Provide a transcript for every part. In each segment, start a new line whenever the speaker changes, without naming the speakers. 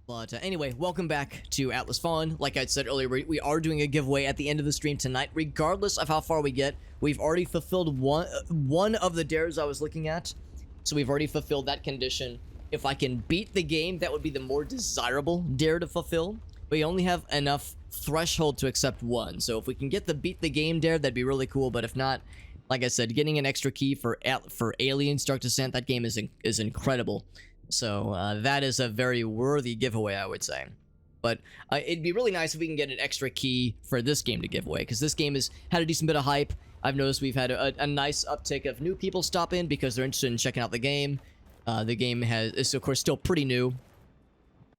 But anyway, welcome back to Atlas Fallen. Like I said earlier, we are doing a giveaway at the end of the stream tonight, regardless of how far we get. We've already fulfilled one of the dares I was looking at, so we've already fulfilled that condition. If I can beat the game, that would be the more desirable dare to fulfill. We only have enough threshold to accept one, so if we can get the beat the game dare, that'd be really cool. But if not, like I said, getting an extra key for Aliens Dark Descent, that game is incredible. So that is a very worthy giveaway, I would say. But it'd be really nice if we can get an extra key for this game to give away, because this game has had a decent bit of hype. I've noticed we've had a nice uptick of new people stop in because they're interested in checking out the game. The game is, of course, still pretty new.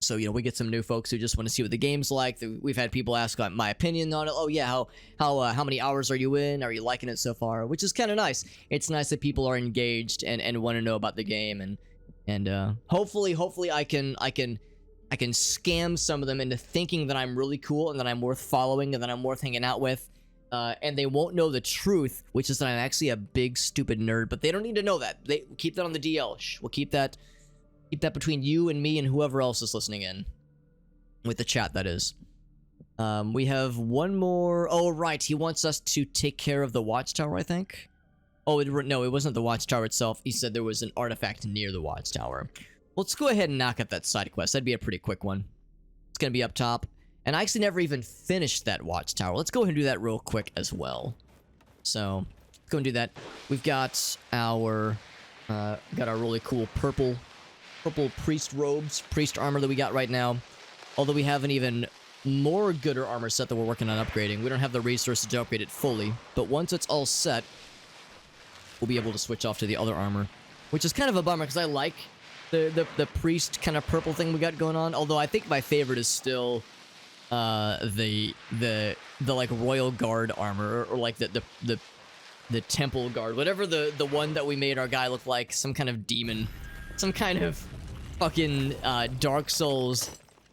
So, you know, we get some new folks who just want to see what the game's like. We've had people ask my opinion on it. Oh, yeah, how many hours are you in? Are you liking it so far? Which is kind of nice. It's nice that people are engaged and want to know about the game. And hopefully I can scam some of them into thinking that I'm really cool and that I'm worth following and that I'm worth hanging out with. And they won't know the truth, which is that I'm actually a big stupid nerd. But they don't need to know that. They keep that on the DL. Shh, we'll keep that between you and me and whoever else is listening in, with the chat, that is. We have one more. Oh, right. He wants us to take care of the watchtower, I think. Oh, no, it wasn't the watchtower itself. He said there was an artifact near the watchtower. Let's go ahead and knock out that side quest. That'd be a pretty quick one. It's going to be up top. And I actually never even finished that watchtower. Let's go ahead and do that real quick as well. So, let's go and do that. We've got our really cool purple priest robes, priest armor that we got right now. Although we have an even more gooder armor set that we're working on upgrading. We don't have the resources to upgrade it fully. But once it's all set, we'll be able to switch off to the other armor, which is kind of a bummer because I like the priest kind of purple thing we got going on. Although I think my favorite is still the like royal guard armor, or like the temple guard, whatever the one that we made our guy look like, some kind of demon, some kind of fucking Dark Souls,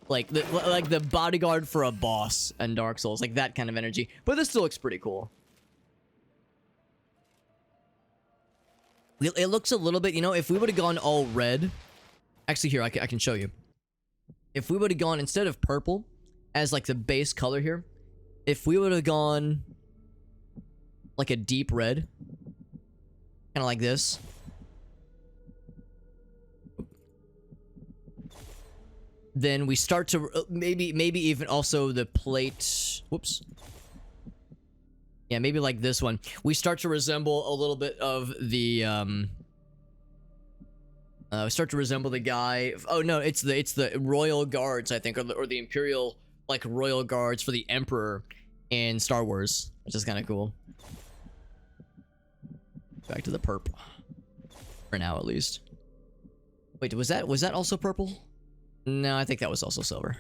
like the bodyguard for a boss in Dark Souls, like that kind of energy. But this still looks pretty cool. It looks a little bit, you know, if we would have gone all red... Actually, here, I can show you. If we would have gone, instead of purple, as, like, the base color here, if we would have gone, like, a deep red, kind of like this, then we start to... Maybe even also the plate... Whoops. Yeah, maybe like this one. We start to resemble a little bit of the, we start to resemble the guy... Oh, no, it's the royal guards, I think, or the imperial, like, royal guards for the emperor in Star Wars, which is kind of cool. Back to the perp. For now, at least. Wait, was that also purple? No, I think that was also silver.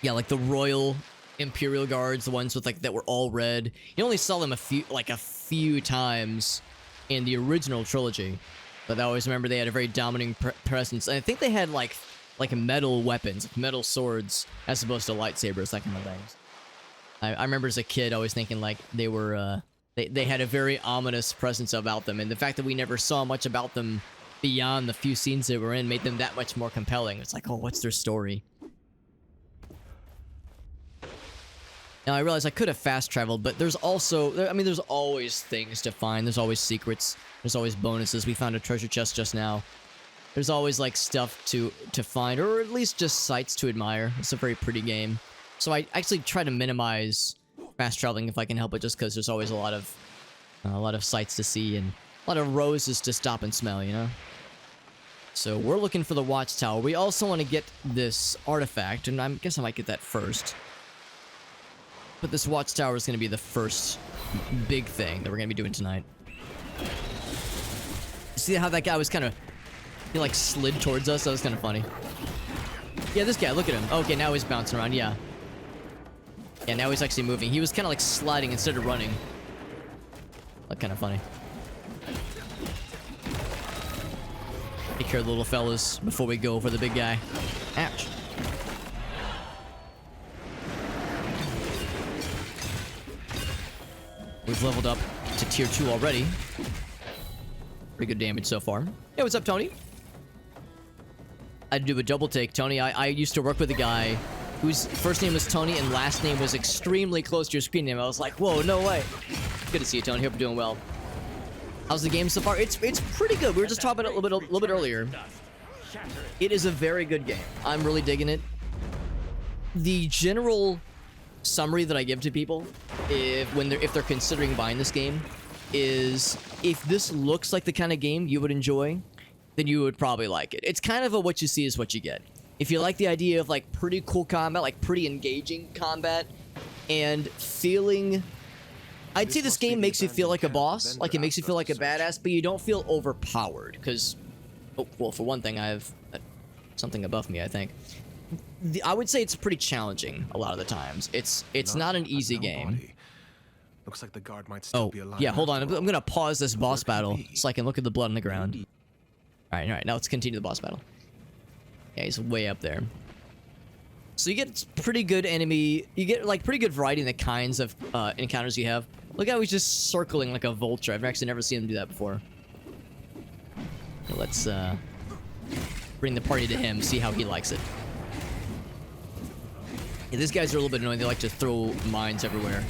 Yeah, like the royal imperial guards, the ones with like that were all red. You only saw them a few times in the original trilogy, but I always remember they had a very dominating presence. And I think they had like metal weapons, metal swords, as opposed to lightsabers, that kind of things. I remember as a kid always thinking like they were they had a very ominous presence about them, and the fact that we never saw much about them beyond the few scenes they were in made them that much more compelling. It's like, oh, what's their story? Now, I realize I could have fast-traveled, but there's also... I mean, there's always things to find. There's always secrets. There's always bonuses. We found a treasure chest just now. There's always, like, stuff to find, or at least just sights to admire. It's a very pretty game. So I actually try to minimize fast-traveling if I can help it, just because there's always a lot of sights to see and a lot of roses to stop and smell, you know? So we're looking for the watchtower. We also want to get this artifact, and I guess I might get that first. But this watchtower is going to be the first big thing that we're going to be doing tonight. See how that guy was kind of... He, like, slid towards us? That was kind of funny. Yeah, this guy, look at him. Okay, now he's bouncing around, yeah. Yeah, now he's actually moving. He was kind of, like, sliding instead of running. Look, kind of funny. Take care of the little fellas before we go for the big guy. Ouch. We've leveled up to tier 2 already. Pretty good damage so far. Hey, what's up, Tony? I do a double take. Tony, I used to work with a guy whose first name was Tony and last name was extremely close to your screen name. I was like, whoa, no way. Good to see you, Tony. Hope you're doing well. How's the game so far? It's pretty good. We were just talking about it a little bit earlier. It is a very good game. I'm really digging it. The general summary that I give to people if they're considering buying this game is, if this looks like the kind of game you would enjoy, then you would probably like it. It's kind of a what you see is what you get. If you like the idea of like pretty cool combat, like pretty engaging combat, and feeling, I'd say this game makes you feel like a boss, like it makes you feel like a badass, but you don't feel overpowered, because, oh, well, for one thing, I have something above me, I think. I would say it's pretty challenging a lot of the times. It's not an easy game.
Looks like the guard might still be alive.
Yeah, hold on. I'm gonna pause this boss battle so I can look at the blood on the ground. All right. Now let's continue the boss battle. Yeah, he's way up there. So you get pretty good enemy. You get like pretty good variety in the kinds of encounters you have. Look how he's just circling like a vulture. I've actually never seen him do that before. Let's bring the party to him. See how he likes it. Yeah, these guys are a little bit annoying. They like to throw mines everywhere.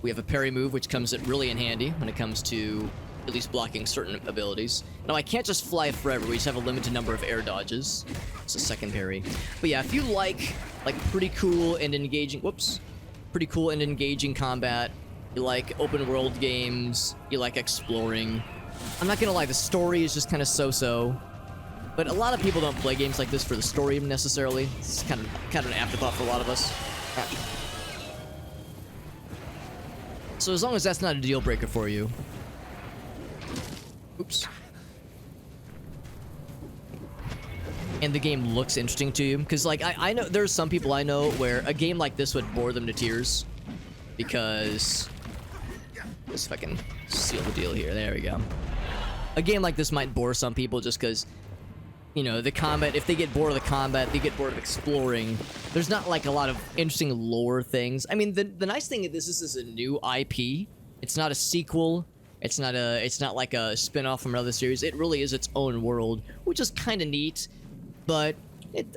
We have a parry move, which comes really in handy when it comes to at least blocking certain abilities. Now, I can't just fly forever. We just have a limited number of air dodges. It's a second parry. But yeah, if you like pretty cool and engaging, pretty cool and engaging combat, you like open world games, you like exploring. I'm not gonna lie, the story is just kind of so-so. But a lot of people don't play games like this for the story necessarily. It's kind of an afterthought for a lot of us. So as long as that's not a deal breaker for you. Oops. And the game looks interesting to you, because like I know there's some people I know where a game like this would bore them to tears, because let's if I can seal the deal here. There we go. A game like this might bore some people just because, you know, the combat, if they get bored of the combat, they get bored of exploring. There's not like a lot of interesting lore things. I mean, the nice thing is this is a new IP. It's not a sequel. It's not like a spin-off from another series. It really is its own world, which is kind of neat. But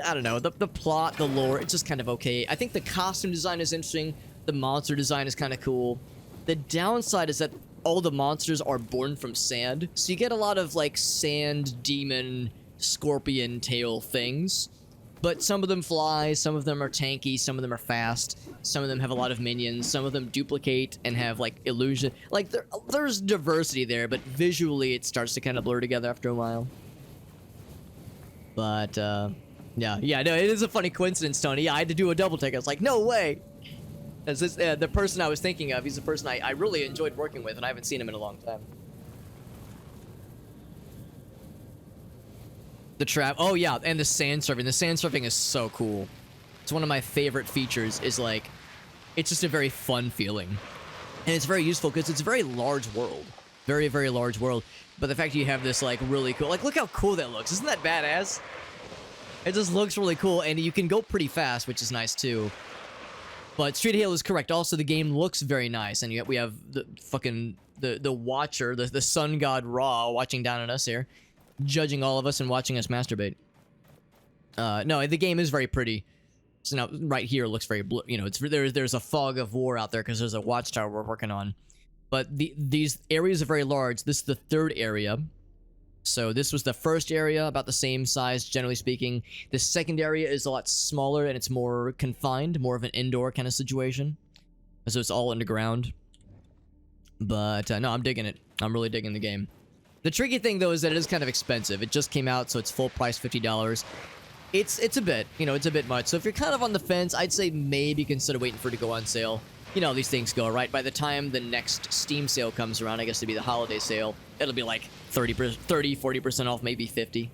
I don't know, the plot, the lore, it's just kind of okay. I think the costume design is interesting. The monster design is kind of cool. The downside is that all the monsters are born from sand, so you get a lot of like sand demon scorpion tail things. But some of them fly, some of them are tanky, some of them are fast, some of them have a lot of minions, some of them duplicate and have like illusion. Like there's diversity there, but visually it starts to kind of blur together after a while. But yeah, no, it is a funny coincidence, Tony. Yeah, I had to do a double take. I was like, no way. As this, the person I was thinking of, he's a person I really enjoyed working with, and I haven't seen him in a long time. The trap. Oh yeah, and the sand surfing. The sand surfing is so cool. It's one of my favorite features. Is like, it's just a very fun feeling, and it's very useful because it's a very large world, very large world. But the fact that you have this like really cool, like look how cool that looks. Isn't that badass? It just looks really cool, and you can go pretty fast, which is nice too. But Street Hail is correct. Also, the game looks very nice, and we have the fucking the Watcher, the Sun God Ra, watching down on us here, judging all of us and watching us masturbate. No, the game is very pretty. So now, right here looks very blue. You know, there's a fog of war out there because there's a watchtower we're working on. But these areas are very large. This is the third area. So this was the first area, about the same size, generally speaking. The second area is a lot smaller, and it's more confined, more of an indoor kind of situation. So it's all underground. But no, I'm digging it. I'm really digging the game. The tricky thing, though, is that it is kind of expensive. It just came out, so it's full price, $50. It's a bit, you know, it's a bit much. So if you're kind of on the fence, I'd say maybe consider waiting for it to go on sale. You know how these things go, right? By the time the next Steam sale comes around, I guess it'll be the holiday sale, it'll be like 30, 40% off, maybe 50.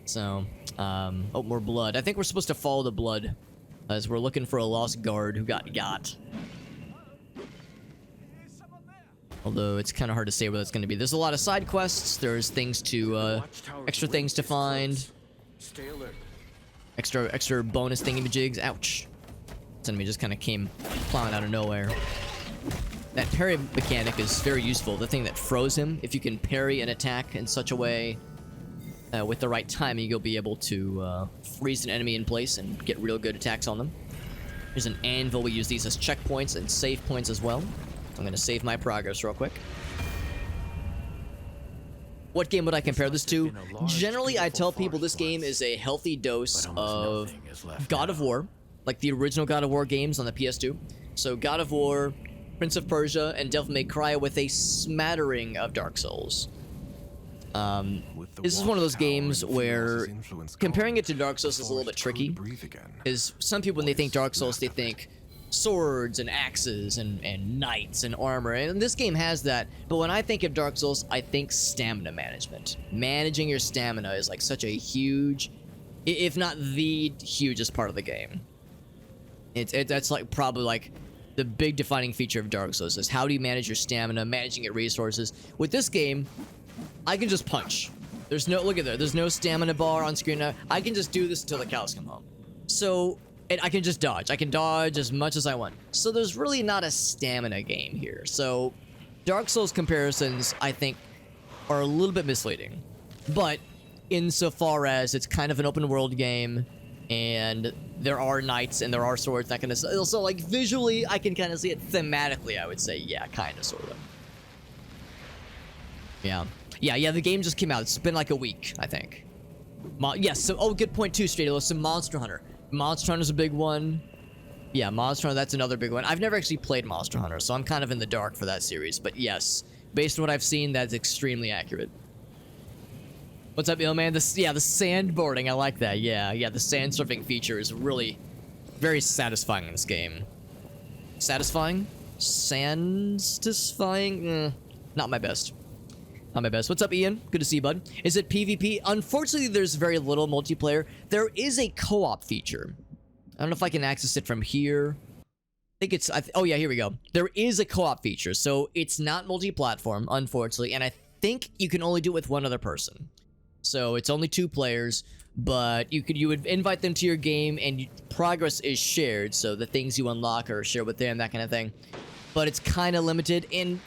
So, oh, more blood. I think we're supposed to follow the blood, as we're looking for a lost guard who got. Although it's kind of hard to say where that's going to be. There's a lot of side quests. There's things to, extra things to find. Extra bonus thingamajigs. Ouch. This enemy just kind of came plowing out of nowhere. That parry mechanic is very useful. The thing that froze him, if you can parry an attack in such a way With the right timing, you'll be able to freeze an enemy in place and get real good attacks on them. There's an anvil. We use these as checkpoints and save points as well. So I'm going to save my progress real quick. What game would I compare this to? Generally, I tell people this game is a healthy dose of God of War, like the original God of War games on the PS2. So God of War, Prince of Persia, and Devil May Cry with a smattering of Dark Souls. This is one of those games where comparing it to Dark Souls is a little bit tricky. Because some people, when they think Dark Souls, they think swords and axes and knights and armor, and this game has that. But when I think of Dark Souls, I think stamina management. Managing your stamina is like such a huge, if not the hugest part of the game. That's like probably like the big defining feature of Dark Souls is how do you manage your stamina, managing your resources. With this game, I can just punch. There's no, look at there, there's no stamina bar on screen now. I can just do this until the cows come home. So, and I can just dodge. I can dodge as much as I want. So there's really not a stamina game here. So Dark Souls comparisons, I think, are a little bit misleading. But insofar as it's kind of an open world game, and there are knights and there are swords, that kind of stuff. So like visually, I can kind of see it. Thematically, I would say, yeah, kind of, sort of. Yeah, the game just came out. It's been like a week, I think. Yes, so, oh, good point too, Stratos. So Monster Hunter. Monster Hunter's a big one. Yeah, Monster Hunter, that's another big one. I've never actually played Monster Hunter, so I'm kind of in the dark for that series. But yes, based on what I've seen, that's extremely accurate. What's up, yo, man? Yeah, the sandboarding, I like that. Yeah, the sand surfing feature is really very satisfying in this game. Satisfying? Satisfying? Not my best. Not my best. What's up, Ian? Good to see you, bud. Is it PvP? Unfortunately, there's very little multiplayer. There is a co-op feature. I don't know if I can access it from here. I think it's... oh, yeah, here we go. There is a co-op feature, so it's not multi-platform, unfortunately, and I think you can only do it with one other person. So it's only 2 players, but you would invite them to your game, and progress is shared, so the things you unlock are shared with them, that kind of thing. But it's kind of limited, and...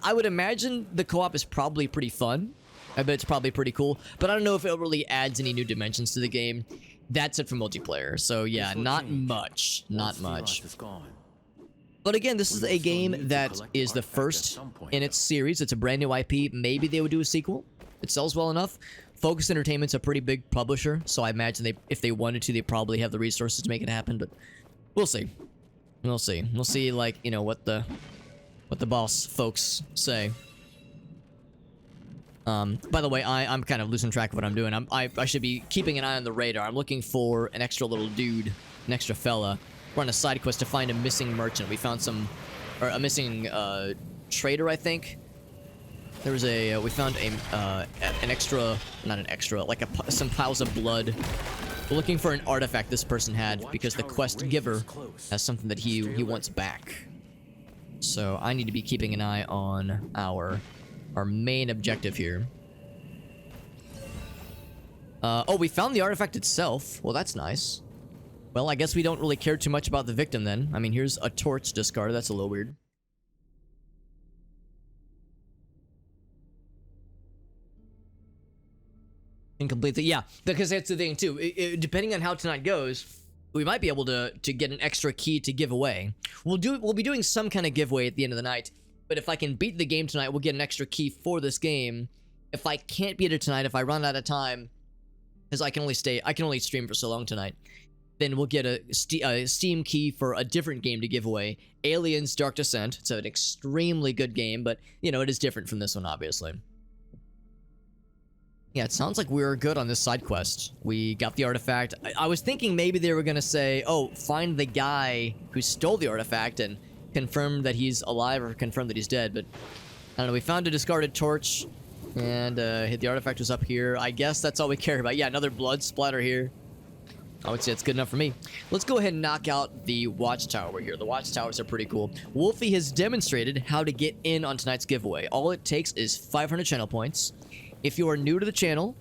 I would imagine the co-op is probably pretty fun. I bet it's probably pretty cool. But I don't know if it really adds any new dimensions to the game. That's it for multiplayer. So yeah, not much. Not much. But again, this is a game that is the first in its series. It's a brand new IP. Maybe they would do a sequel. It sells well enough. Focus Entertainment's a pretty big publisher. So I imagine if they wanted to, they probably have the resources to make it happen. But we'll see. We'll see. We'll see, like, you know, what the boss folks say. By the way, I'm kind of losing track of what I'm doing. I should be keeping an eye on the radar. I'm looking for an extra little dude, an extra fella. We're on a side quest to find a missing merchant. We found or a missing trader, I think. There was we found an extra, not an extra, like some piles of blood. We're looking for an artifact this person had because the quest giver has something that he wants back. So I need to be keeping an eye on our main objective here. Oh, we found the artifact itself. Well, that's nice. Well, I guess we don't really care too much about the victim then. I mean, here's a torch discard. That's a little weird. Incomplete. Yeah, because that's the thing too. Depending on how tonight goes, we might be able to get an extra key to give away. We'll be doing some kind of giveaway at the end of the night. But if I can beat the game tonight, we'll get an extra key for this game. If I can't beat it tonight, if I run out of time, because I can only stream for so long tonight, then we'll get a Steam key for a different game to give away. Aliens: Dark Descent. It's an extremely good game, but you know it is different from this one, obviously. Yeah, it sounds like we were good on this side quest. We got the artifact. I was thinking maybe they were gonna say, oh, find the guy who stole the artifact and confirm that he's alive or confirm that he's dead, but I don't know. We found a discarded torch, and the artifact was up here. I guess that's all we care about. Yeah, another blood splatter here. I would say it's good enough for me. Let's go ahead and knock out the watchtower here. The watchtowers are pretty cool. Wolfie has demonstrated how to get in on tonight's giveaway. All it takes is 500 channel points. If you are new to the channel,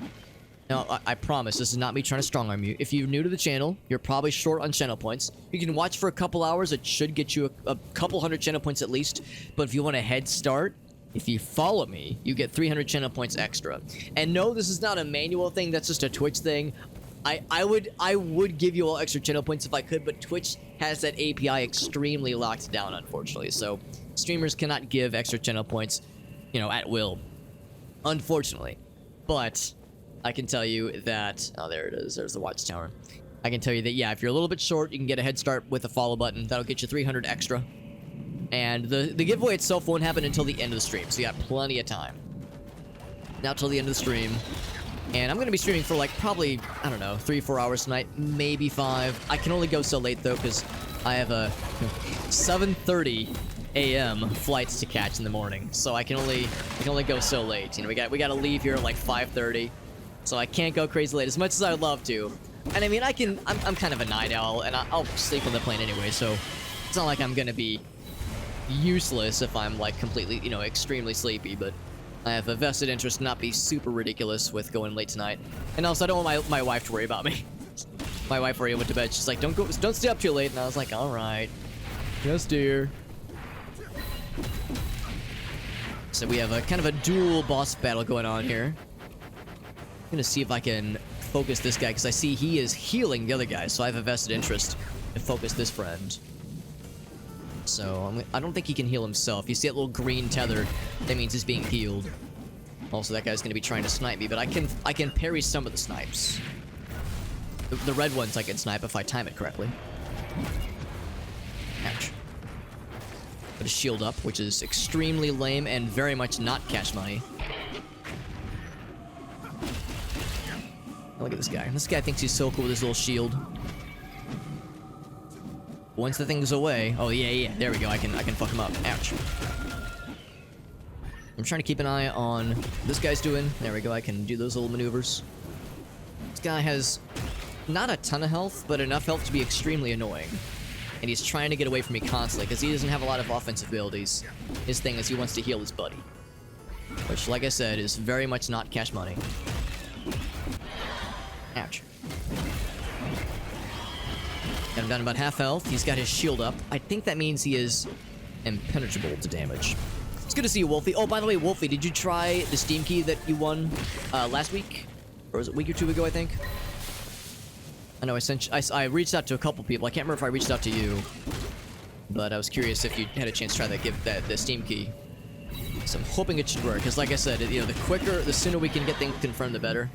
now I promise this is not me trying to strong arm you. If you're new to the channel, you're probably short on channel points. You can watch for a couple hours. It should get you a couple hundred channel points at least. But if you want a head start, if you follow me, you get 300 channel points extra. And no, this is not a manual thing. That's just a Twitch thing. I would give you all extra channel points if I could, but Twitch has that API extremely locked down, unfortunately. So streamers cannot give extra channel points, you know, at will, unfortunately. But I can tell you that, oh, there it is. There's the watchtower. I can tell you that, yeah, if you're a little bit short, you can get a head start with a follow button. That'll get you 300 extra. And the giveaway itself won't happen until the end of the stream, so you got plenty of time. Now till the end of the stream. And I'm going to be streaming for, like, probably, I don't know, 3-4 hours tonight, maybe 5. I can only go so late, though, because I have a 7:30 a.m. flights to catch in the morning. So I can only go so late. You know, we got to leave here at, like, 5:30. So I can't go crazy late as much as I'd love to. And I mean, I'm kind of a night owl, and I'll sleep on the plane anyway, so it's not like I'm going to be useless if I'm, like, completely, you know, extremely sleepy, but I have a vested interest in not be super ridiculous with going late tonight. And also, I don't want my wife to worry about me. My wife already went to bed. She's like, don't stay up too late. And I was like, all right. Yes, dear. So we have a kind of a dual boss battle going on here. I'm gonna see if I can focus this guy, because I see he is healing the other guy, so I have a vested interest to focus this friend. So I don't think he can heal himself. You see that little green tether? That means he's being healed. Also, that guy's going to be trying to snipe me, but I can parry some of the snipes. The red ones I can snipe if I time it correctly. Ouch. Put a shield up, which is extremely lame and very much not cash money. Oh, look at this guy. This guy thinks he's so cool with his little shield. Once the thing goes away... Oh, yeah. There we go. I can fuck him up. Ouch. I'm trying to keep an eye on what this guy's doing. There we go. I can do those little maneuvers. This guy has not a ton of health, but enough health to be extremely annoying. And he's trying to get away from me constantly, because he doesn't have a lot of offensive abilities. His thing is he wants to heal his buddy. Which, like I said, is very much not cash money. Ouch. Got him down about half health. He's got his shield up. I think that means he is impenetrable to damage. It's good to see you, Wolfie. Oh, by the way, Wolfie, did you try the Steam key that you won last week? Or was it a week or two ago, I think? I know I reached out to a couple people. I can't remember if I reached out to you. But I was curious if you had a chance to try the Steam key. So I'm hoping it should work. Because like I said, you know, the sooner we can get things confirmed, the better.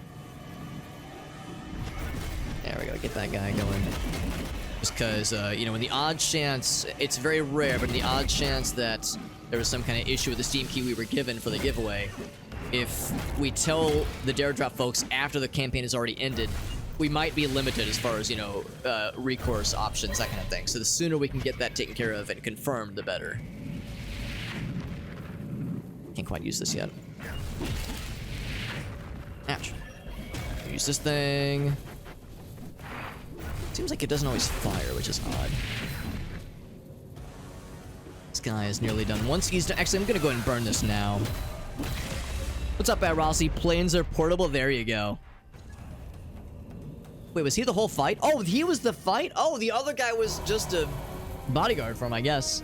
There we go. Get that guy going. Just because, you know, in the odd chance, it's very rare, but in the odd chance that there was some kind of issue with the Steam key we were given for the giveaway, if we tell the Dare Drop folks after the campaign has already ended, we might be limited as far as, you know, recourse options, that kind of thing. So the sooner we can get that taken care of and confirmed, the better. Can't quite use this yet. Ouch. Use this thing. Seems like it doesn't always fire, which is odd. This guy is nearly done. Once he's done... Actually, I'm gonna go ahead and burn this now. What's up, Rossi? Planes are portable. There you go. Wait, was he the whole fight? Oh, he was the fight? Oh, the other guy was just a bodyguard for him, I guess.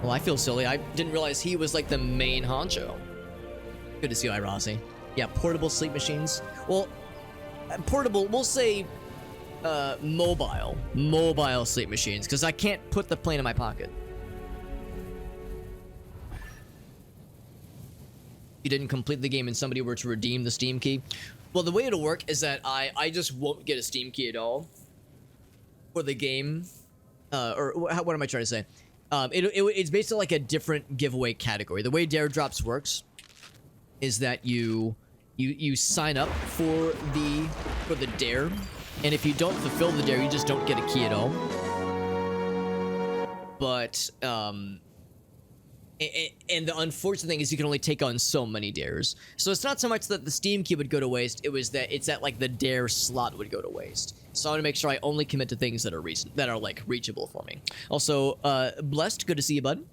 Well, I feel silly. I didn't realize he was, like, the main honcho. Good to see you, Rossi. Yeah, portable sleep machines. Well... portable, we'll say mobile sleep machines, because I can't put the plane in my pocket. You didn't complete the game and somebody were to redeem the Steam key. Well, the way it'll work is that I just won't get a Steam key at all for the game. What am I trying to say? It's basically like a different giveaway category. The way Dare Drops works is that you sign up for the dare, and if you don't fulfill the dare, you just don't get a key at all. But and the unfortunate thing is you can only take on so many dares. So it's not so much that the Steam key would go to waste, it was that it's that like the dare slot would go to waste. So I want to make sure I only commit to things that are like reachable for me. Also, Blessed, good to see you, bud.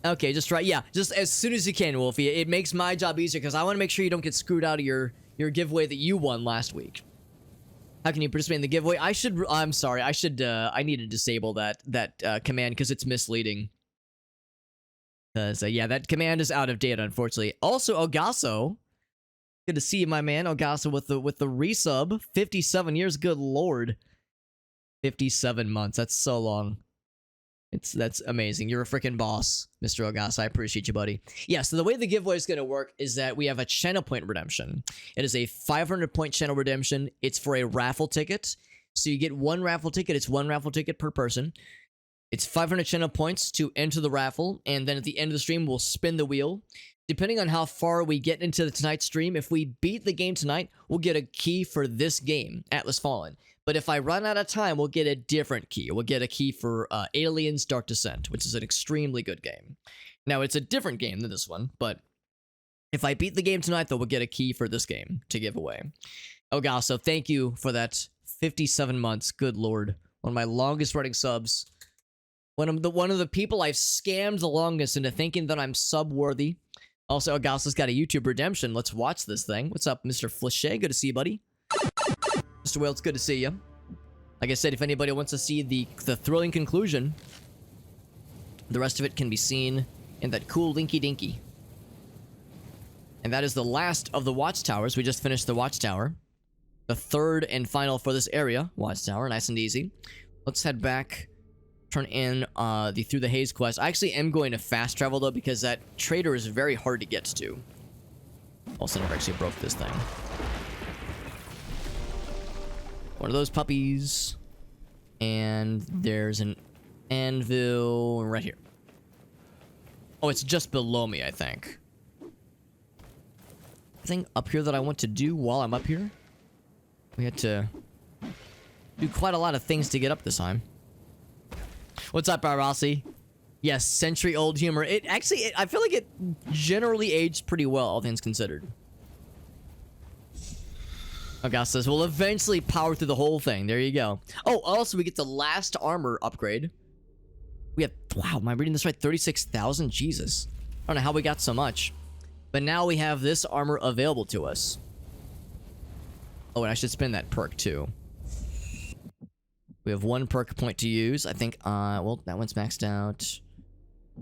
Okay, just try. Yeah, just as soon as you can, Wolfie. It makes my job easier because I want to make sure you don't get screwed out of your giveaway that you won last week. How can you participate in the giveaway? I'm sorry. I need to disable that command because it's misleading. Because, yeah, that command is out of date, unfortunately. Also, Ogasso. Good to see you, my man. Ogasso with the resub. 57 years, good lord. 57 months. That's so long. That's amazing. You're a freaking boss, Mr. Ogasso. I appreciate you, buddy. Yeah, so the way the giveaway is going to work is that we have a channel point redemption. It is a 500-point channel redemption. It's for a raffle ticket. So you get one raffle ticket. It's one raffle ticket per person. It's 500 channel points to enter the raffle, and then at the end of the stream, we'll spin the wheel. Depending on how far we get into tonight's stream, if we beat the game tonight, we'll get a key for this game, Atlas Fallen. But if I run out of time, we'll get a different key. We'll get a key for Aliens Dark Descent, which is an extremely good game. Now, it's a different game than this one, but if I beat the game tonight, though, we'll get a key for this game to give away. Ogasso, thank you for that 57 months. Good lord. One of my longest running subs. One of the people I've scammed the longest into thinking that I'm sub-worthy. Also, Ogasso's got a YouTube redemption. Let's watch this thing. What's up, Mr. Flichet? Good to see you, buddy. Mr. Wales, good to see you. Like I said, if anybody wants to see the thrilling conclusion, the rest of it can be seen in that cool Linky Dinky. And that is the last of the watchtowers. We just finished the watchtower. The third and final for this area. Watchtower, nice and easy. Let's head back. Turn in the Through the Haze quest. I actually am going to fast travel, though, because that trader is very hard to get to. Also, never actually broke this thing. One of those puppies. And there's an anvil right here. Oh, it's just below me, I think. Thing up here that I want to do while I'm up here. We had to do quite a lot of things to get up this time. What's up, Rossi? Yes, century-old humor. I feel like it generally aged pretty well, all things considered. August says, we'll eventually power through the whole thing. There you go. Oh, also, we get the last armor upgrade. We have, wow, am I reading this right? 36,000? Jesus. I don't know how we got so much. But now we have this armor available to us. Oh, and I should spend that perk, too. We have one perk point to use. I think, well, that one's maxed out.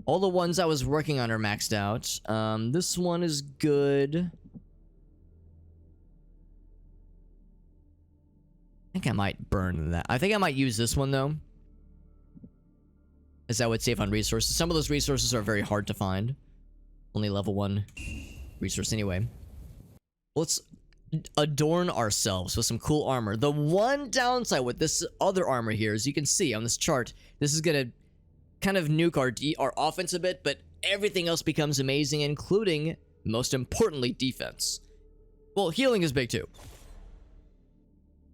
All the ones I was working on are maxed out. This one is good. I think I might burn that. I think I might use this one, though. As that would save on resources. Some of those resources are very hard to find. Only level 1 resource anyway. Let's adorn ourselves with some cool armor. The one downside with this other armor here, as you can see on this chart, this is gonna kind of nuke our offense a bit, but everything else becomes amazing, including, most importantly, defense. Well, healing is big too.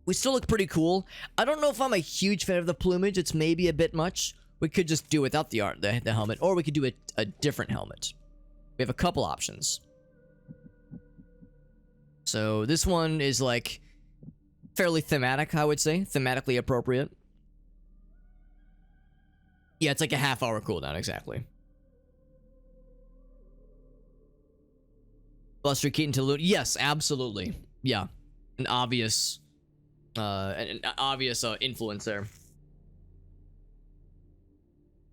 We still look pretty cool. I don't know if I'm a huge fan of the plumage. It's maybe a bit much. We could just do without the helmet, or we could do a different helmet. We have a couple options. So this one is like fairly thematic, I would say. Thematically appropriate. Yeah, it's like a half-hour cooldown, exactly. Buster Keaton to loot. Yes, absolutely. Yeah. An obvious influence there.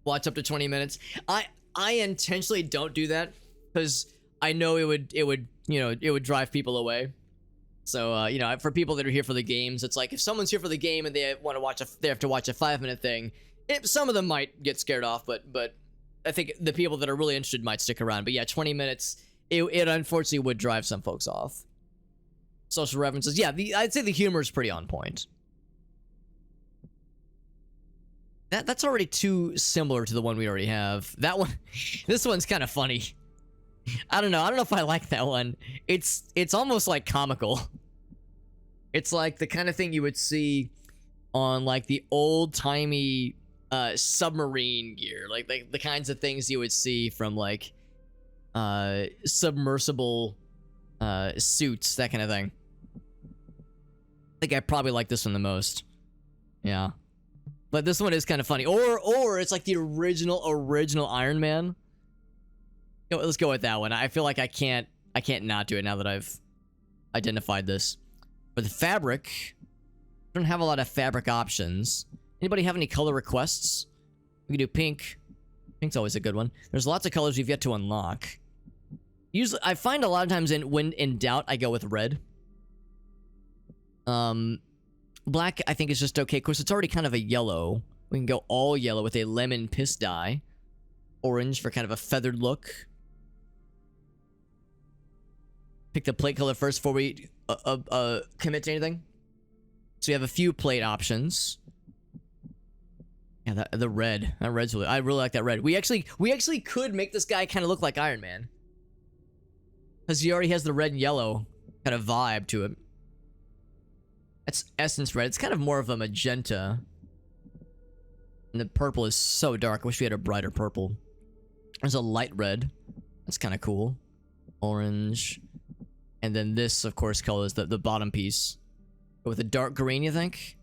Watch up to 20 minutes. I intentionally don't do that because I know it would drive people away. So for people that are here for the games, it's like if someone's here for the game and they want to watch they have to watch a 5-minute thing. Some of them might get scared off, but I think the people that are really interested might stick around. But yeah, 20 minutes, it unfortunately would drive some folks off. Social references, yeah, I'd say the humor is pretty on point. That's already too similar to the one we already have. That one, this one's kind of funny. I don't know if I like that one. It's almost like comical. It's like the kind of thing you would see on like the old-timey submarine gear, like the kinds of things you would see from like submersible suits, that kind of thing. I think I probably like this one the most. Yeah. But this one is kind of funny. Or it's like the original Iron Man. Let's go with that one. I feel like I can't not do it now that I've identified this. For the fabric, I don't have a lot of fabric options. Anybody have any color requests? We can do pink. Pink's always a good one. There's lots of colors we've yet to unlock. Usually, I find a lot of times when in doubt, I go with red. Black, I think, is just okay. Of course, it's already kind of a yellow. We can go all yellow with a lemon piss dye. Orange for kind of a feathered look. Pick the plate color first before we commit to anything. So we have a few plate options. Yeah, the red. That red's really... I really like that red. We actually could make this guy kind of look like Iron Man. Because he already has the red and yellow kind of vibe to him. That's Essence Red. It's kind of more of a magenta. And the purple is so dark. I wish we had a brighter purple. There's a light red. That's kind of cool. Orange. And then this, of course, color is the bottom piece. With a dark green, you think?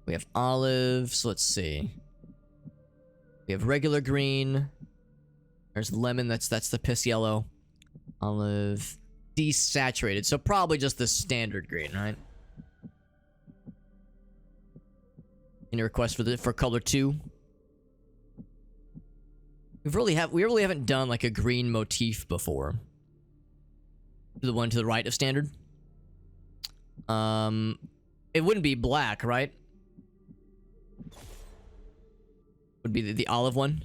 We have olive. So let's see. We have regular green. There's lemon. That's the piss yellow. Olive. Desaturated. So probably just the standard green, right? Any requests for color 2? We really haven't done like a green motif before. The one to the right of standard. It wouldn't be black, right? Would be the olive one?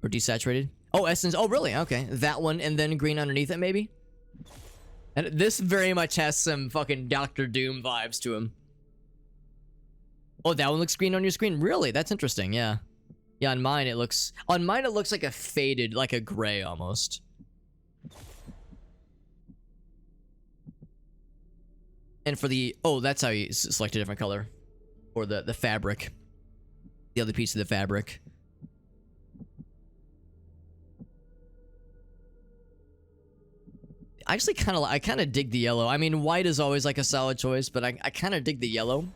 Or desaturated? Oh, essence. Oh, really? Okay. That one and then green underneath it, maybe? And this very much has some fucking Doctor Doom vibes to him. Oh, that one looks green on your screen? Really? That's interesting, yeah. Yeah, on mine it looks like a faded, like a gray almost. And for the... Oh, that's how you select a different color. Or the fabric. The other piece of the fabric. I actually kind of dig the yellow. I mean, white is always like a solid choice, but I kind of dig the yellow.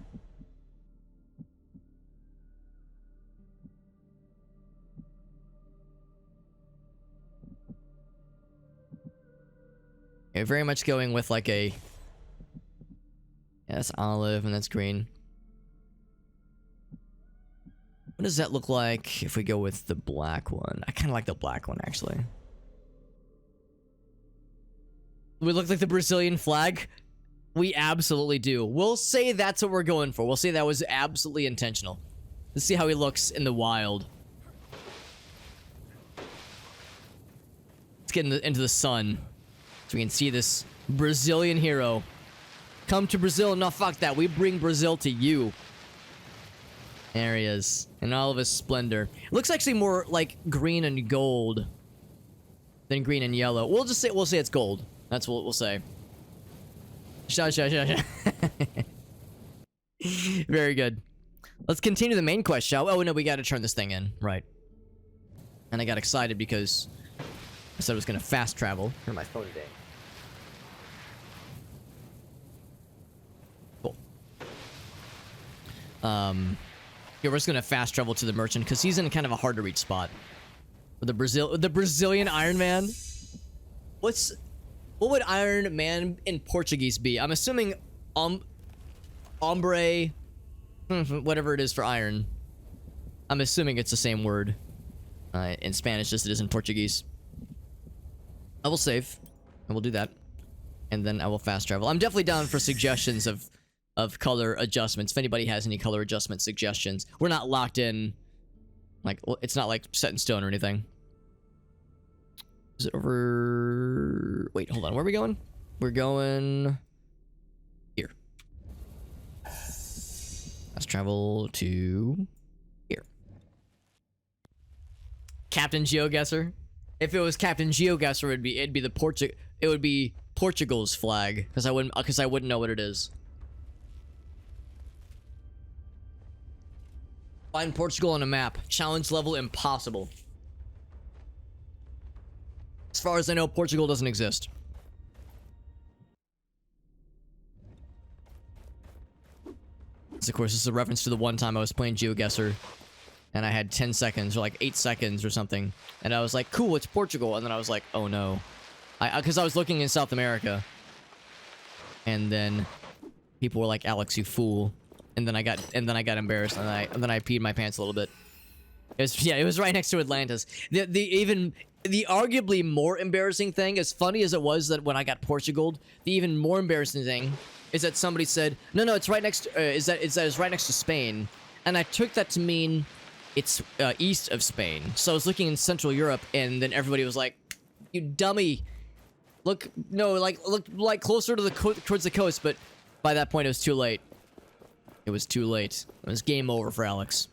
Okay, very much going with like a... Yeah, that's olive and that's green. What does that look like if we go with the black one? I kind of like the black one, actually. We look like the Brazilian flag? We absolutely do. We'll say that's what we're going for. We'll say that was absolutely intentional. Let's see how he looks in the wild. Let's get into the sun. So we can see this Brazilian hero. Come to Brazil. No, fuck that. We bring Brazil to you. There he is. In all of his splendor. It looks actually more like green and gold than green and yellow. We'll say it's gold. That's what we'll say. Sha. Very good. Let's continue the main quest, shall we? Oh, no, we gotta turn this thing in. Right. And I got excited because I said I was gonna fast travel. Turn my phone today. Cool. Yeah, we're just gonna fast travel to the merchant because he's in kind of a hard to reach spot. The Brazilian Iron Man. What would Iron Man in Portuguese be? I'm assuming hombre, whatever it is for iron. I'm assuming it's the same word in Spanish as it is in Portuguese. I will save, and we'll do that, and then I will fast travel. I'm definitely down for suggestions of color adjustments. If anybody has any color adjustment suggestions, we're not locked in. Like, it's not like set in stone or anything. Is it over? Wait, hold on. Where are we going? We're going here. Let's travel to here. Captain GeoGuessr. If it was Captain GeoGuessr, it'd be Portugal's flag because I wouldn't know what it is. Find Portugal on a map. Challenge level impossible. As far as I know, Portugal doesn't exist. This, of course, is a reference to the one time I was playing GeoGuessr, and I had 10 seconds, or like 8 seconds or something, and I was like, cool, it's Portugal, and then I was like, oh no. Because I was looking in South America, and then people were like, Alex, you fool. And then I got embarrassed, and then I peed my pants a little bit. It was right next to Atlantis. The arguably more embarrassing thing, as funny as it was that when I got Portugal, the even more embarrassing thing is that somebody said, no, it's right next to, it's right next to Spain. And I took that to mean it's east of Spain. So I was looking in Central Europe, and then everybody was like, you dummy. Look closer to towards the coast, but by that point it was too late. It was too late. It was game over for Alex.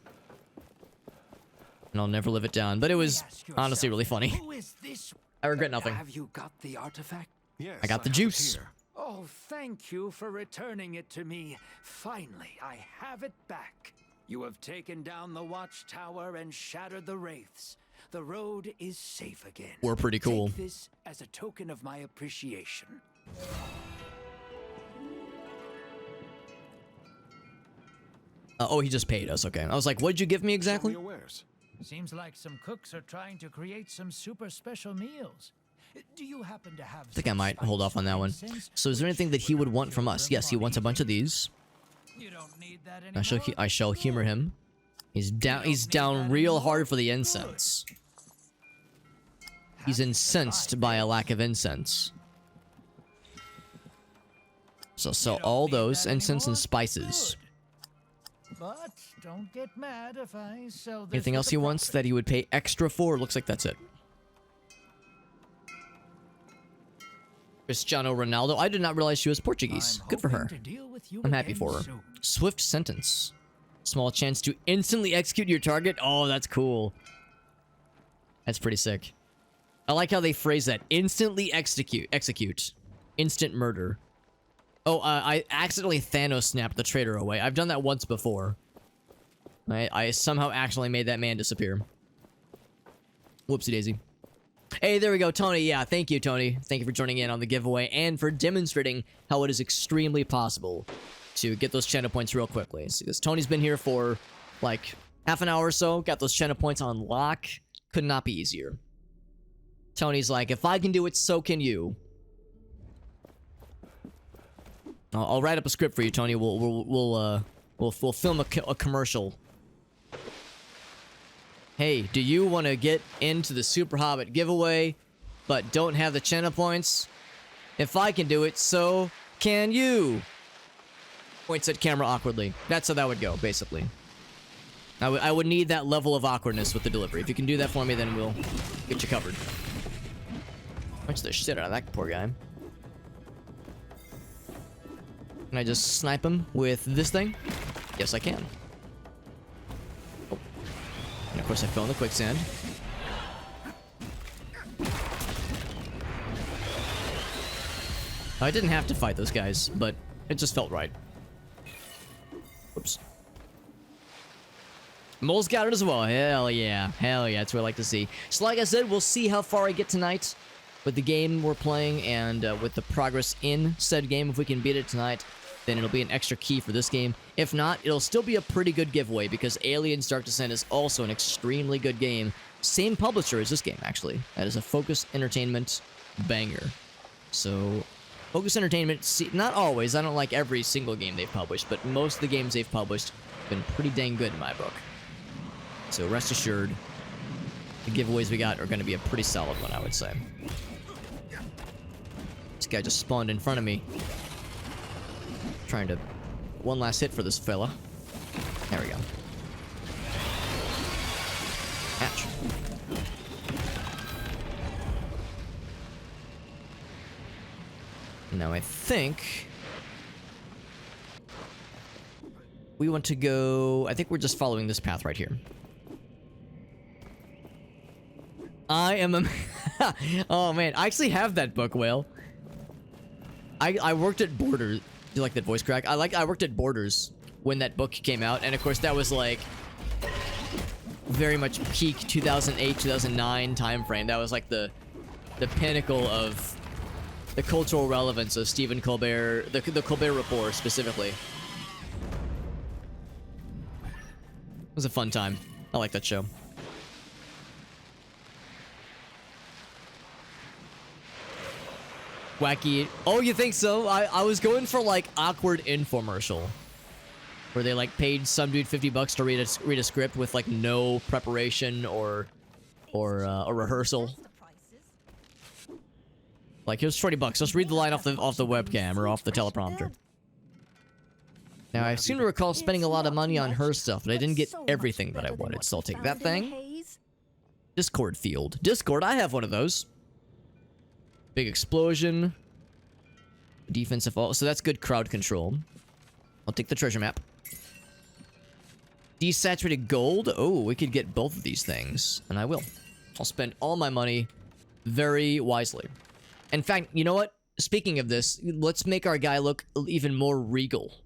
And I'll never live it down. But it was honestly really funny.
Who is this?
I regret nothing.
Have you got the artifact?
Yes,
I got the
have it
juice.
here.
Oh, thank you for returning it to me. Finally, I have it back. You have taken down the watchtower and shattered the wraiths. The road is safe again.
We're pretty cool.
Take this as a token of my appreciation.
Oh, he just paid us. Okay. I was like, what'd you give me exactly?
Show me your wares.
Seems like some cooks are trying to create some super special meals. Do you happen to have
I think I might hold off on that one. So is there anything that he would want from us? Yes, he wants a bunch of these.
You don't need that anymore.
I shall humor him. He's down real hard for the incense. He's incensed by a lack of incense. So sell all those incense and spices.
But don't get mad if I sell this.
Anything else he wants that he would pay extra for? Looks like that's it. Cristiano Ronaldo. I did not realize she was Portuguese. Good for her. I'm happy for her. Swift sentence. Small chance to instantly execute your target. Oh, that's cool. That's pretty sick. I like how they phrase that. Instantly execute. Instant murder. Oh, I accidentally Thanos snapped the traitor away. I've done that once before. I somehow accidentally made that man disappear. Whoopsie daisy. Hey, there we go, Tony. Yeah, thank you, Tony. Thank you for joining in on the giveaway and for demonstrating how it is extremely possible to get those channel points real quickly. Because Tony's been here for like half an hour or so, got those channel points on lock. Could not be easier. Tony's like, if I can do it, so can you. I'll write up a script for you, Tony. We'll film a commercial. Hey, do you want to get into the Super Hobbit giveaway, but don't have the channel points? If I can do it, so can you. Points at camera awkwardly. That's how that would go, basically. I would need that level of awkwardness with the delivery. If you can do that for me, then we'll get you covered. Punch the shit out of that poor guy. Can I just snipe him with this thing? Yes, I can. Oh. And of course I fell in the quicksand. I didn't have to fight those guys, but it just felt right. Whoops. Mole's got it as well. Hell yeah. Hell yeah. That's what I like to see. So like I said, we'll see how far I get tonight with the game we're playing and with the progress in said game. If we can beat it tonight, then it'll be an extra key for this game. If not, it'll still be a pretty good giveaway because Aliens Dark Descent is also an extremely good game. Same publisher as this game, actually. That is a Focus Entertainment banger. So, Focus Entertainment, see, not always. I don't like every single game they've published, but most of the games they've published have been pretty dang good in my book. So rest assured, the giveaways we got are going to be a pretty solid one, I would say. This guy just spawned in front of me. Trying to... one last hit for this fella. There we go. Ouch. Now I think... we want to go... I think we're just following this path right here. I am a... oh man, I actually have that book, Whale. I worked at Borders. Do you like that voice crack? I worked at Borders when that book came out, and of course that was like very much peak 2008, 2009 time frame. That was like the pinnacle of the cultural relevance of Stephen Colbert, the Colbert Report specifically. It was a fun time. I like that show. Wacky. Oh, you think so? I was going for like awkward infomercial. where they like paid some dude $50 to read a script with like no preparation or a rehearsal. Like, here's $20. Just read the line off the webcam or off the teleprompter. Now, I seem to recall spending a lot of money on her stuff, but I didn't get everything that I wanted. So I'll take that thing. Discord field. Discord, I have one of those. Big explosion. Defensive. So that's good crowd control. I'll take the treasure map. Desaturated gold. Oh, we could get both of these things. And I will. I'll spend all my money very wisely. In fact, you know what? Speaking of this, let's make our guy look even more regal.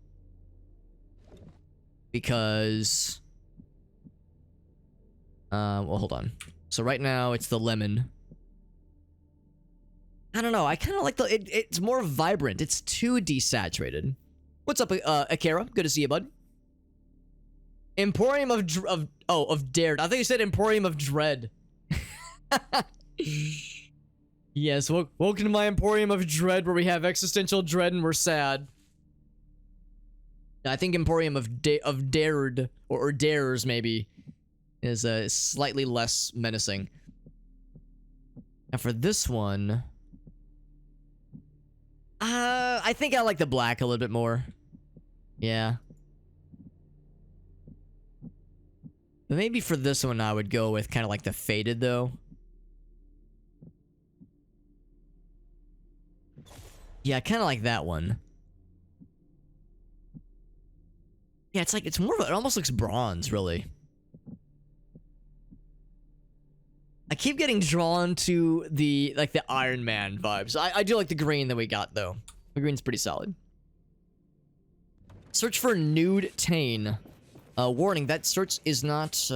Because... well, hold on. So right now, it's the lemon. I don't know. I kind of like it's more vibrant. It's too desaturated. What's up, Akira? Good to see you, bud. Emporium of Dared. I think you said Emporium of Dread. Yes, welcome to my Emporium of Dread, where we have existential dread and we're sad. I think Emporium of Dared, or Dares, maybe, is slightly less menacing. Now for this one... I think I like the black a little bit more. Yeah. But maybe for this one I would go with kind of like the faded, though. Yeah, I kind of like that one. Yeah, it's like, it's more of it almost looks bronze, really. I keep getting drawn to the, like, the Iron Man vibes. I do like the green that we got, though. The green's pretty solid. Search for nude Tane. Warning, that search is not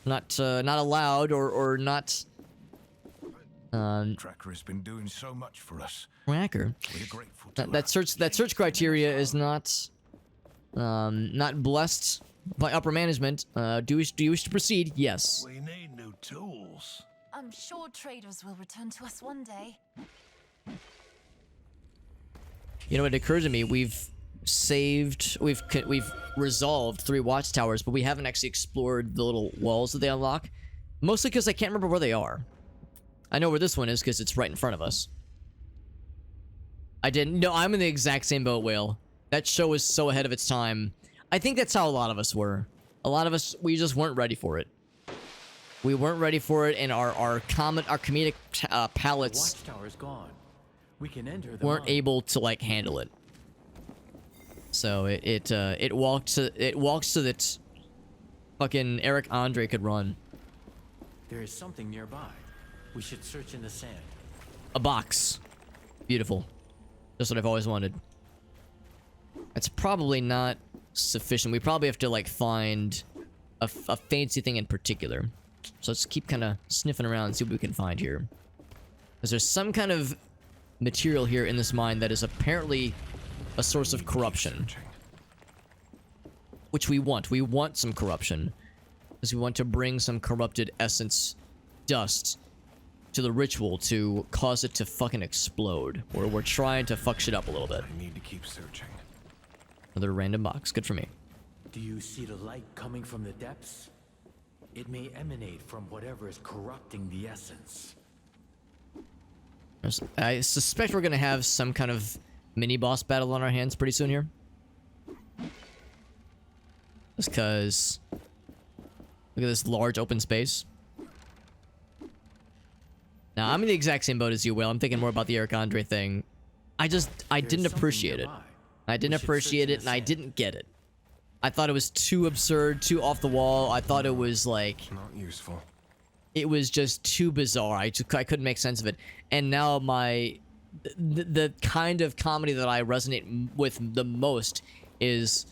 allowed or not...
Tracker has been doing so much for us.
Tracker.
We're grateful to
That search criteria is not blessed by upper management. Do you wish to proceed? Yes.
We need new tools.
I'm sure traders will return to us one day.
You know, it occurred to me, we've resolved 3 watchtowers, but we haven't actually explored the little walls that they unlock. Mostly because I can't remember where they are. I know where this one is because it's right in front of us. I didn't. No, I'm in the exact same boat, Whale. That show is so ahead of its time. I think that's how a lot of us were. A lot of us, we just weren't ready for it. We weren't ready for it, and our comedic palates
The watchtower's gone. We can enter the
weren't
mine.
able to like handle it. So it walked so that fucking Eric Andre could run.
There is something nearby. We should search in the sand.
A box. Beautiful. Just what I've always wanted. That's probably not sufficient. We probably have to like find a fancy thing in particular. So let's keep kind of sniffing around and see what we can find here. Because there's some kind of material here in this mine that is apparently a source of corruption. Which we want. We want some corruption. Because we want to bring some corrupted essence dust to the ritual to cause it to fucking explode. Or we're trying to fuck shit up a little bit.
I need to keep searching.
Another random box. Good for me.
Do you see the light coming from the depths? It may emanate from whatever is corrupting the essence.
I suspect we're gonna have some kind of mini-boss battle on our hands pretty soon here. Just cause... Look at this large open space. Now, I'm in the exact same boat as you, Will. I'm thinking more about the Eric Andre thing. I didn't appreciate it. I didn't appreciate it, and I didn't get it. I thought it was too absurd, too off the wall. I thought it was, like...
Not useful.
It was just too bizarre. I couldn't make sense of it. And now the kind of comedy that I resonate with the most is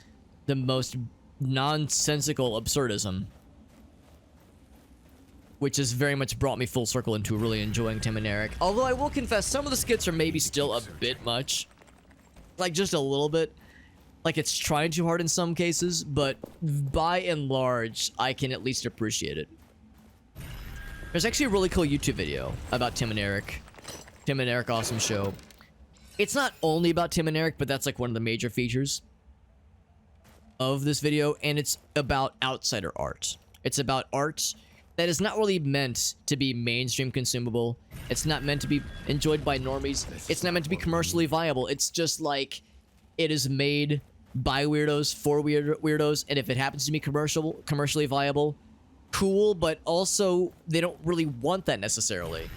the most nonsensical absurdism. Which has very much brought me full circle into really enjoying Tim and Eric. Although I will confess, some of the skits are maybe still a bit much. Like, just a little bit. Like, it's trying too hard in some cases, but by and large, I can at least appreciate it. There's actually a really cool YouTube video about Tim and Eric. Tim and Eric Awesome Show. It's not only about Tim and Eric, but that's like one of the major features. of this video, and it's about outsider art. It's about art that is not really meant to be mainstream consumable. It's not meant to be enjoyed by normies. It's not meant to be commercially viable. It's just like, it is made by weirdos for weirdos, and if it happens to be commercially viable, cool, but also they don't really want that necessarily.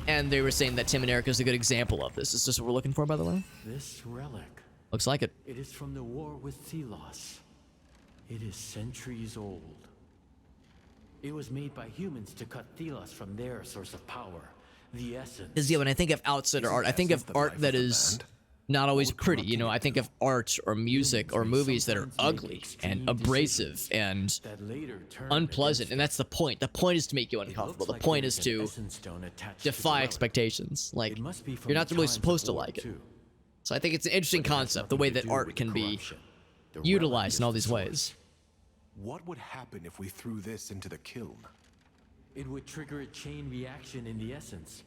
And they were saying that Tim and Eric is a good example of this. Is this what we're looking for, by the way?
This relic.
Looks like it.
It is from the war with Thelos. It is centuries old. It was made by humans to cut Thelos from their source of power, the essence.
Because yeah, when I think of outsider art, I think of art that is not always pretty. You know, I think of art or music or movies that are ugly and abrasive and unpleasant, and that's the point. The point is to make you uncomfortable. The point is to defy expectations. Like, you're not really supposed to like it. So I think it's an interesting concept, the way that art can be utilized in all these ways.
What would happen if we threw this into the kiln?
It would trigger a chain reaction in the essence,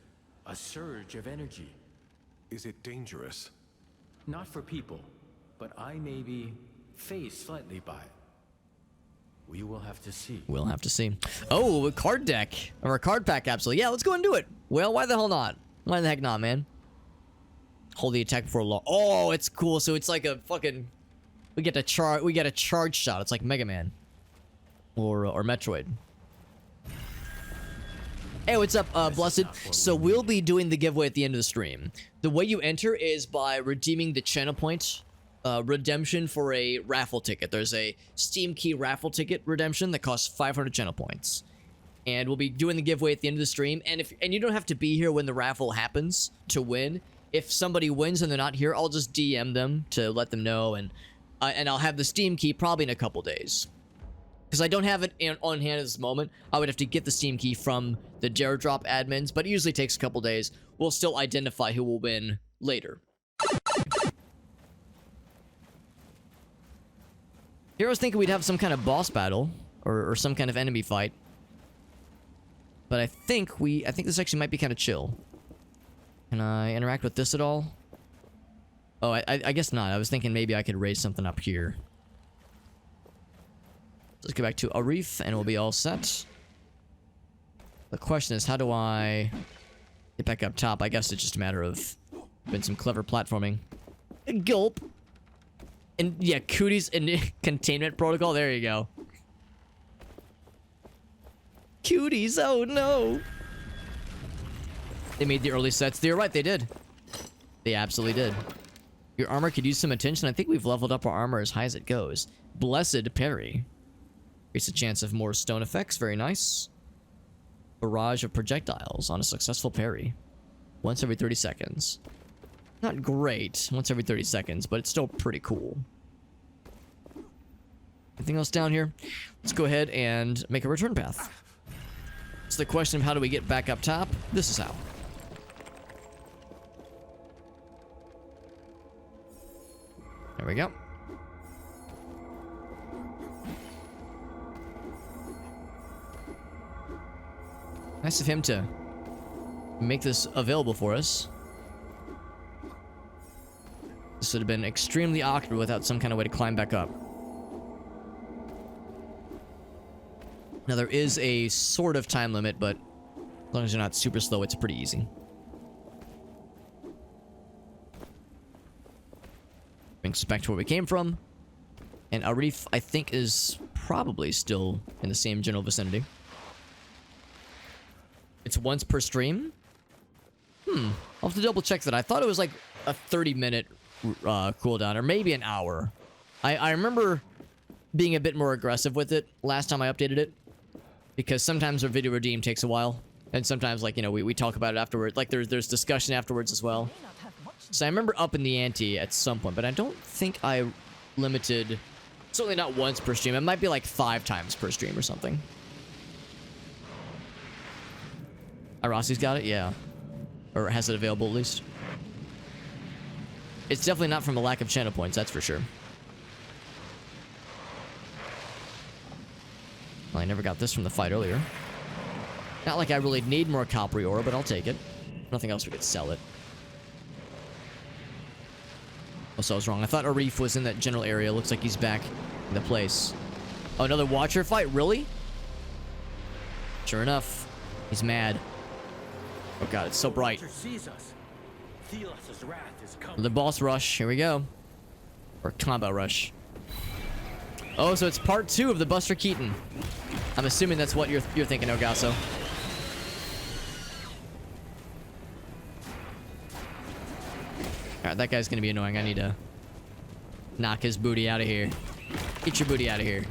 a surge of energy.
Is it dangerous?
Not for people, but I may be phased slightly by it. We will have to see.
We'll have to see. Oh, a card deck. Or a card pack capsule. Yeah, let's go and do it. Well, why the hell not? Why the heck not, man? Hold the attack before long. Oh, it's cool. So it's like a fucking... We get a charge shot. It's like Mega Man. Or Metroid. Hey, what's up, Blessed? So we'll be doing the giveaway at the end of the stream. The way you enter is by redeeming the channel point redemption for a raffle ticket. There's a Steam Key raffle ticket redemption that costs 500 channel points. And we'll be doing the giveaway at the end of the stream. And you don't have to be here when the raffle happens to win. If somebody wins and they're not here, I'll just DM them to let them know, and I'll have the Steam Key probably in a couple days. Because I don't have it on hand at this moment. I would have to get the Steam Key from the Dare Drop admins, but it usually takes a couple days. We'll still identify who will win later. Here I was thinking we'd have some kind of boss battle, or some kind of enemy fight. But I think this actually might be kind of chill. Can I interact with this at all? Oh, I guess not. I was thinking maybe I could raise something up here. Let's go back to Arif, and we'll be all set. The question is, how do I get back up top? I guess it's just a matter of been some clever platforming. Gulp. And yeah, cooties and containment protocol. There you go. Cuties. Oh no. They made the early sets. You're right. They did. They absolutely did. Your armor could use some attention. I think we've leveled up our armor as high as it goes. Blessed parry. Increase the chance of more stone effects. Very nice. Barrage of projectiles on a successful parry. Once every 30 seconds. Not great. Once every 30 seconds, but it's still pretty cool. Anything else down here? Let's go ahead and make a return path. It's the question of how do we get back up top? This is how. There we go. Nice of him to make this available for us. This would have been extremely awkward without some kind of way to climb back up. Now there is a sort of time limit, but as long as you're not super slow, it's pretty easy. Brings us back to where we came from. And Arif, I think, is probably still in the same general vicinity. It's once per stream? I'll have to double check that. I thought it was like a 30-minute cooldown, or maybe an hour. I remember being a bit more aggressive with it last time I updated it, because sometimes our video redeem takes a while, and sometimes, like, you know, we talk about it afterwards. Like, there's discussion afterwards as well. So I remember upping the ante at some point, but I don't think I limited... Certainly not once per stream. It might be like 5 times per stream or something. Rossi's got it? Yeah. Or has it available at least. It's definitely not from a lack of channel points, that's for sure. Well, I never got this from the fight earlier. Not like I really need more coppery ore, but I'll take it. Nothing else, we could sell it. Oh, so I was wrong. I thought Arif was in that general area. Looks like he's back in the place. Oh, another Watcher fight? Really? Sure enough, he's mad. Oh god, it's so bright.
Watcher sees us. Thelos' wrath is coming.
The boss rush. Here we go. Or combo rush. Oh, so it's part 2 of the Buster Keaton. I'm assuming that's what you're thinking, Ogasso. Alright, that guy's gonna be annoying. I need to knock his booty out of here. Get your booty out of here.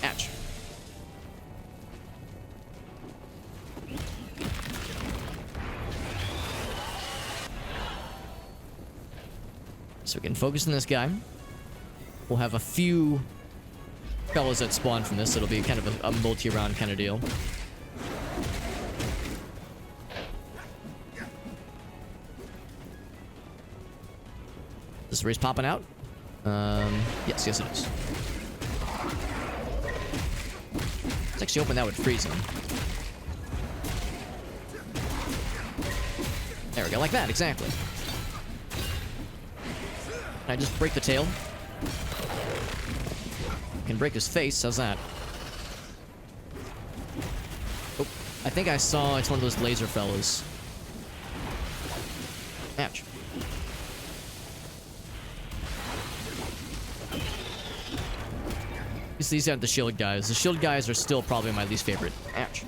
Ouch. So we can focus on this guy. We'll have a few fellas that spawn from this. It'll be kind of a multi-round kind of deal. This race popping out? Yes, it is. Let's actually hoping that would freeze him. There we go, like that, exactly. Can I just break the tail? Can break his face, how's that? Oh, I think I saw it's one of those laser fellas. Ouch. These aren't the shield guys. The shield guys are still probably my least favorite. Ouch.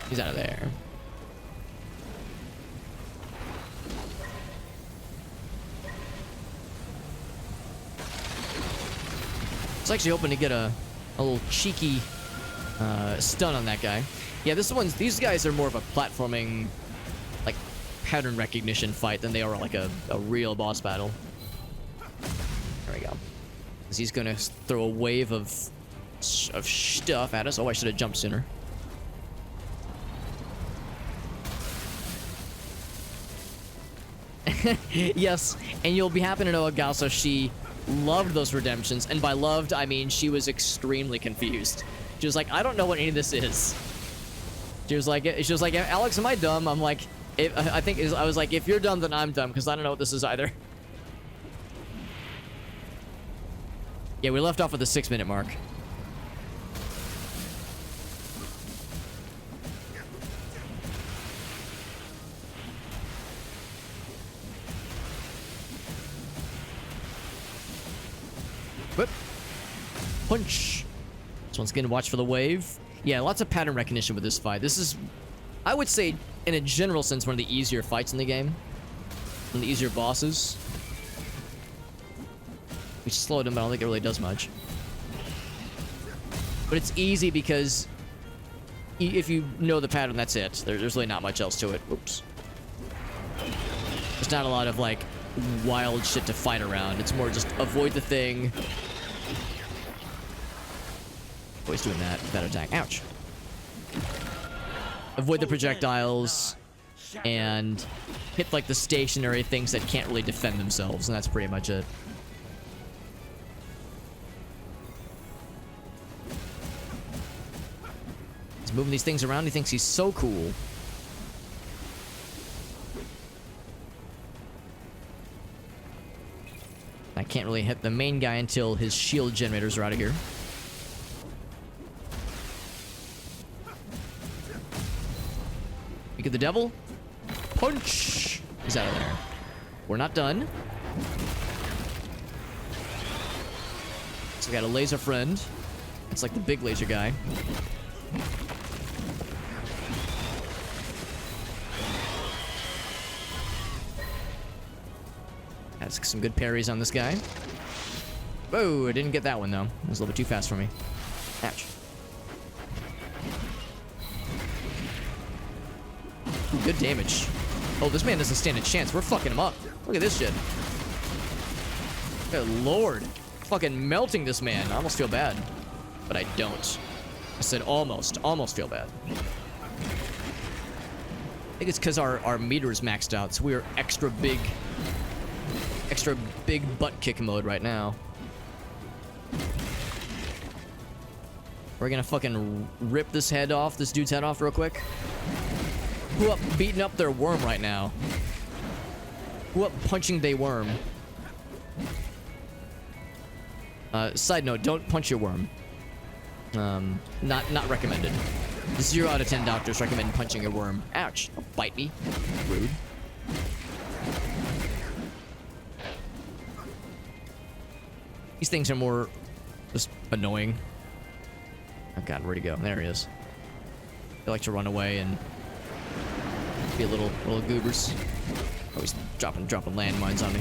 He's out of there. I was actually hoping to get a little cheeky stun on that guy. Yeah, these guys are more of a platforming, like, pattern recognition fight than they are like a real boss battle. There we go. He's gonna throw a wave of stuff at us. Oh, I should have jumped sooner. Yes, and you'll be happy to know, Agalsa, she loved those redemptions, and by loved, I mean she was extremely confused. She was like, I don't know what any of this is. She was like, Alex, am I dumb? I'm like, I was like, if you're dumb, then I'm dumb, because I don't know what this is either. Yeah, we left off at the 6-minute mark. Whip. Punch. This one's gonna watch for the wave. Yeah, lots of pattern recognition with this fight. This is, I would say, in a general sense, one of the easier fights in the game. One of the easier bosses. We slowed him, but I don't think it really does much. But it's easy because if you know the pattern, that's it. There's really not much else to it. Oops. There's not a lot of, like, wild shit to fight around. It's more just avoid the thing. Always doing that attack. Ouch. Avoid the projectiles and hit, like, the stationary things that can't really defend themselves, and that's pretty much it. He's moving these things around. He thinks he's so cool. I can't really hit the main guy until his shield generators are out of here. You get the devil. Punch! He's out of there. We're not done. So we got a laser friend. It's like the big laser guy. Has some good parries on this guy. Whoa, I didn't get that one though. It was a little bit too fast for me. Ouch. Ooh, good damage. Oh, this man doesn't stand a chance. We're fucking him up. Look at this shit. Good lord. Fucking melting this man. I almost feel bad. But I don't. I said almost. Almost feel bad. I think it's because our meter is maxed out, so we're extra big butt kick mode right now. We're gonna fucking rip this dude's head off real quick. Who up beating up their worm right now? Who up punching they worm? Side note, don't punch your worm. Not recommended. 0 out of 10 doctors recommend punching a worm. Ouch. Don't bite me. Rude. These things are more just annoying. Oh god, where'd he go? There he is. They like to run away and be little goobers. Oh, he's dropping landmines on me.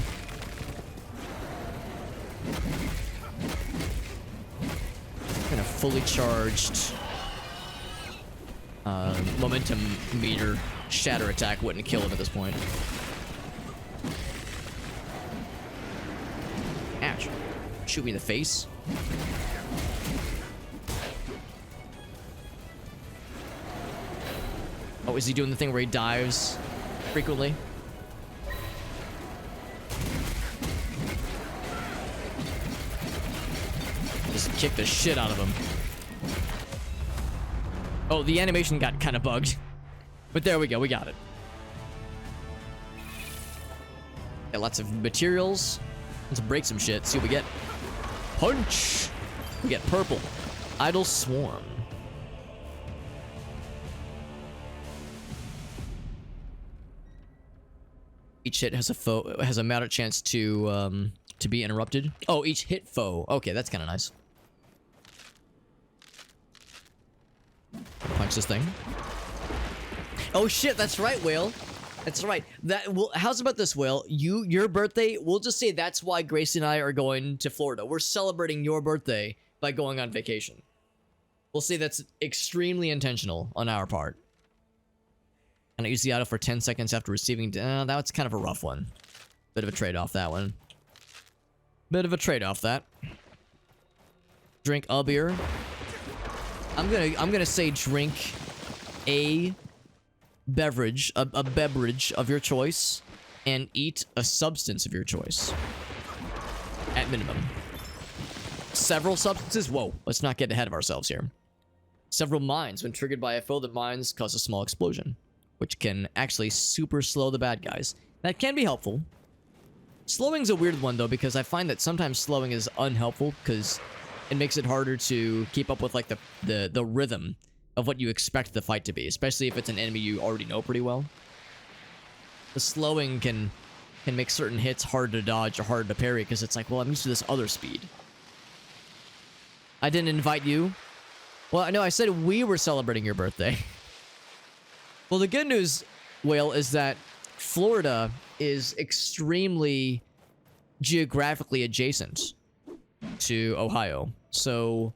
And a fully charged momentum meter shatter attack wouldn't kill him at this point. Ouch. Shoot me in the face. Oh, is he doing the thing where he dives frequently? Just kick the shit out of him. Oh, the animation got kind of bugged. But there we go, we got it. Got lots of materials. Let's break some shit, see what we get. Punch! We get purple. Idle Swarm. Each hit has a matter chance to be interrupted. Oh, each hit foe. Okay, that's kind of nice. Punch this thing. Oh shit, that's right, Whale. That's right. How's about this, Whale? Your birthday, we'll just say that's why Grace and I are going to Florida. We're celebrating your birthday by going on vacation. We'll say that's extremely intentional on our part. And I use the auto for 10 seconds after receiving. That was kind of a rough one. Bit of a trade-off, that one. Bit of a trade-off, that. Drink a beer. I'm gonna say drink a beverage, a beverage of your choice, and eat a substance of your choice. At minimum. Several substances? Whoa, let's not get ahead of ourselves here. Several mines. When triggered by a foe, the mines cause a small explosion, which can actually super slow the bad guys. That can be helpful. Slowing's a weird one, though, because I find that sometimes slowing is unhelpful, because it makes it harder to keep up with, like, the rhythm of what you expect the fight to be, especially if it's an enemy you already know pretty well. The slowing can make certain hits hard to dodge or hard to parry, because it's like, well, I'm used to this other speed. I didn't invite you. Well, no, I said we were celebrating your birthday. Well, the good news, Whale, is that Florida is extremely geographically adjacent to Ohio. So,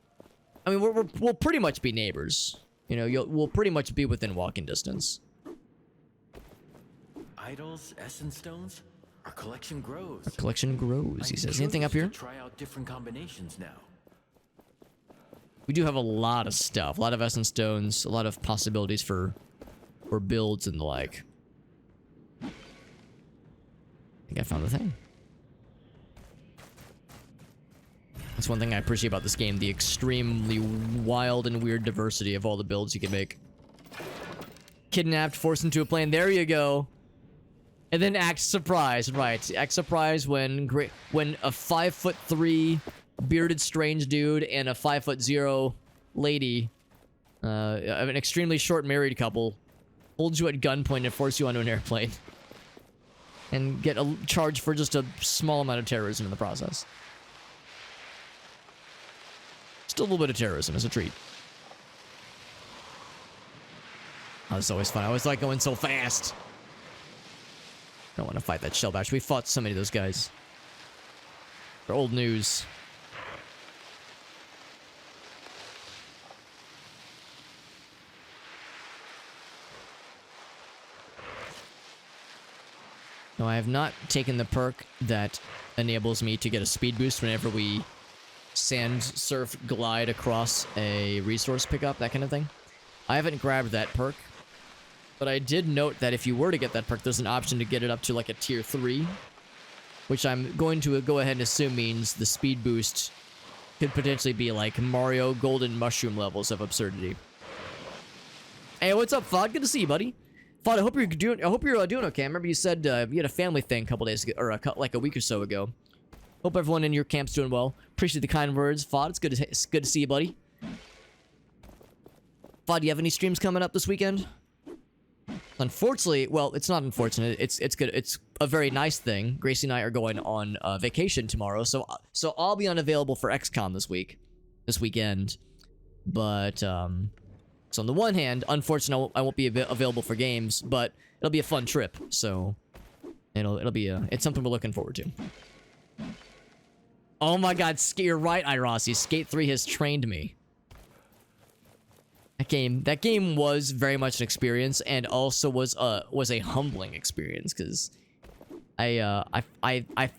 I mean, we'll pretty much be neighbors. You know, we'll pretty much be within walking distance.
Idols, essence stones, our collection grows.
Our collection grows, he says. Anything up here?
Try out different combinations now.
We do have a lot of stuff. A lot of essence stones, a lot of possibilities for builds and the like. I think I found the thing. That's one thing I appreciate about this game, the extremely wild and weird diversity of all the builds you can make. Kidnapped, forced into a plane, there you go. And then act surprised, right. Act surprised when a 5'3" bearded strange dude and a 5'0" lady, an extremely short married couple, hold you at gunpoint and force you onto an airplane. And get charged for just a small amount of terrorism in the process. Still a little bit of terrorism as a treat. Oh, it's always fun. I always like going so fast. Don't want to fight that shellbash. We fought so many of those guys. They're old news. No, I have not taken the perk that enables me to get a speed boost whenever we sand, surf, glide across a resource pickup, that kind of thing. I haven't grabbed that perk, but I did note that if you were to get that perk, there's an option to get it up to like a tier 3, which I'm going to go ahead and assume means the speed boost could potentially be like Mario Golden Mushroom levels of absurdity. Hey, what's up, Fod? Good to see you, buddy. Fod, I hope you're doing. I hope you're doing okay. I remember you said you had a family thing a couple days ago, or like a week or so ago. Hope everyone in your camp's doing well. Appreciate the kind words, Fod. It's good to see you, buddy. Fod, do you have any streams coming up this weekend? Unfortunately, well, it's not unfortunate. It's good. It's a very nice thing. Gracie and I are going on vacation tomorrow, so I'll be unavailable for XCOM this weekend. But so on the one hand, unfortunately, I won't be available for games, but it'll be a fun trip. So it'll be it's something we're looking forward to. Oh my God, you're right, Irossi. Skate 3 has trained me. That game was very much an experience, and also was a humbling experience, because I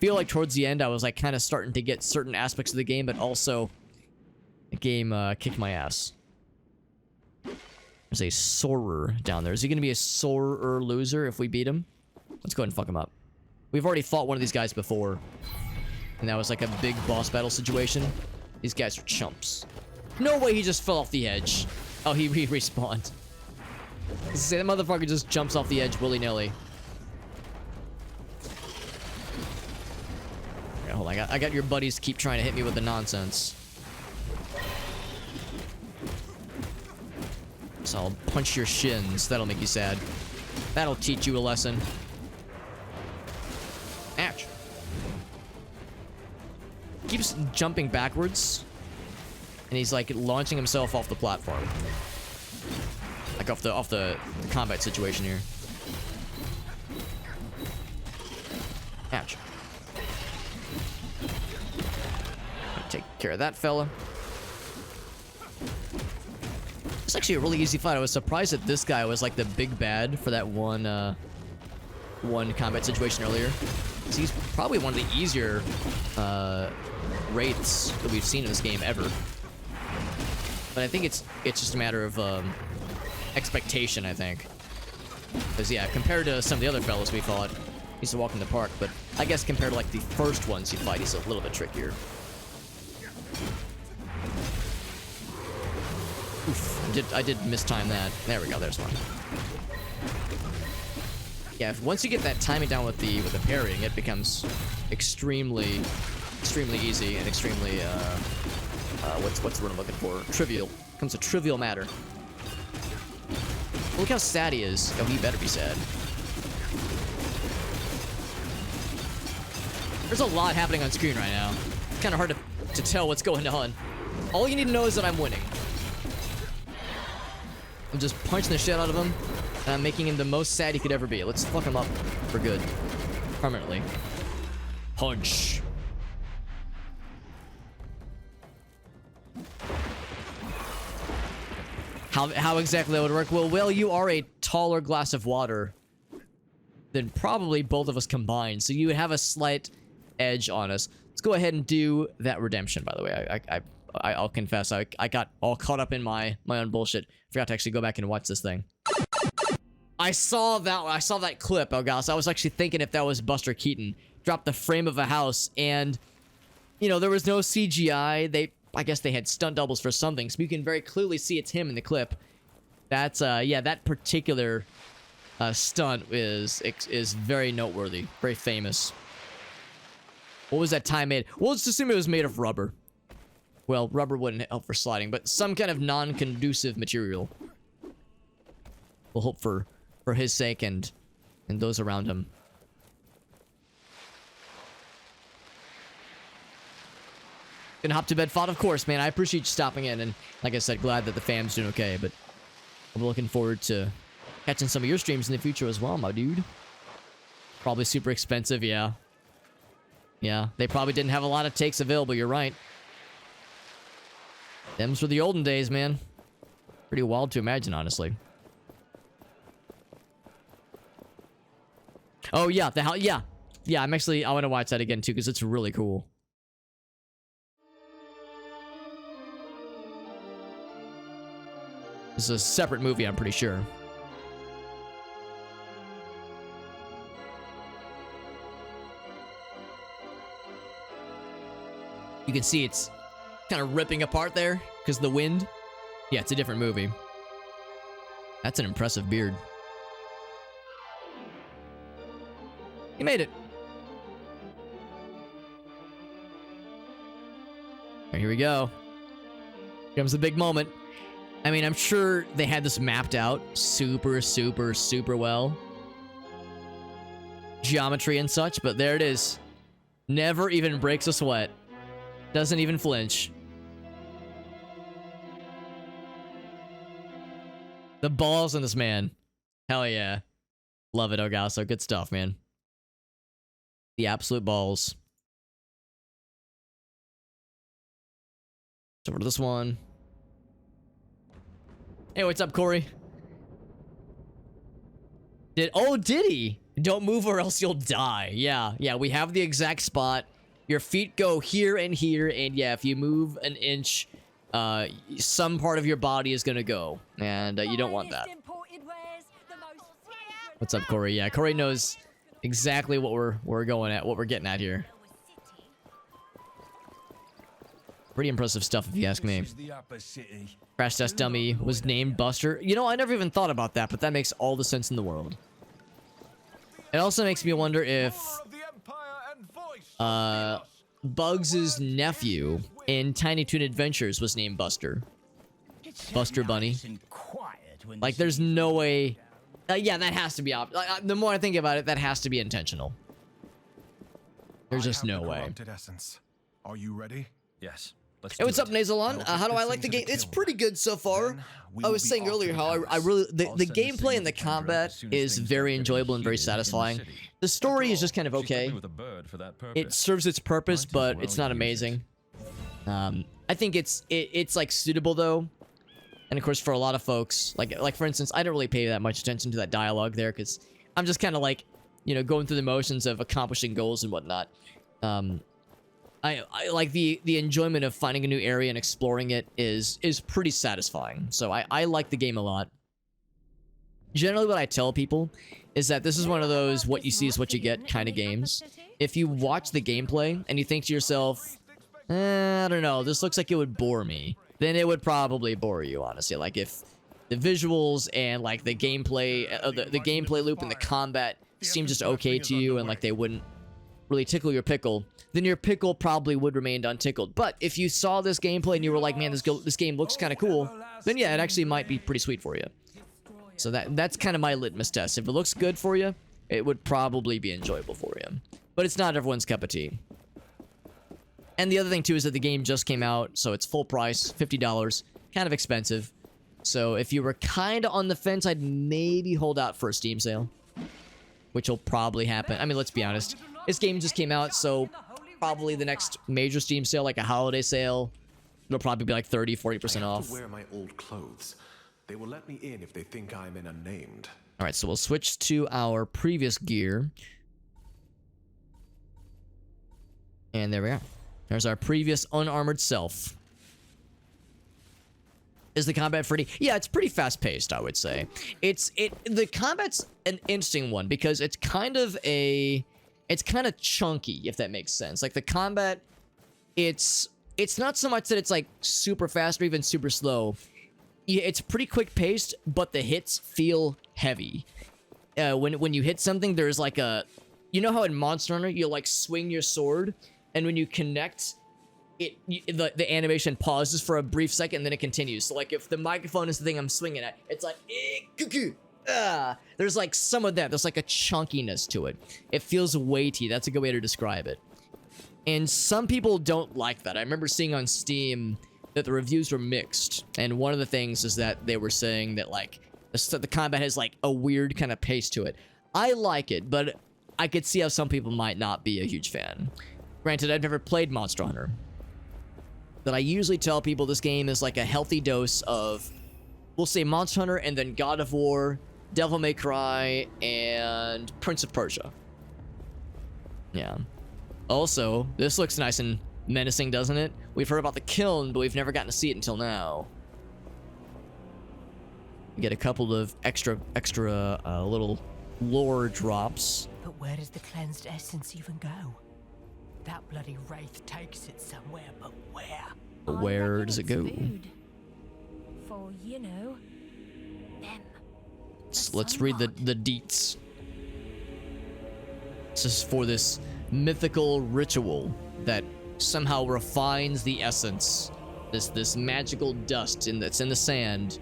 feel like towards the end I was like kind of starting to get certain aspects of the game, but also the game kicked my ass. There's a sorer down there. Is he gonna be a sorer loser if we beat him? Let's go ahead and fuck him up. We've already fought one of these guys before, and that was like a big boss battle situation. These guys are chumps. No way he just fell off the edge. Oh, he respawned. Say that motherfucker just jumps off the edge willy-nilly. Okay, hold on, I got your buddies keep trying to hit me with the nonsense. So I'll punch your shins. That'll make you sad. That'll teach you a lesson. Ouch. Keeps jumping backwards. And he's like launching himself off the platform. Like off the combat situation here. Ouch. Take care of that fella. It's actually a really easy fight. I was surprised that this guy was like the big bad for that one combat situation earlier. So he's probably one of the easier wraiths that we've seen in this game ever. But I think it's just a matter of expectation, I think. Because yeah, compared to some of the other fellas we fought, he's a walk in the park. But I guess compared to like the first ones you fight, he's a little bit trickier. Oof, I did mistime that. There we go, there's one. Yeah, once you get that timing down with the parrying, it becomes extremely easy and extremely what's the word I'm looking for? Trivial. Becomes a trivial matter. Look how sad he is. Oh, he better be sad. There's a lot happening on screen right now. It's kind of hard to tell what's going on. All you need to know is that I'm winning. I'm just punching the shit out of him, and I'm making him the most sad he could ever be. Let's fuck him up for good. Permanently. Punch. How exactly that would work? Well, you are a taller glass of water than probably both of us combined, so you would have a slight edge on us. Let's go ahead and do that redemption, by the way. I'll confess, I got all caught up in my own bullshit. Forgot to actually go back and watch this thing. I saw that clip, oh gosh. I was actually thinking if that was Buster Keaton. Dropped the frame of a house, and, you know, there was no CGI. I guess they had stunt doubles for something, so you can very clearly see it's him in the clip. That's, yeah, that particular stunt is very noteworthy, very famous. What was that time made? Well, let's assume it was made of rubber. Well, rubber wouldn't help for sliding, but some kind of non-conducive material. We'll hope for his sake and those around him. Gonna hop to bed, Fod, of course, man. I appreciate you stopping in, and like I said, glad that the fam's doing okay, but I'm looking forward to catching some of your streams in the future as well, my dude. Probably super expensive, yeah. Yeah, they probably didn't have a lot of takes available, you're right. Them's were the olden days, man. Pretty wild to imagine, honestly. Oh, yeah, yeah. Yeah, I want to watch that again, too, because it's really cool. This is a separate movie, I'm pretty sure. You can see it's kind of ripping apart there because of the wind. Yeah, it's a different movie. That's an impressive beard. You made it. Alright, here we go. Here comes the big moment. I mean, I'm sure they had this mapped out super, super, super well. Geometry and such, but there it is. Never even breaks a sweat. Doesn't even flinch. The balls in this man. Hell yeah. Love it, Ogaso. Good stuff, man. The absolute balls. Over to this one. Hey, what's up, Corey? Did he? Don't move or else you'll die. Yeah, we have the exact spot. Your feet go here, and yeah, if you move an inch, some part of your body is gonna go, and you don't want that. What's up, Corey? Yeah, Corey knows exactly what we're going at, what we're getting at here. Pretty impressive stuff, if you ask me. Crash Test Dummy was named Buster. You know, I never even thought about that, but that makes all the sense in the world. It also makes me wonder if Bugs' nephew in Tiny Toon Adventures was named Buster. Buster Bunny. Like, there's no way... yeah, that has to be... the more I think about it, that has to be intentional. There's just no way.
Essence. Are you ready?
Yes.
Hey, what's up, Nazalon? How do I like the game? It's pretty good so far. I was saying earlier how I really... The gameplay and the combat is very enjoyable and very satisfying. The story is just kind of okay. It serves its purpose, but it's not amazing. I think it's like suitable though. And of course for a lot of folks, like for instance, I don't really pay that much attention to that dialogue there because I'm just kind of like, you know, going through the motions of accomplishing goals and whatnot. I like the enjoyment of finding a new area and exploring it is pretty satisfying. So I like the game a lot. Generally what I tell people is that this is one of those what you see is what you get kind of games. If you watch the gameplay and you think to yourself, I don't know, this looks like it would bore me, then it would probably bore you, honestly. Like if the visuals and like the gameplay, the gameplay loop and the combat seem just okay to you and like they wouldn't really tickle your pickle, then your pickle probably would remain untickled. But if you saw this gameplay and you were like, man, this game looks kind of cool, then yeah, it actually might be pretty sweet for you. So that's kind of my litmus test. If it looks good for you, it would probably be enjoyable for you. But it's not everyone's cup of tea. And the other thing too is that the game just came out, so it's full price, $50, kind of expensive. So if you were kind of on the fence, I'd maybe hold out for a Steam sale, which will probably happen. I mean, let's be honest. This game just came out, so probably the next major Steam sale, like a holiday sale, it'll probably be like 30-40% off.
I have to wear my old clothes. They will let me in if they think I'm an unnamed.
All right, so we'll switch to our previous gear. And there we are. There's our previous unarmored self. Is the combat pretty? Yeah, it's pretty fast-paced, I would say. The combat's an interesting one because it's kind of chunky, if that makes sense. Like the combat, it's not so much that it's like super fast or even super slow. Yeah, it's pretty quick-paced, but the hits feel heavy. When you hit something, there's like a... You know how in Monster Hunter, you like swing your sword, and when you connect, the animation pauses for a brief second, and then it continues. So like if the microphone is the thing I'm swinging at, it's like... There's like some of that. There's like a chunkiness to it. It feels weighty. That's a good way to describe it. And some people don't like that. I remember seeing on Steam that the reviews were mixed, and one of the things is that they were saying that like the combat has like a weird kind of pace to it. I like it, but I could see how some people might not be a huge fan. Granted, I've never played Monster Hunter, but I usually tell people this game is like a healthy dose of, we'll say Monster Hunter and then God of War, Devil May Cry, and Prince of Persia. Yeah. Also, this looks nice and menacing, doesn't it? We've heard about the kiln, but we've never gotten to see it until now. We get a couple of extra little lore drops.
But where does the cleansed essence even go? That bloody wraith takes it somewhere, but where?
But where does it go?
Food. For, you know, them.
Let's read the deets. This is for this mythical ritual that somehow refines the essence, this magical dust that's in the sand,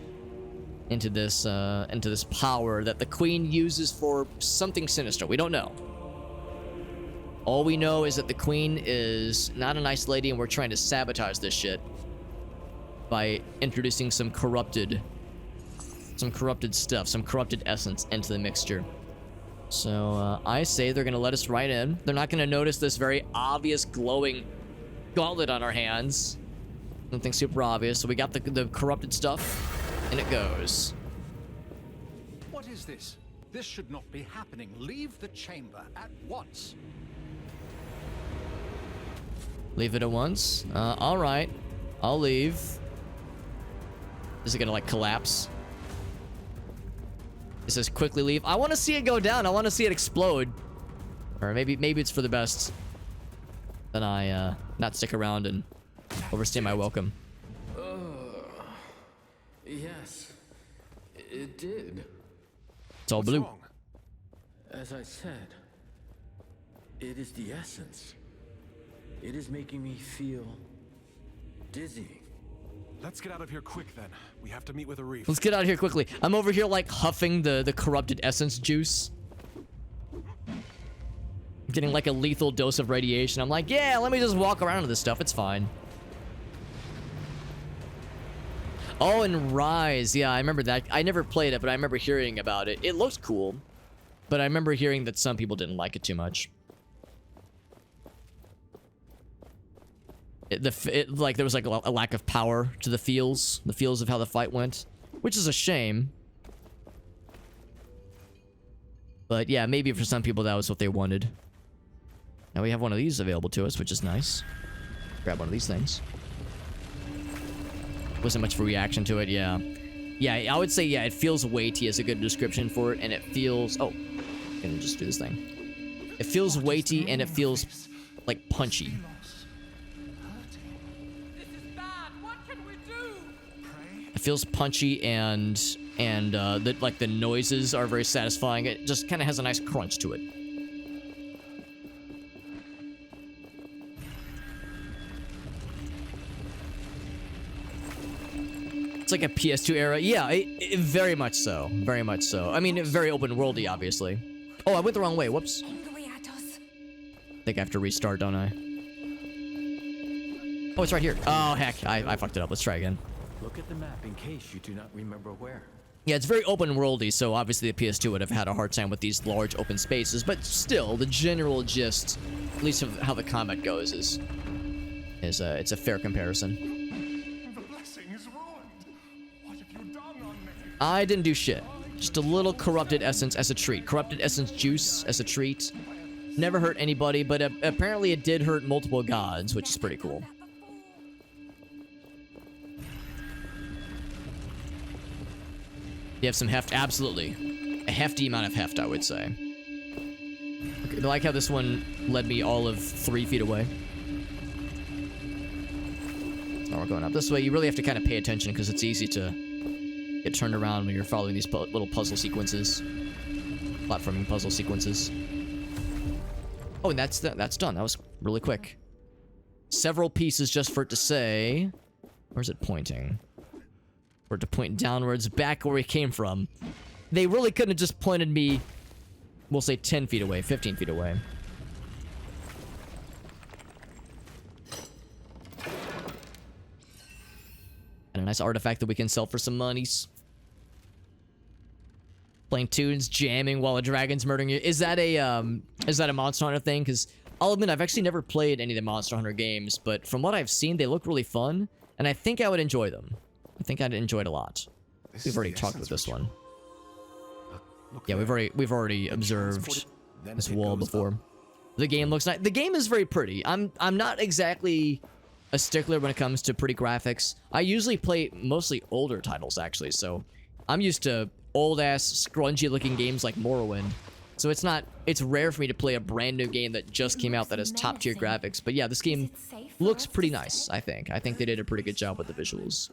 into this power that the queen uses for something sinister. We don't know. All we know is that the queen is not a nice lady, and we're trying to sabotage this shit by introducing some corrupted stuff, some corrupted essence into the mixture. So I say they're gonna let us right in. They're not gonna notice this very obvious glowing gauntlet on our hands. Nothing super obvious. So we got the corrupted stuff, and it goes.
What is this? This should not be happening. Leave the chamber at once.
Leave it at once. All right, I'll leave. Is it gonna like collapse? It says quickly leave. I want to see it go down. I want to see it explode. Or maybe it's for the best. Then I not stick around and overstay my welcome.
Yes, it did.
It's all blue.
Wrong?
As I said, it is the essence. It is making me feel dizzy.
Let's get out of here quick then. We have to meet with a reef.
Let's get out of here quickly. I'm over here like huffing the corrupted essence juice. Getting like a lethal dose of radiation. I'm like, yeah, let me just walk around with this stuff. It's fine. Oh, and Rise. Yeah, I remember that. I never played it, but I remember hearing about it. It looks cool. But I remember hearing that some people didn't like it too much. Like there was like a lack of power to the feels of how the fight went, which is a shame. But yeah, maybe for some people that was what they wanted. Now we have one of these available to us, which is nice. Grab one of these things. Wasn't much of a reaction to it, yeah. Yeah, I would say, yeah, it feels weighty is a good description for it, and it feels... Oh, I'm gonna just do this thing. It feels weighty, and it feels, like, punchy. It feels punchy, and the noises are very satisfying. It just kind of has a nice crunch to it. It's like a PS2 era. Yeah, it very much so. Very much so. I mean, very open worldy, obviously. Oh, I went the wrong way. Whoops. I think I have to restart, don't I? Oh, it's right here. Oh, heck. I fucked it up. Let's try again.
Look at the map in case you do not remember where.
Yeah, it's very open worldy, so obviously the PS2 would have had a hard time with these large open spaces, but still, the general gist, at least of how the combat goes, is it's a fair comparison.
The blessing is ruined. What have you done on me?
I didn't do shit. Just a little corrupted essence as a treat. Corrupted essence juice as a treat. Never hurt anybody, but apparently it did hurt multiple gods, which is pretty cool. You have some heft? Absolutely. A hefty amount of heft, I would say. Okay, I like how this one led me all of 3 feet away. Now we're going up this way. You really have to kind of pay attention because it's easy to get turned around when you're following these little puzzle sequences. Platforming puzzle sequences. Oh, and that's done. That was really quick. Several pieces just for it to say... Where's it pointing? For it to point downwards, back where we came from. They really couldn't have just pointed me, we'll say 10 feet away, 15 feet away. And a nice artifact that we can sell for some monies. Playing tunes, jamming while a dragon's murdering you. Is that a Monster Hunter thing? Because I'll admit, I've actually never played any of the Monster Hunter games, but from what I've seen, they look really fun, and I think I would enjoy them. I think I'd enjoy it a lot. We've already talked about this one. Yeah, we've already observed this wall before. The game looks nice. The game is very pretty. I'm not exactly a stickler when it comes to pretty graphics. I usually play mostly older titles actually, so I'm used to old ass scrungy looking games like Morrowind. So it's rare for me to play a brand new game that just came out that has top tier graphics. But yeah, this game looks pretty nice, I think. I think they did a pretty good job with the visuals.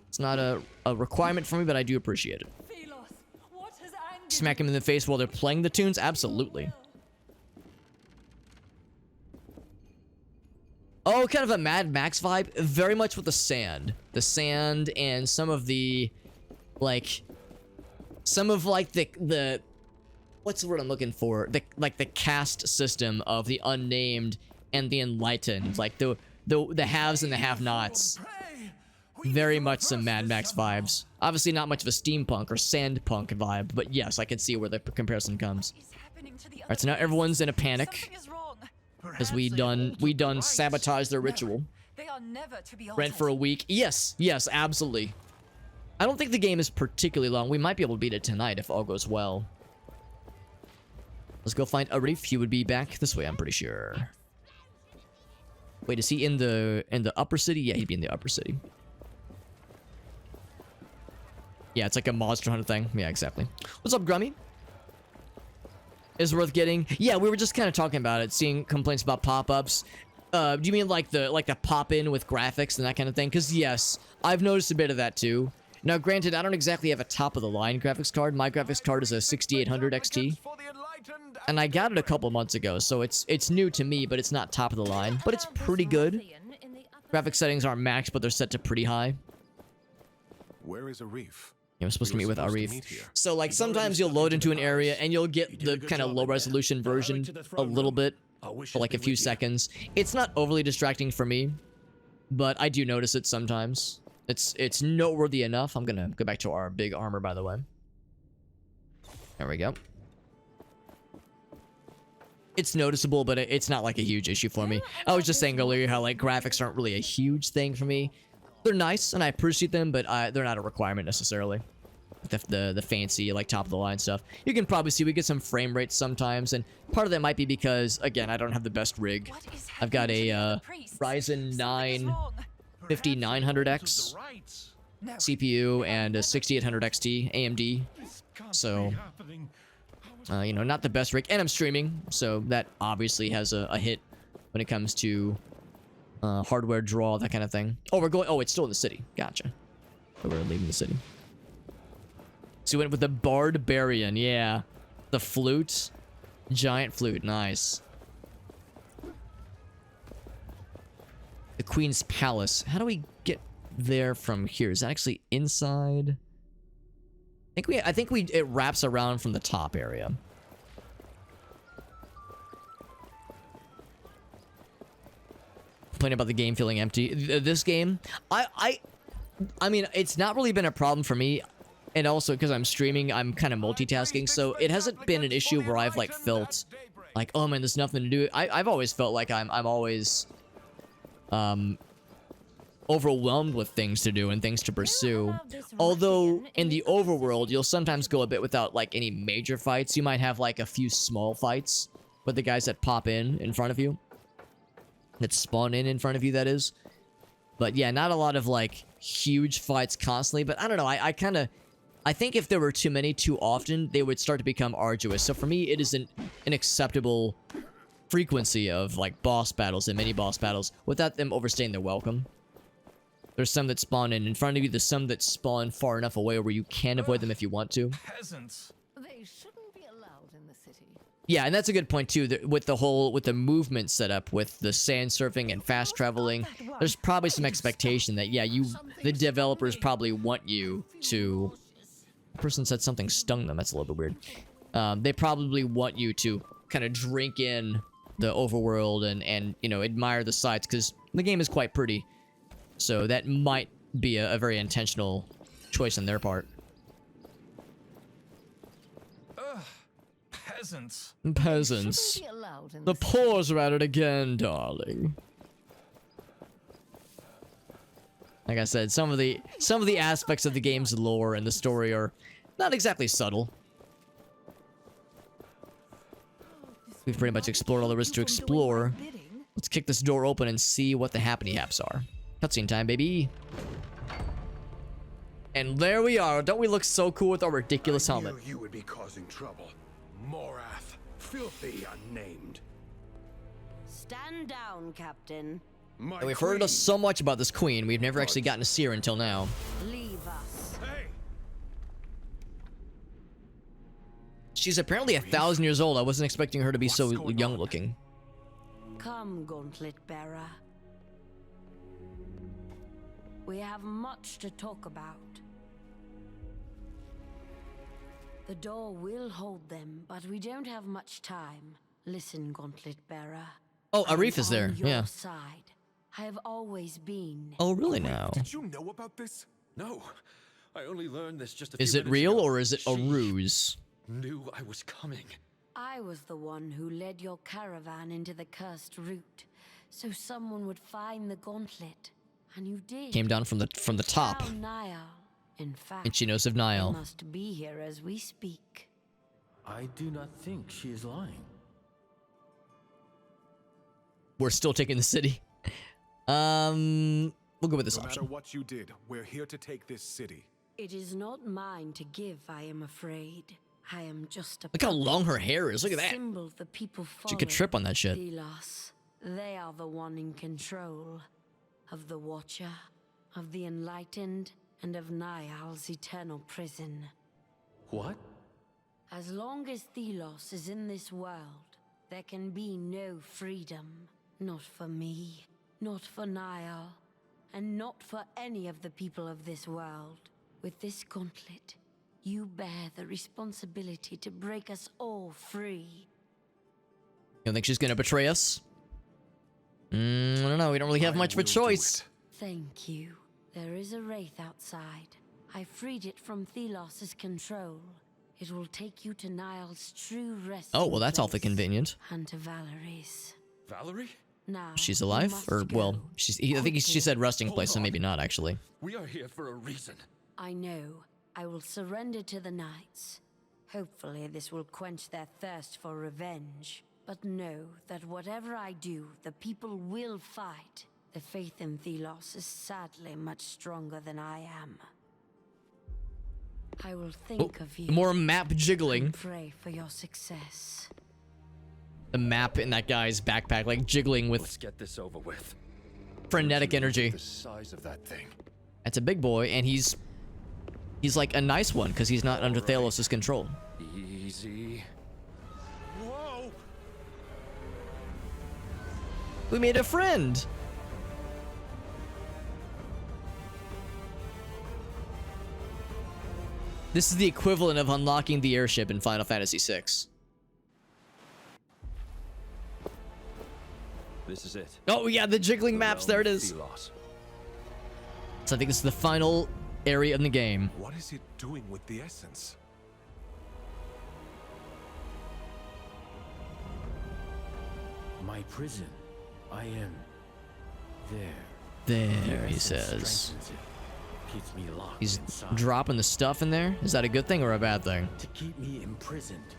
It's not a requirement for me, but I do appreciate it. Smack him in the face while they're playing the tunes? Absolutely. Oh, kind of a Mad Max vibe. Very much with the sand. The sand and some of the, like, the what's the word I'm looking for? The caste system of the unnamed and the enlightened. Like, the haves and the have-nots. Very much some Mad Max vibes. Obviously not much of a steampunk or sandpunk vibe, but yes, I can see where the comparison comes. Alright, so now everyone's in a panic. Because we done sabotaged their ritual.
They are never to be
Rent for a week. Yes, absolutely. I don't think the game is particularly long. We might be able to beat it tonight if all goes well. Let's go find Arif. He would be back this way, I'm pretty sure. Wait, is he in the upper city? Yeah, he'd be in the upper city. Yeah, it's like a monster hunter thing. Yeah, exactly. What's up, Grummy? Is worth getting. Yeah, we were just kind of talking about it, seeing complaints about pop-ups. Do you mean like the pop-in with graphics and that kind of thing? Because yes, I've noticed a bit of that too. Now, granted, I don't exactly have a top-of-the-line graphics card. My graphics card is a 6800 XT, and I got it a couple months ago, so it's new to me, but it's not top of the line. But it's pretty good. Graphics settings aren't maxed, but they're set to pretty high.
Where is Arif?
I'm supposed to meet with Arif. So, like, sometimes you'll load into an area and you'll get the kind of low-resolution version a little bit for like a few seconds. It's not overly distracting for me, but I do notice it sometimes. It's noteworthy enough. I'm gonna go back to our big armor, by the way. There we go. It's noticeable, but it's not like a huge issue for me. I was just saying earlier how like graphics aren't really a huge thing for me. They're nice and I appreciate them, but they're not a requirement necessarily. The fancy like top of the line stuff. You can probably see we get some frame rates sometimes, and part of that might be because again I don't have the best rig. I've got a Ryzen 9 5900X CPU and a 6800 XT AMD. So you know, not the best rig, and I'm streaming, so that obviously has a hit when it comes to hardware draw, that kind of thing. Oh, we're going. Oh, it's still in the city. Gotcha. So we're leaving the city. So we went with the Barbarian. Yeah, the flute, giant flute. Nice. The Queen's Palace. How do we get there from here? Is that actually inside? I think it wraps around from the top area. Complaining about the game feeling empty. This game, I mean, it's not really been a problem for me, and also because I'm streaming, I'm kind of multitasking, so it hasn't been an issue where I've like felt like, oh man, there's nothing to do. I've always felt like I'm always overwhelmed with things to do and things to pursue. Although in the overworld, you'll sometimes go a bit without like any major fights. You might have like a few small fights with the guys that pop in front of you. That spawn in front of you, that is. But yeah, not a lot of like huge fights constantly. But I don't know, I think if there were too many too often, they would start to become arduous. So for me, it isn't an acceptable frequency of like boss battles and mini boss battles without them overstaying their welcome. There's some that spawn in front of you. There's some that spawn far enough away where you can avoid them if you want to.
Peasants.
They shouldn't be allowed in the city.
Yeah, and that's a good point too. With the movement setup, with the sand surfing and fast traveling, there's probably some expectation that the developers probably want you to. The person said something stung them. That's a little bit weird. They probably want you to kind of drink in the overworld and you know, admire the sights because the game is quite pretty. So that might be a very intentional choice on their part.
Peasants.
Peasants.
Shouldn't be allowed in
The paws are at it again, darling. Like I said, some of the aspects of the game's lore and the story are not exactly subtle. We've pretty much explored all there is to explore. Let's kick this door open and see what the happy haps are. Cutscene time, baby. And there we are. Don't we look so cool with our ridiculous helmet?
You would be causing trouble. Morath, filthy unnamed.
Stand down, Captain.
And we've heard so much about this queen. We've never actually gotten to see her until now.
Leave us.
Hey!
She's apparently 1,000 years old. I wasn't expecting her to be so young looking.
Come, Gauntlet Bearer. We have much to talk about. The door will hold them, but we don't have much time. Listen, Gauntlet Bearer.
Oh, Arif is there.
On your
Yeah.
side. I have always been.
Oh, really now?
Did you know about this?
No, I only learned this just a
Is
few
it
minutes
real
ago.
or is it a
She
ruse?
knew I was coming.
I was the one who led your caravan into the cursed route, so someone would find the gauntlet, and you did.
Came down from the top,
Found Niall. In fact,
and she knows of
he
Niall.
must be here as we speak.
I do not think she is lying.
We're still taking the city. We'll go with this
No matter
option.
what you did, we're here to take this city.
It is not mine to give, I am afraid. I am just a
Look how long her hair is. Look at that.
symbol the people follow.
She could trip on that shit.
Thelos. They are the one in control of the Watcher, of the Enlightened, and of Niall's eternal prison.
What?
As long as Thelos is in this world, there can be no freedom. Not for me, not for Niall, and not for any of the people of this world. With this gauntlet, you bear the responsibility to break us all free.
You don't think she's gonna betray us? I don't know. We don't really have much of a choice.
Thank you. There is a wraith outside. I freed it from Thelos's control. It will take you to Niall's true rest.
Oh, well, that's awfully convenient.
And to Valerie's.
Valerie?
Now,
She's
you
alive?
must
Or, well,
go.
I think she said resting
Hold
place, so
on.
maybe not, actually.
We are here for a reason.
I know. I will surrender to the knights. Hopefully this will quench their thirst for revenge. But know that whatever I do, the people will fight. The faith in Thelos is sadly much stronger than I am. I will think of you.
More map jiggling.
and pray for your success.
The map in that guy's backpack, like jiggling with
Let's get this over with.
frenetic energy.
The size of that thing.
That's a big boy, and he's like a nice one because he's not under Thelos's control.
Easy. Whoa!
We made a friend. This is the equivalent of unlocking the airship in Final Fantasy VI.
This is it.
Oh yeah, the jiggling maps. There it is.
Thelos.
So I think this is the final area in the game.
What is it doing with the essence?
My prison. I am there.
There, he
Essence
says.
strengthens it, keeps me locked
He's
inside.
dropping the stuff in there. Is that a good thing or a bad thing?
To keep me imprisoned,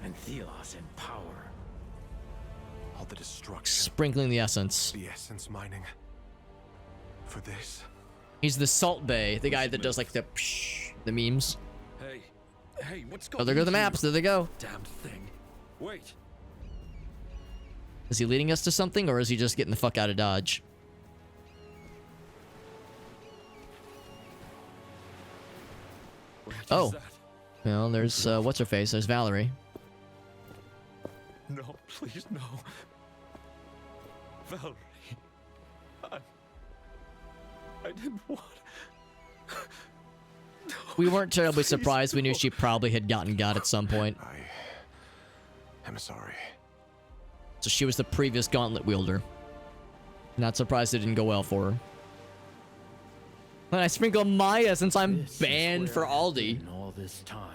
and Thelos in power.
All the destruction,
Sprinkling the essence.
the essence mining. For this?
He's the Salt Bay, the guy that does like the psh, the memes.
Hey, what's going on?
Oh, there go the maps. There they go.
Damn thing. Wait.
Is he leading us to something, or is he just getting the fuck out of Dodge?
What is
Oh.
that?
Well, there's what's her face? There's Valerie.
No, please, no. Valerie. I didn't want...
We weren't terribly surprised. We knew she probably had gotten got at some point.
I'm sorry.
So she was the previous gauntlet wielder. Not surprised it didn't go well for her. And I sprinkle Maya since I'm
This is
banned
where
for
I've
Aldi.
been all this time.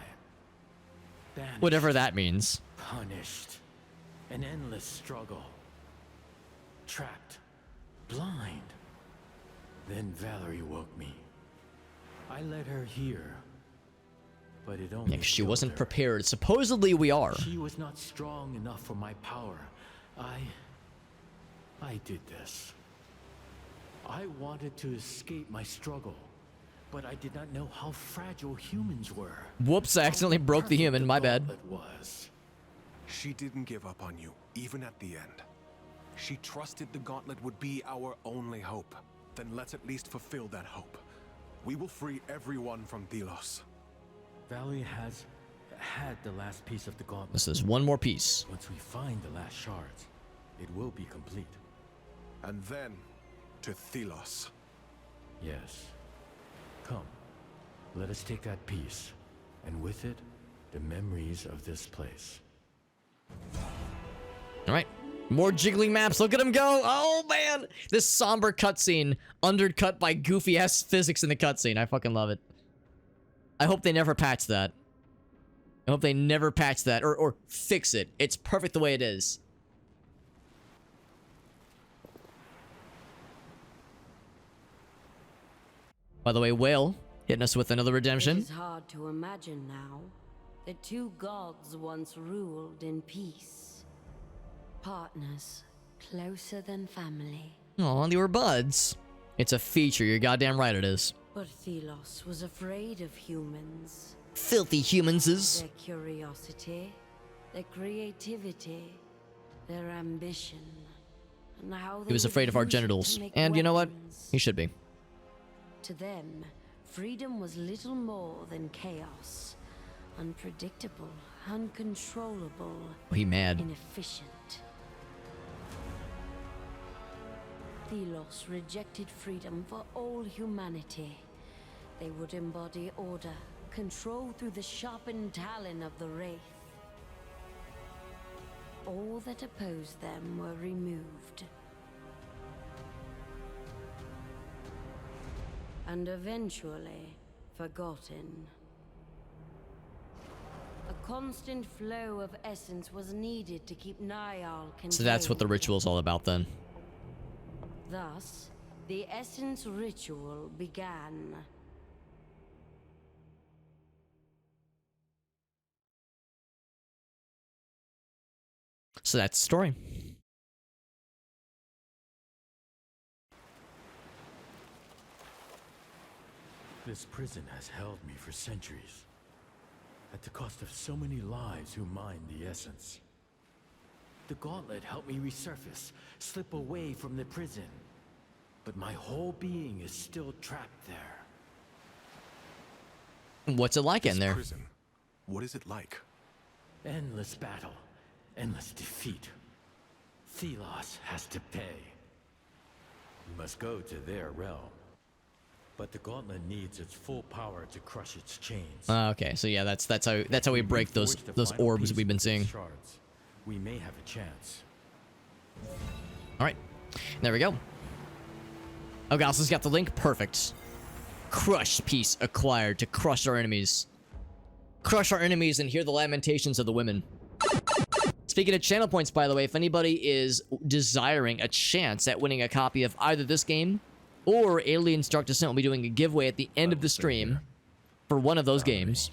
Banished,
Whatever that means.
punished, an endless struggle. Trapped, blind. Then Valerie woke me. I led her here, but it only
Yeah, 'cause she
killed
wasn't
her.
prepared. Supposedly we are.
She was not strong enough for my power. I did this. I wanted to escape my struggle, but I did not know how fragile humans were.
Whoops, I accidentally
How
broke the
perfect
human. My bad.
gauntlet was.
She didn't give up on you, even at the end. She trusted the gauntlet would be our only hope. Then let's at least fulfill that hope. We will free everyone from Thelos.
Valerie has had the last piece of the gauntlet.
This is one more piece.
Once we find the last shards, it will be complete.
And then, to Thelos.
Yes. Come, let us take that piece, and with it, the memories of this place.
All right. More jiggling maps. Look at him go. Oh, man. This somber cutscene undercut by goofy-ass physics in the cutscene. I fucking love it. I hope they never patch that. I hope they never patch that or fix it. It's perfect the way it is. By the way, Whale hitting us with another redemption.
It is hard to imagine now. The two gods once ruled in peace. Partners, closer than family.
Aw, they were buds. It's a feature, you're goddamn right it is.
But Thelos was afraid of humans.
Filthy humanses.
Their curiosity, their creativity, their ambition, and how
He was afraid of our genitals. And you know what? He should be.
To them, freedom was little more than chaos. Unpredictable, uncontrollable,
He mad.
inefficient. Thelos rejected freedom for all humanity. They would embody order, control through the sharpened talon of the Wraith. All that opposed them were removed. And eventually forgotten. A constant flow of essence was needed to keep Niall contained.
So that's what the ritual's all about then.
Thus, the essence ritual began.
So that's the story.
This prison has held me for centuries, at the cost of so many lives who mined the essence. The gauntlet helped me resurface, slip away from the prison. But my whole being is still trapped there.
What's it like in there?
Prison. What is it like?
Endless battle, endless defeat. Thelos has to pay. We must go to their realm. But the gauntlet needs its full power to crush its chains.
Okay, so yeah, that's how we break those orbs that we've been seeing.
Shards, we may have a chance.
All right, there we go. Oh, Gauss's got the link. Perfect. Crush piece acquired to crush our enemies. Crush our enemies and hear the lamentations of the women. Speaking of channel points, by the way, if anybody is desiring a chance at winning a copy of either this game or Aliens Dark Descent, we'll be doing a giveaway at the end of the stream for one of those games.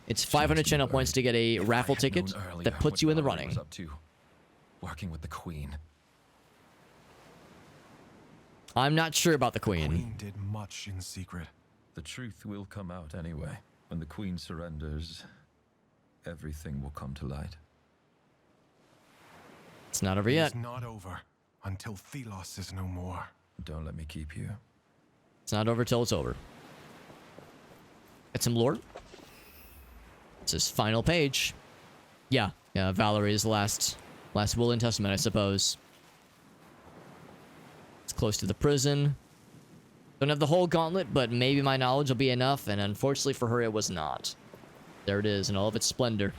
It's 500 channel points to get a raffle ticket that puts you in the running.
Up to working with the Queen.
I'm not sure about the Queen.
The Queen did much in secret.
The truth will come out anyway. When the Queen surrenders, everything will come to light.
It's not over yet.
It's not over until Thelos is no more.
Don't let me keep you.
It's not over till it's over. Get some lore. It's his final page. Yeah, Valerie's last will and testament, I suppose. It's close to the prison. Don't have the whole gauntlet, but maybe my knowledge will be enough, and unfortunately for her, it was not. There it is in all of its splendor.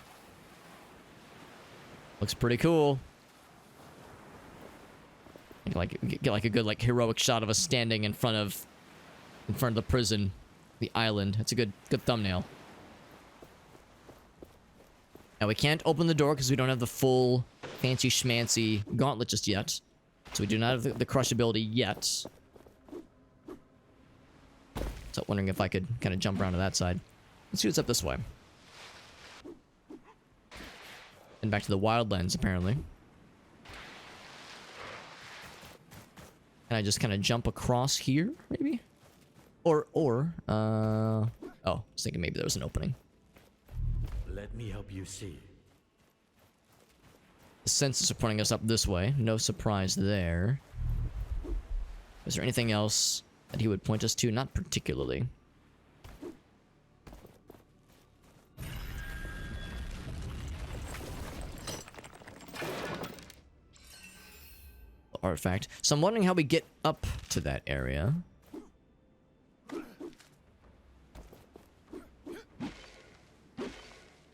Looks pretty cool. Get like a good heroic shot of us standing in front of the prison, the island. It's a good thumbnail. Now we can't open the door because we don't have the full fancy schmancy gauntlet just yet. So we do not have the crush ability yet. So wondering if I could kind of jump around to that side. Let's see what's up this way. And back to the Wildlands, apparently. Can I just kind of jump across here, maybe? Oh, I was thinking maybe there was an opening.
Let me help you see.
The census are pointing us up this way. No surprise there. Is there anything else that he would point us to? Not particularly. Artifact. So I'm wondering how we get up to that area.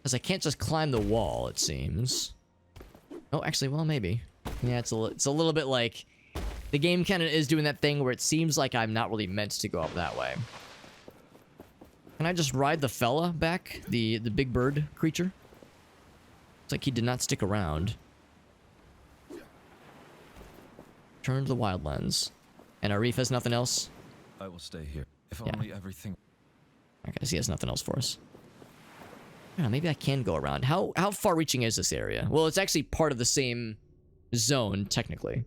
Because I can't just climb the wall, it seems. Oh, actually, well, maybe. Yeah, it's a little bit like... The game kind of is doing that thing where it seems like I'm not really meant to go up that way. Can I just ride the fella back? The big bird creature? Looks like he did not stick around. Turn to the Wildlands. And Arif has nothing else?
I will stay here. If
Yeah.
only everything...
I guess he has nothing else for us. I don't know, maybe I can go around. How far-reaching is this area? Well, it's actually part of the same zone, technically.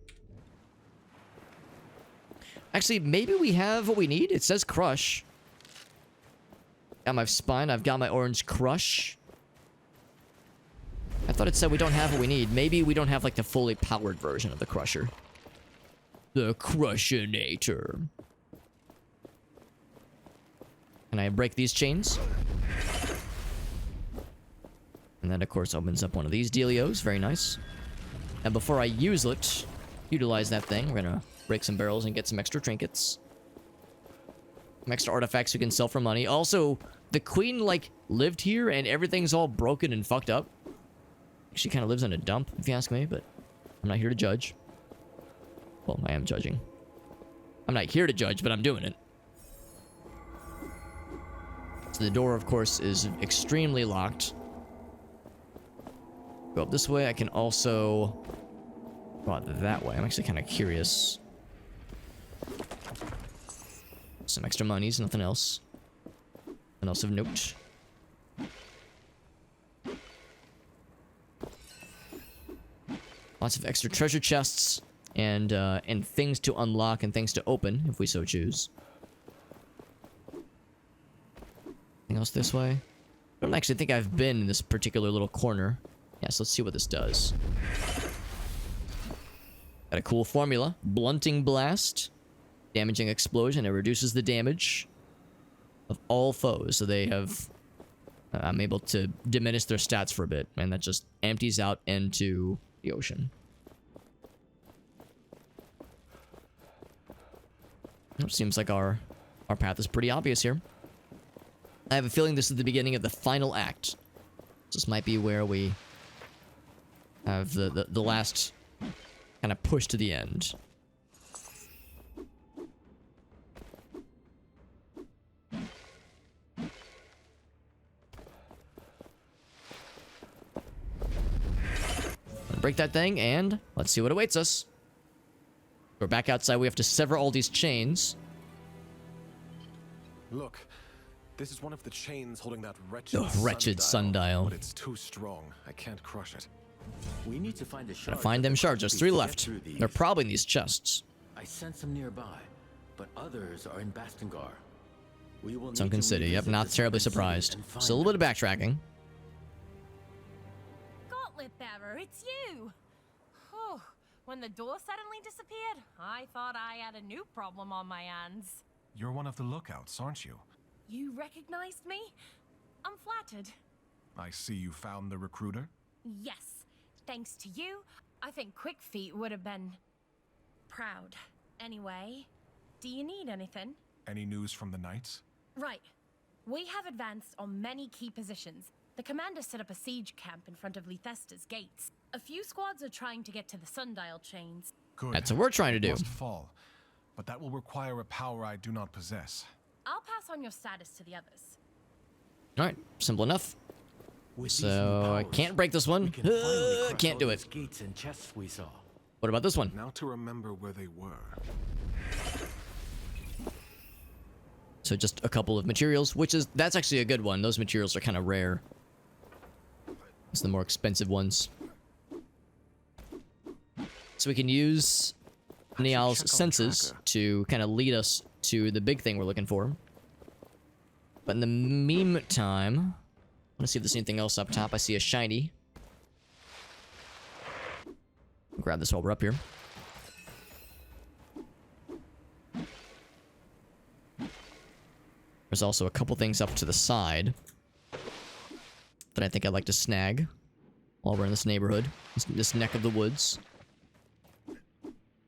Actually, maybe we have what we need. It says crush. Got my spine. I've got my orange crush. I thought it said we don't have what we need. Maybe we don't have, like, the fully powered version of the crusher. The Crushinator. Can I break these chains? And that, of course, opens up one of these dealios. Very nice. And before I utilize that thing, we're gonna break some barrels and get some extra trinkets. Some extra artifacts we can sell for money. Also, the queen, like, lived here and everything's all broken and fucked up. She kind of lives in a dump, if you ask me, but I'm not here to judge. Well, I am judging. I'm not here to judge, but I'm doing it. So the door, of course, is extremely locked. Go up this way. I can also go out that way. I'm actually kind of curious. Some extra monies, nothing else. Nothing else of note. Lots of extra treasure chests and things to unlock and things to open if we so choose. Anything else this way? I don't actually think I've been in this particular little corner. Yeah, so let's see what this does. Got a cool formula. Blunting blast. Damaging explosion. It reduces the damage of all foes. So they have... I'm able to diminish their stats for a bit. And that just empties out into the ocean. Seems like our path is pretty obvious here. I have a feeling this is the beginning of the final act. This might be where we have the last kind of push to the end. Break that thing, and let's see what awaits us. We're back outside. We have to sever all these chains.
Look, this is one of the chains holding that wretched,
sundial.
But it's too strong. I can't crush it.
We need to find the shards.
Gotta find them shards. There's 3 left. They're probably in these chests.
I sense them nearby, but others are in Bastengar. We will
Sunken City. Yep, not terribly surprised. So a little bit of backtracking.
Gauntlet bearer, it's you. Oh, when the door suddenly disappeared, I thought I had a new problem on my hands.
You're one of the lookouts, aren't you?
You recognized me? I'm flattered.
I see you found the recruiter.
Yes. Thanks to you, I think Quick Feet would have been proud. Anyway, do you need anything?
Any news from the Knights?
Right. We have advanced on many key positions. The commander set up a siege camp in front of Lethesta's gates. A few squads are trying to get to the sundial chains.
Good.
That's what we're trying to do.
Must fall, but that will require a power I do not possess.
I'll pass on your status to the others.
Alright, simple enough. So I can't break this one. Can't do it.
Gates and chests we saw.
What about this one?
Now to remember where they were.
So just a couple of materials, that's actually a good one. Those materials are kind of rare. It's the more expensive ones. So we can use Niall's senses to kind of lead us to the big thing we're looking for. But in the meantime, I want to see if there's anything else up top. I see a shiny. Grab this while we're up here. There's also a couple things up to the side that I think I'd like to snag while we're in this neighborhood, this neck of the woods.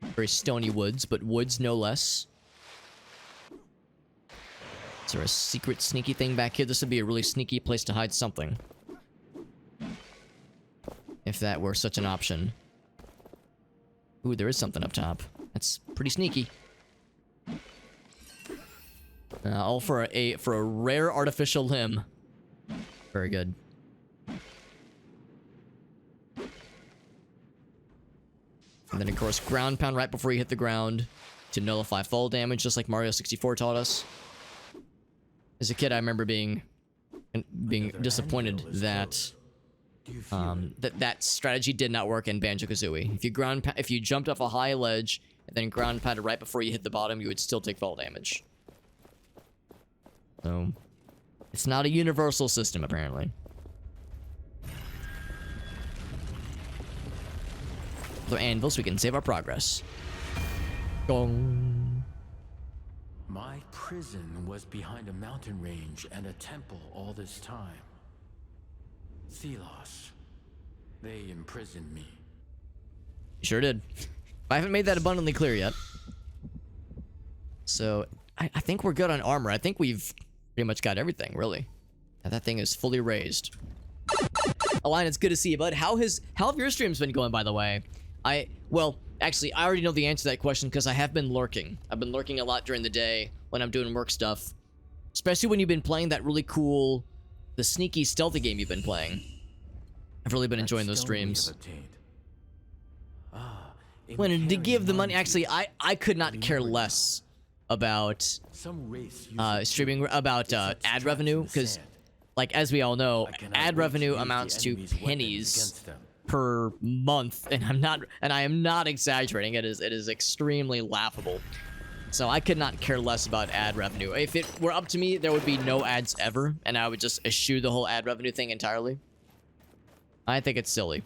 Very stony woods, but woods no less. Is there a secret sneaky thing back here? This would be a really sneaky place to hide something. if that were such an option. Ooh, there is something up top. That's pretty sneaky. All for a rare artificial limb. Very good. And then, of course, ground pound right before you hit the ground to nullify fall damage, just like Mario 64 taught us. As a kid, I remember being disappointed that that strategy did not work in Banjo-Kazooie. If you jumped off a high ledge and then ground pounded right before you hit the bottom, you would still take fall damage. So, it's not a universal system, apparently. The anvils, we can save our progress. Gong.
My prison was behind a mountain range and a temple all this time. Thelos. They imprisoned me.
Sure did. I haven't made that abundantly clear yet. So, I think we're good on armor. I think we've pretty much got everything, really. Now that thing is fully raised. Align, it's good to see you, bud. How have your streams been going, by the way? Well, actually, I already know the answer to that question because I have been lurking. I've been lurking a lot during the day when I'm doing work stuff. Especially when you've been playing that really cool, the sneaky, stealthy game you've been playing. I've really been enjoying those streams. When to give the money, actually, I could not care less about streaming, about ad revenue, because, like, as we all know, ad revenue amounts to pennies per month, and I am not exaggerating. It is extremely laughable. So I could not care less about ad revenue. If it were up to me, there would be no ads ever, and I would just eschew the whole ad revenue thing entirely. I think it's silly.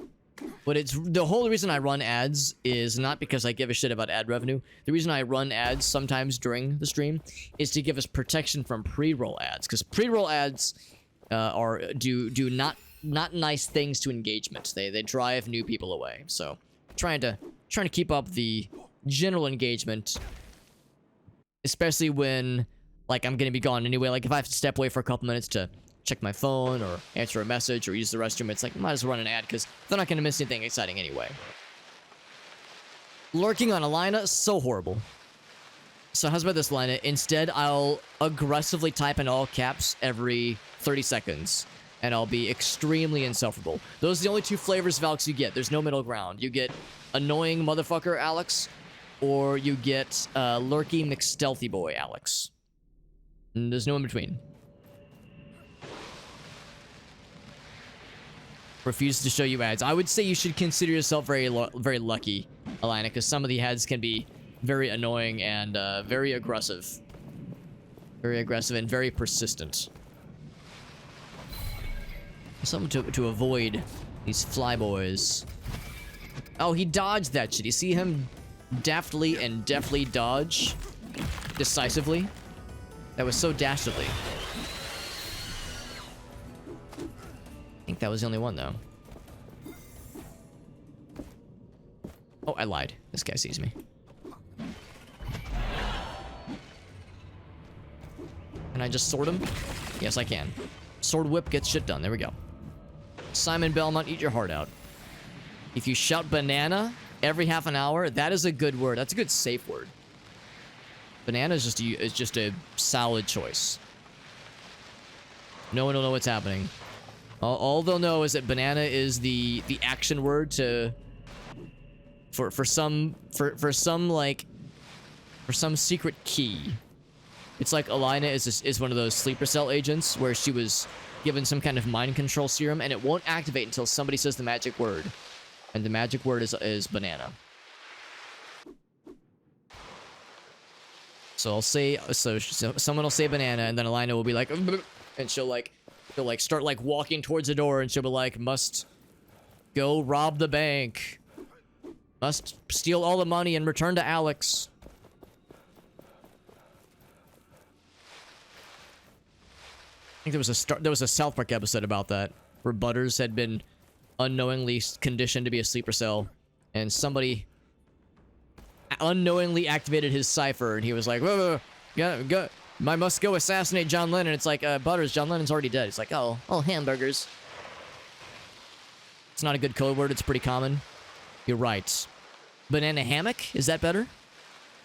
But it's the whole reason I run ads is not because I give a shit about ad revenue. The reason I run ads sometimes during the stream is to give us protection from pre-roll ads, because pre-roll ads do not nice things to engagement. They drive new people away. So trying to keep up the general engagement, especially when, like, I'm gonna be gone anyway. Like, if I have to step away for a couple minutes to check my phone or answer a message or use the restroom, it's like, might as well run an ad because they're not gonna miss anything exciting anyway. Lurking on Alina, so horrible. So how's about this, Alina? Instead, I'll aggressively type in all caps every 30 seconds. And I'll be extremely insufferable. Those are the only two flavors of Alex you get. There's no middle ground. You get annoying motherfucker Alex, or you get lurky McStealthy boy Alex. And there's no in between. Refuse to show you ads. I would say you should consider yourself very lucky, Alina, because some of the ads can be very annoying and very aggressive. Very aggressive and very persistent. Something to avoid these flyboys. Oh, he dodged that shit. You see him daftly and deftly dodge decisively? That was so dastardly. I think that was the only one, though. Oh, I lied. This guy sees me. Can I just sword him? Yes, I can. Sword whip gets shit done. There we go. Simon Belmont, eat your heart out. If you shout banana every half an hour, that is a good word. That's a good safe word. Banana is just a solid choice. No one will know what's happening. All they'll know is that banana is the action word for some secret key. It's like Alina is one of those sleeper cell agents where she was given some kind of mind control serum, and it won't activate until somebody says the magic word. And the magic word is banana. So I'll say, so someone will say banana, and then Alina will be like, and she'll start like walking towards the door, and she'll be like, must go rob the bank. Must steal all the money and return to Alex. I think there was a South Park episode about that, where Butters had been unknowingly conditioned to be a sleeper cell, and somebody unknowingly activated his cipher, and he was like, whoa, go, I must go assassinate John Lennon. It's like, Butters, John Lennon's already dead. It's like, oh, hamburgers. It's not a good code word. It's pretty common. You're right. Banana hammock? Is that better?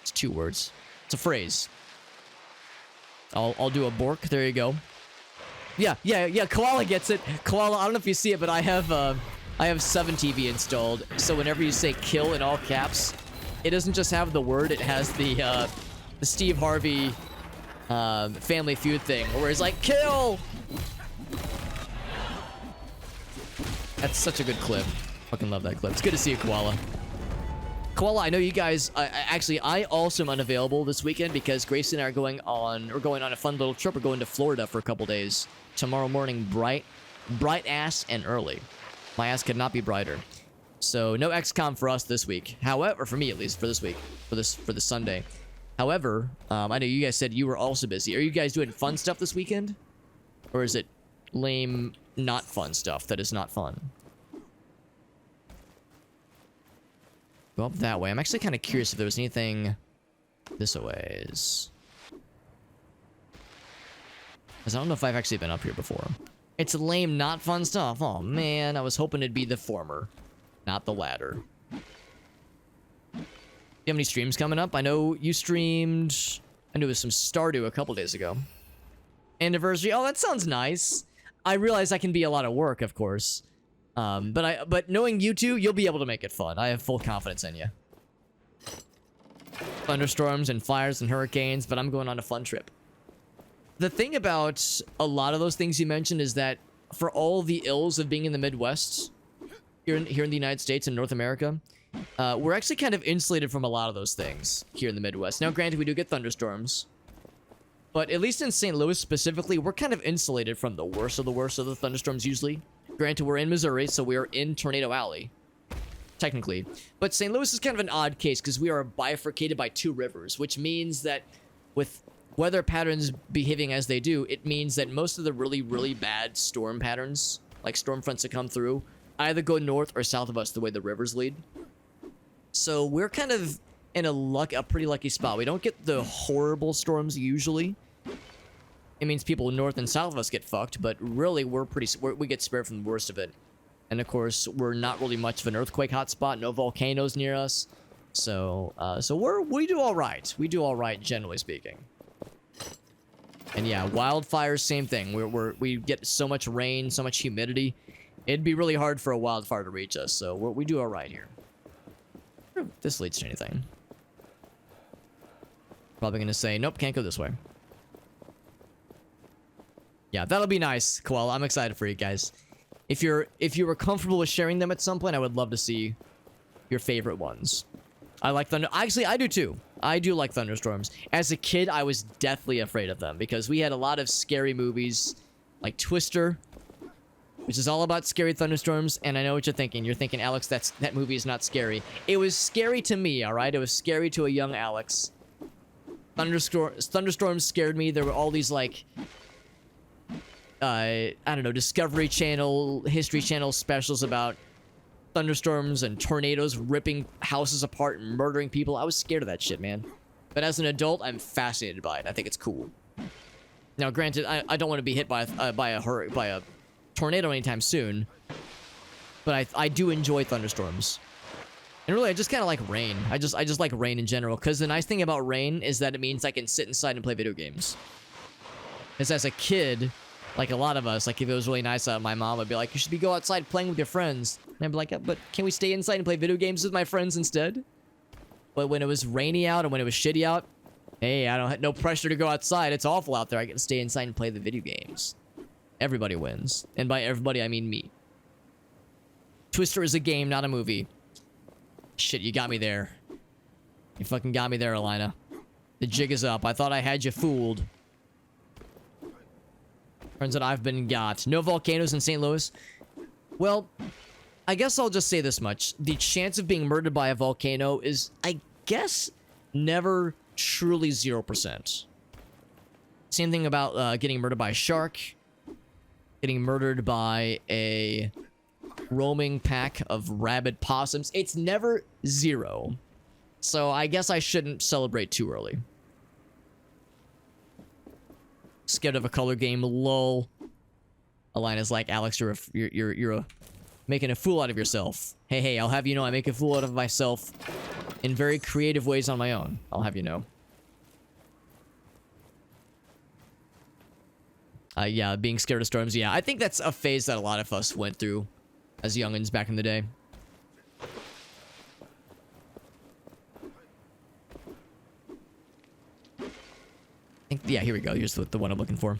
It's 2 words. It's a phrase. I'll do a bork. There you go. Yeah. Koala gets it. Koala, I don't know if you see it, but I have 7TV installed. So whenever you say kill in all caps, it doesn't just have the word. It has the Steve Harvey Family Feud thing, where he's like, kill! That's such a good clip. Fucking love that clip. It's good to see you, Koala. Koala, I know you guys... actually, I also am unavailable this weekend because Gracie and I are going on a fun little trip. We're going to Florida for a couple days. Tomorrow morning, bright ass and early. My ass could not be brighter. So, no XCOM for us this week. However, for me at least, for this week. For this Sunday. However, I know you guys said you were also busy. Are you guys doing fun stuff this weekend? Or is it lame, not fun stuff that is not fun? Go up that way. I'm actually kind of curious if there was anything this ways. Because I don't know if I've actually been up here before. It's lame, not fun stuff. Oh, man. I was hoping it'd be the former, not the latter. Do you have any streams coming up? I know you streamed... I knew it was some Stardew a couple days ago. Anniversary. Oh, that sounds nice. I realize that can be a lot of work, of course. But knowing you two, you'll be able to make it fun. I have full confidence in you. Thunderstorms and fires and hurricanes, but I'm going on a fun trip. The thing about a lot of those things you mentioned is that for all the ills of being in the Midwest, here in the United States and North America, we're actually kind of insulated from a lot of those things here in the Midwest. Now, granted, we do get thunderstorms. But at least in St. Louis specifically, we're kind of insulated from the worst of the thunderstorms usually. Granted, we're in Missouri, so we are in Tornado Alley, technically. But St. Louis is kind of an odd case because we are bifurcated by 2 rivers, which means that with weather patterns behaving as they do, it means that most of the really, really bad storm patterns, like storm fronts that come through, either go north or south of us the way the rivers lead. So we're kind of in a pretty lucky spot. We don't get the horrible storms usually. It means people north and south of us get fucked, but really we get spared from the worst of it. And of course, we're not really much of an earthquake hotspot. No volcanoes near us, so we do all right. We do all right, generally speaking. And yeah, wildfires, same thing. We get so much rain, so much humidity. It'd be really hard for a wildfire to reach us, so we do all right here. I wonder if this leads to anything. Probably gonna say nope, can't go this way. Yeah, that'll be nice, Koala. I'm excited for you guys. If you were comfortable with sharing them at some point, I would love to see your favorite ones. I like thunder. Actually, I do too. I do like thunderstorms. As a kid, I was deathly afraid of them because we had a lot of scary movies like Twister, which is all about scary thunderstorms. And I know what you're thinking. You're thinking, Alex, that movie is not scary. It was scary to me, all right? It was scary to a young Alex. Thunderstorms scared me. There were all these like... I don't know, Discovery Channel, History Channel specials about thunderstorms and tornadoes ripping houses apart and murdering people. I was scared of that shit, man. But as an adult, I'm fascinated by it. I think it's cool. Now, granted, I don't want to be hit by a tornado anytime soon, but I do enjoy thunderstorms. And really, I just kind of like rain. I just like rain in general, because the nice thing about rain is that it means I can sit inside and play video games. Because as a kid... Like a lot of us, like if it was really nice out, my mom would be like, you should go outside playing with your friends. And I'd be like, yeah, but can we stay inside and play video games with my friends instead? But when it was rainy out and when it was shitty out, hey, I don't have no pressure to go outside. It's awful out there. I get to stay inside and play the video games. Everybody wins. And by everybody, I mean me. Twister is a game, not a movie. Shit, you got me there. You fucking got me there, Alina. The jig is up. I thought I had you fooled. Turns out I've been got. No volcanoes in St. Louis? Well, I guess I'll just say this much. The chance of being murdered by a volcano is, I guess, never truly 0%. Same thing about getting murdered by a shark. Getting murdered by a roaming pack of rabid possums. It's never 0. So I guess I shouldn't celebrate too early. Scared of a color game, lol. Alina's like, Alex, you're making a fool out of yourself. Hey, I'll have you know I make a fool out of myself in very creative ways on my own. I'll have you know. Yeah, being scared of storms. Yeah, I think that's a phase that a lot of us went through as youngins back in the day. Yeah, here we go. Here's the one I'm looking for.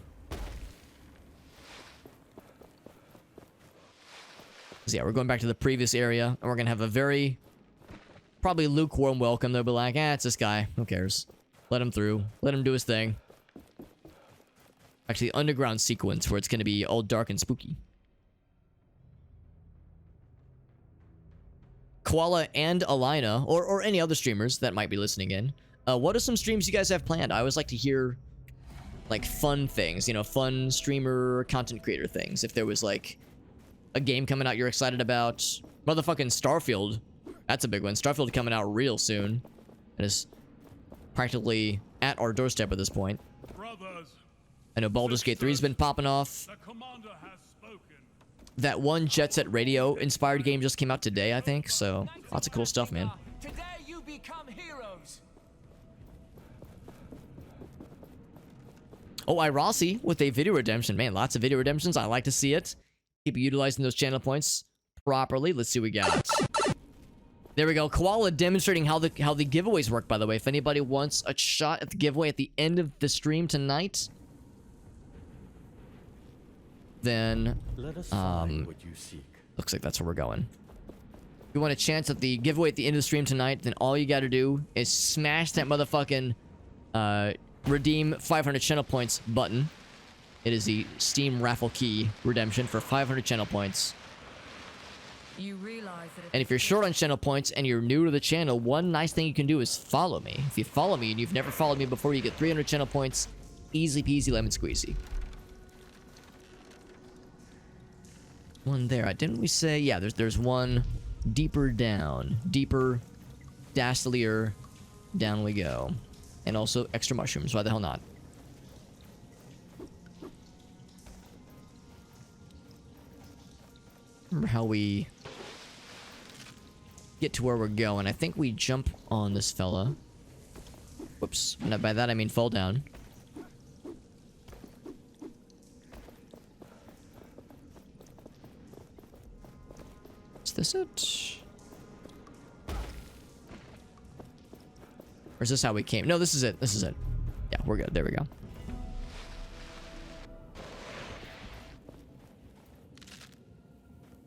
So yeah, we're going back to the previous area, and we're gonna have a very probably lukewarm welcome. They'll be like, it's this guy. Who cares? Let him through. Let him do his thing. Actually, underground sequence where it's gonna be all dark and spooky. Koala and Alina, or any other streamers that might be listening in. What are some streams you guys have planned? I always like to hear, like, fun things. You know, fun streamer, content creator things. If there was, like, a game coming out you're excited about. Motherfucking Starfield. That's a big one. Starfield coming out real soon. It is practically at our doorstep at this point.
Brothers,
I know Baldur's Gate 3 has been popping off.
the commander has spoken.
That one Jet Set Radio inspired game just came out today, I think. So, lots of cool stuff, man.
Today you become heroes.
Oh, Irossi with a video redemption. Man, lots of video redemptions. I like to see it. Keep utilizing those channel points properly. Let's see what we got. There we go. Koala demonstrating how the giveaways work, by the way. If anybody wants a shot at the giveaway at the end of the stream tonight, then
Let us find what you seek.
looks like that's where we're going. If you want a chance at the giveaway at the end of the stream tonight, then all you got to do is smash that motherfucking redeem 500 channel points button. It is the Steam raffle key redemption for 500 channel points.
You realize that
And if you're short on channel points and you're new to the channel, one nice thing you can do is follow me. If you follow me and you've never followed me before, you get 300 channel points. Easy peasy lemon squeezy. One there. Didn't we say? Yeah, there's one deeper down. Deeper, dastlier, down we go. And also extra mushrooms. Why the hell not? Remember how we get to where we're going. I think we jump on this fella. Whoops. And by that I mean fall down. Is this it? Or is this how we came? No, this is it. This is it. Yeah, we're good. There we go.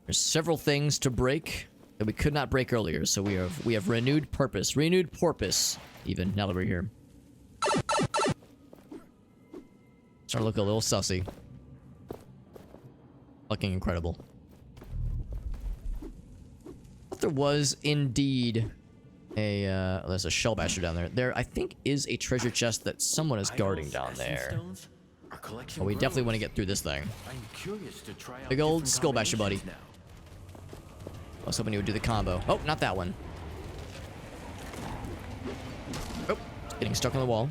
There's several things to break that we could not break earlier, so we have renewed purpose. Renewed porpoise, even, now that we're here. Starting to look a little sussy. Fucking incredible. There was indeed a, there's a shell basher down there. There, I think, is a treasure chest that someone is guarding down there. Oh, we definitely want to get through this thing. Big old skull basher, buddy. I was hoping he would do the combo. Oh, not that one. Oh, getting stuck on the wall.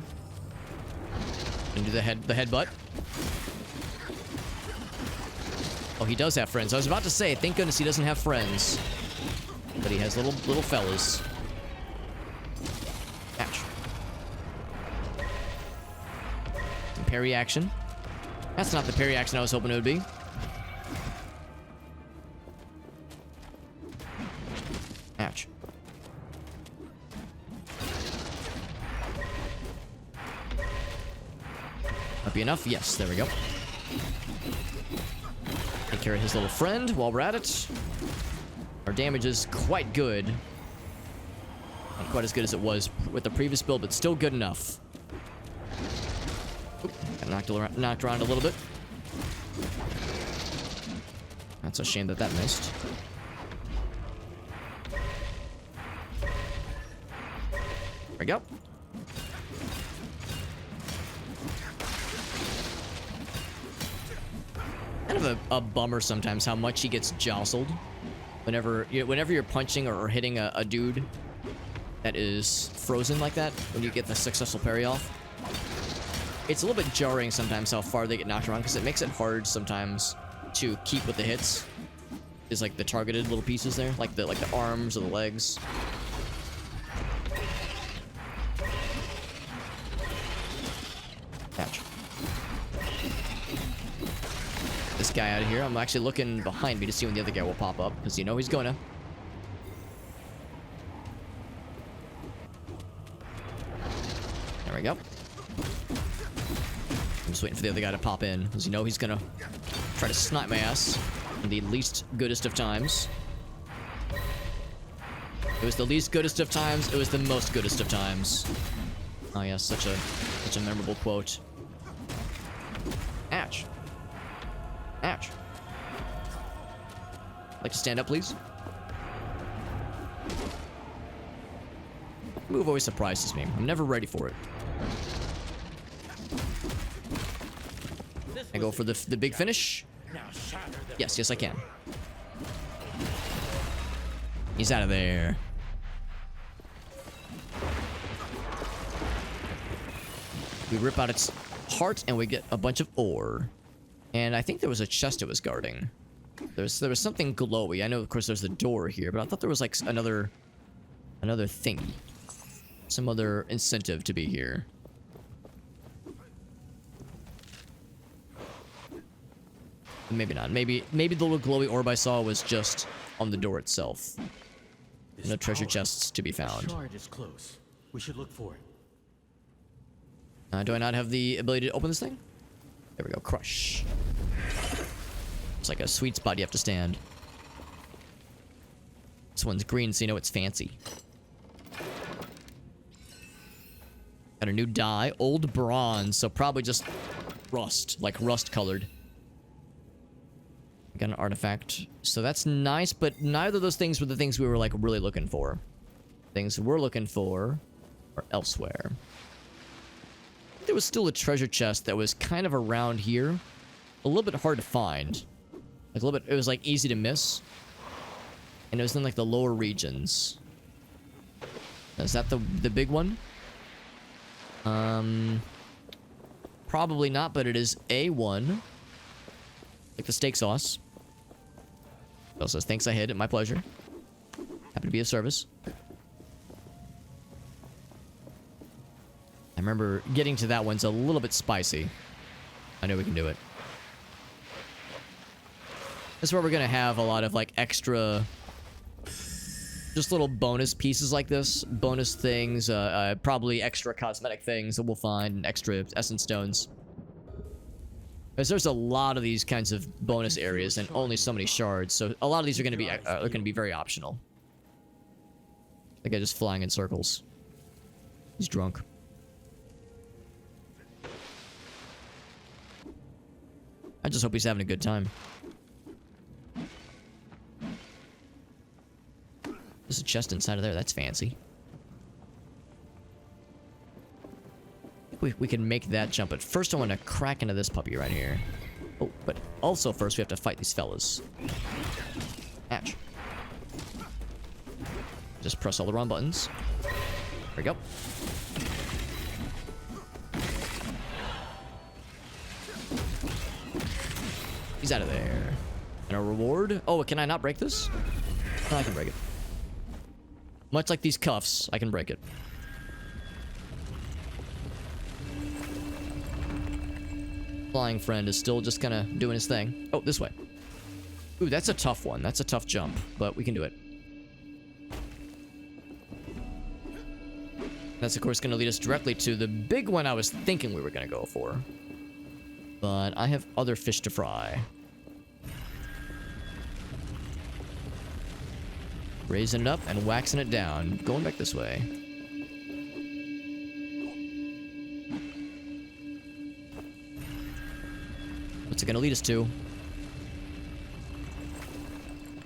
Gonna do the headbutt. Oh, he does have friends. I was about to say, thank goodness he doesn't have friends. But he has little fellas. Ouch. Some parry action. That's not the parry action I was hoping it would be. Ouch. Might be enough? Yes, there we go. Take care of his little friend while we're at it. Our damage is quite good. Not quite as good as it was with the previous build, but still good enough. Oop, got knocked around a little bit. That's a shame that missed. There we go. Kind of a bummer sometimes how much he gets jostled. Whenever you're punching or hitting a dude that is frozen like that, when you get the successful parry off, it's a little bit jarring sometimes how far they get knocked around, because it makes it hard sometimes to keep with the hits. is like the targeted little pieces there, like the arms or the legs. Catch. This guy out of here. I'm actually looking behind me to see when the other guy will pop up, because you know he's gonna. There we go. I'm just waiting for the other guy to pop in, because you know he's gonna try to snipe my ass in the least goodest of times. It was the least goodest of times. It was the most goodest of times. Oh yes, such a memorable quote. Ouch. Ouch. Like to stand up, please? Move always surprises me. I'm never ready for it. I go for the big finish. Yes, yes I can. He's out of there. We rip out its heart and we get a bunch of ore. And I think there was a chest it was guarding. There was something glowy. I know, of course, there's the door here, but I thought there was like another thingy. Some other incentive to be here. Maybe not. Maybe the little glowy orb I saw was just on the door itself. No treasure chests to be found.
Shard is close. We should look for it.
Do I not have the ability to open this thing? There we go. Crush. It's like a sweet spot you have to stand. This one's green, so you know it's fancy. Got a new dye. Old bronze, so probably just rust. Like rust-colored. Got an artifact. So that's nice, but neither of those things were the things we were, like, really looking for. Things we're looking for are elsewhere. There was still a treasure chest that was kind of around here. A little bit hard to find. Like, a little bit... It was, like, easy to miss. And it was in, like, the lower regions. Is that the big one? Probably not, but it is A1. Like the steak sauce. Bill says, thanks, I hid it. My pleasure. Happy to be of service. I remember getting to that one's a little bit spicy. I know we can do it. This is where we're going to have a lot of, like, extra... Just little bonus pieces like this. Bonus things. Probably extra cosmetic things that we'll find. And extra essence stones. Because there's a lot of these kinds of bonus areas and only so many shards, so a lot of these are going to be very optional. The guy just flying in circles. He's drunk. I just hope he's having a good time. There's a chest inside of there. That's fancy. We can make that jump, but first I want to crack into this puppy right here. Oh, but also first we have to fight these fellas. Ouch. Just press all the wrong buttons. There we go. He's out of there. And a reward? Oh, can I not break this? No, I can break it. Much like these cuffs, I can break it. Flying friend is still just kind of doing his thing. Oh, this way. Ooh, that's a tough one. That's a tough jump, but we can do it. That's, of course, going to lead us directly to the big one I was thinking we were going to go for. But I have other fish to fry. Raising it up and waxing it down. Going back this way. What's it gonna lead us to?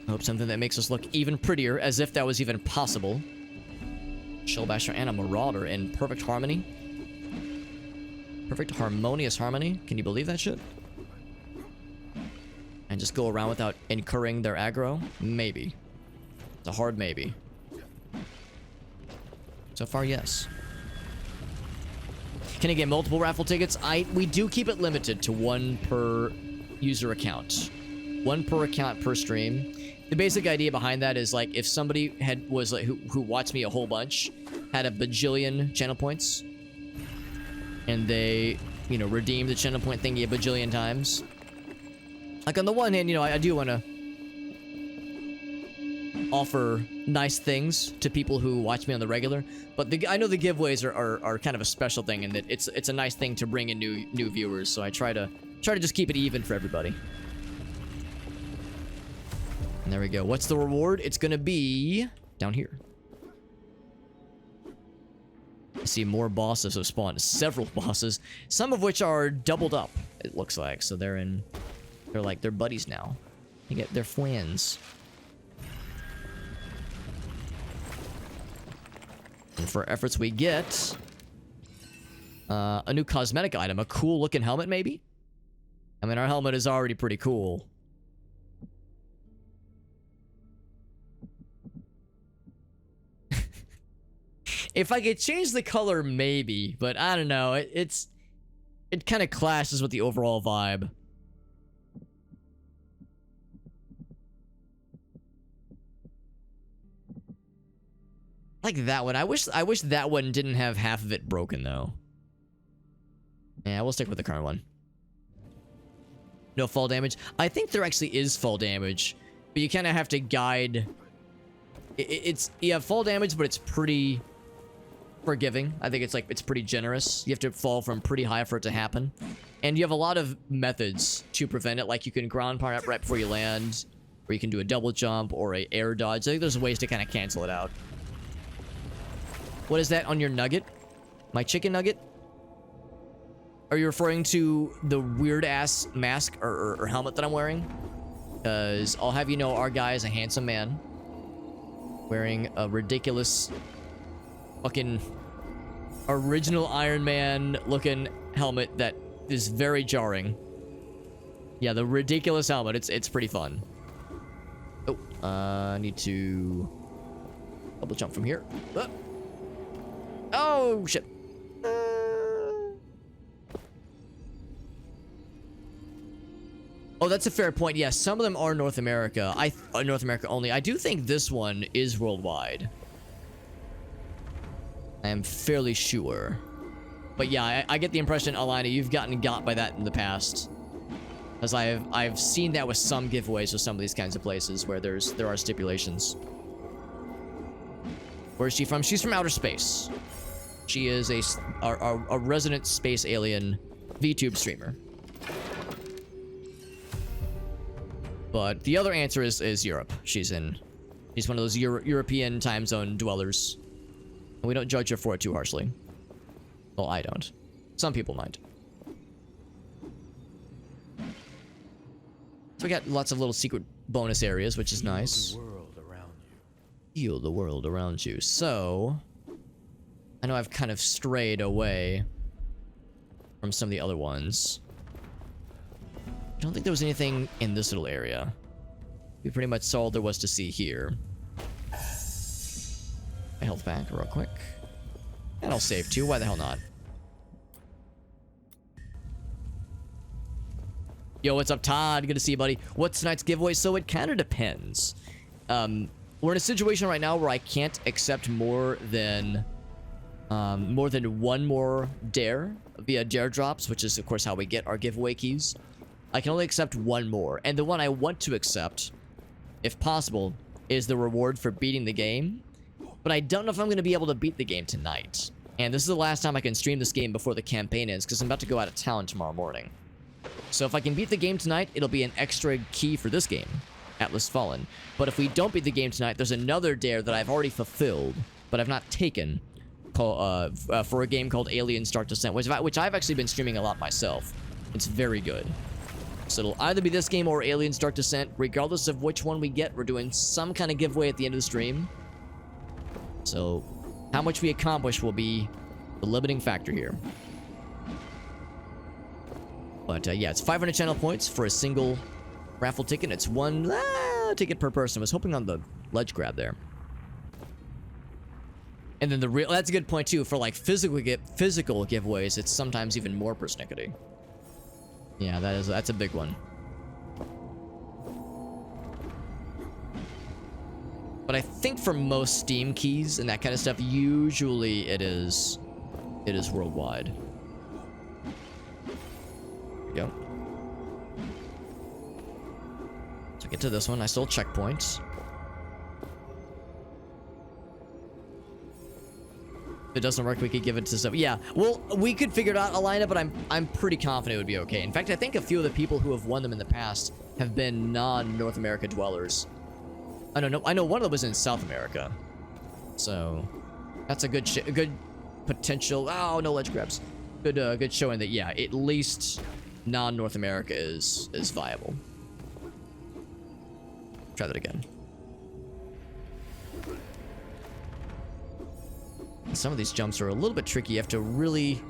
I hope something that makes us look even prettier, as if that was even possible. Shellbasher and a Marauder in perfect harmony. Perfect harmonious harmony. Can you believe that shit? And just go around without incurring their aggro? Maybe. It's a hard maybe. So far, yes. Can I get multiple raffle tickets? We do keep it limited to one per user account. One per account per stream. The basic idea behind that is like if somebody was like who watched me a whole bunch, had a bajillion channel points, and they, you know, redeemed the channel point thingy a bajillion times. Like on the one hand, you know, I do want to offer nice things to people who watch me on the regular, but I know the giveaways are kind of a special thing, and that it's a nice thing to bring in new viewers. So I try to just keep it even for everybody. And there we go. What's the reward? It's gonna be down here. I see more bosses have spawned. Several bosses, some of which are doubled up, it looks like. So they're buddies now. They're friends. And for efforts we get a new cosmetic item, a cool looking helmet maybe? I mean, our helmet is already pretty cool. If I could change the color, maybe, but I don't know. It kind of clashes with the overall vibe. Like that one. I wish that one didn't have half of it broken though. Yeah, we'll stick with the current one. No fall damage. I think there actually is fall damage, but you kind of have to guide. You have fall damage, but it's pretty forgiving. I think it's pretty generous. You have to fall from pretty high for it to happen, and you have a lot of methods to prevent it. Like you can ground pound up right before you land, or you can do a double jump or a air dodge. I think there's ways to kind of cancel it out. What is that on your nugget? My chicken nugget? Are you referring to the weird-ass mask or helmet that I'm wearing? Because I'll have you know, our guy is a handsome man wearing a ridiculous fucking original Iron Man looking helmet that is very jarring. Yeah, the ridiculous helmet. It's pretty fun. Oh, I need to double jump from here. Oh, shit. Oh, that's a fair point. Yes, some of them are North America. North America only. I do think this one is worldwide. I am fairly sure. But yeah, I get the impression, Alina, you've gotten got by that in the past. Because I've seen that with some giveaways with some of these kinds of places where there are stipulations. Where is she from? She's from outer space. She is a resident space alien VTube streamer. But the other answer is Europe. She's one of those European time zone dwellers. And we don't judge her for it too harshly. Well, I don't. Some people might. So we got lots of little secret bonus areas, which is nice.
Feel the world around you.
Feel the world around you. So, I know I've kind of strayed away from some of the other ones. I don't think there was anything in this little area. We pretty much saw all there was to see here. My health back real quick. And I'll save too. Why the hell not? Yo, what's up, Todd? Good to see you, buddy. What's tonight's giveaway? So it kind of depends. We're in a situation right now where I can't accept more than one more dare via dare drops, which is of course how we get our giveaway keys. I can only accept one more, and the one I want to accept, if possible, is the reward for beating the game. But I don't know if I'm going to be able to beat the game tonight. And this is the last time I can stream this game before the campaign ends, because I'm about to go out of town tomorrow morning. So if I can beat the game tonight, it'll be an extra key for this game, Atlas Fallen. But if we don't beat the game tonight, there's another dare that I've already fulfilled, but I've not taken, for a game called Alien Start Descent, which I've actually been streaming a lot myself. It's very good. So it'll either be this game or Alien Start Descent. Regardless of which one we get, we're doing some kind of giveaway at the end of the stream. So how much we accomplish will be the limiting factor here. But yeah, it's 500 channel points for a single raffle ticket. It's one ticket per person. I was hoping on the ledge grab there. And then that's a good point too. For like physical giveaways, it's sometimes even more persnickety. Yeah, that's a big one. I think for most Steam keys and that kind of stuff, usually it is worldwide. There we go. So get to this one. I stole checkpoints. If it doesn't work, we could give it to some. Yeah, well, we could figure out a lineup, but I'm pretty confident it would be okay. In fact, I think a few of the people who have won them in the past have been non-North America dwellers. I don't know. I know one of them was in South America, so that's a good potential. Oh, no ledge grabs. Good showing that, yeah, at least non-North America is viable. Try that again. Some of these jumps are a little bit tricky. You have to really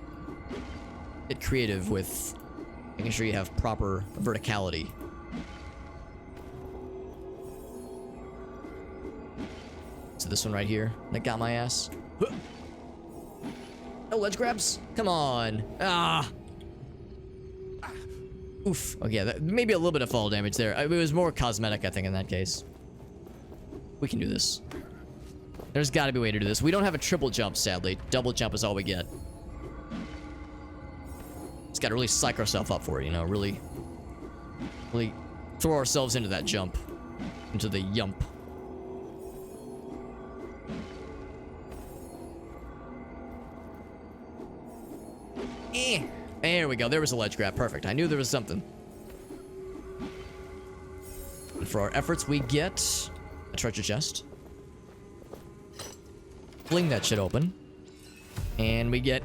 get creative with making sure you have proper verticality. So this one right here, that got my ass. No ledge grabs. Come on. Ah. Oof. Okay, that, maybe a little bit of fall damage there. It was more cosmetic, I think, in that case. We can do this. There's got to be a way to do this. We don't have a triple jump, sadly. Double jump is all we get. Just got to really psych ourselves up for it, you know? Really throw ourselves into that jump. Into the yump. There we go. There was a ledge grab. Perfect. I knew there was something. And for our efforts, we get a treasure chest. Fling that shit open. And we get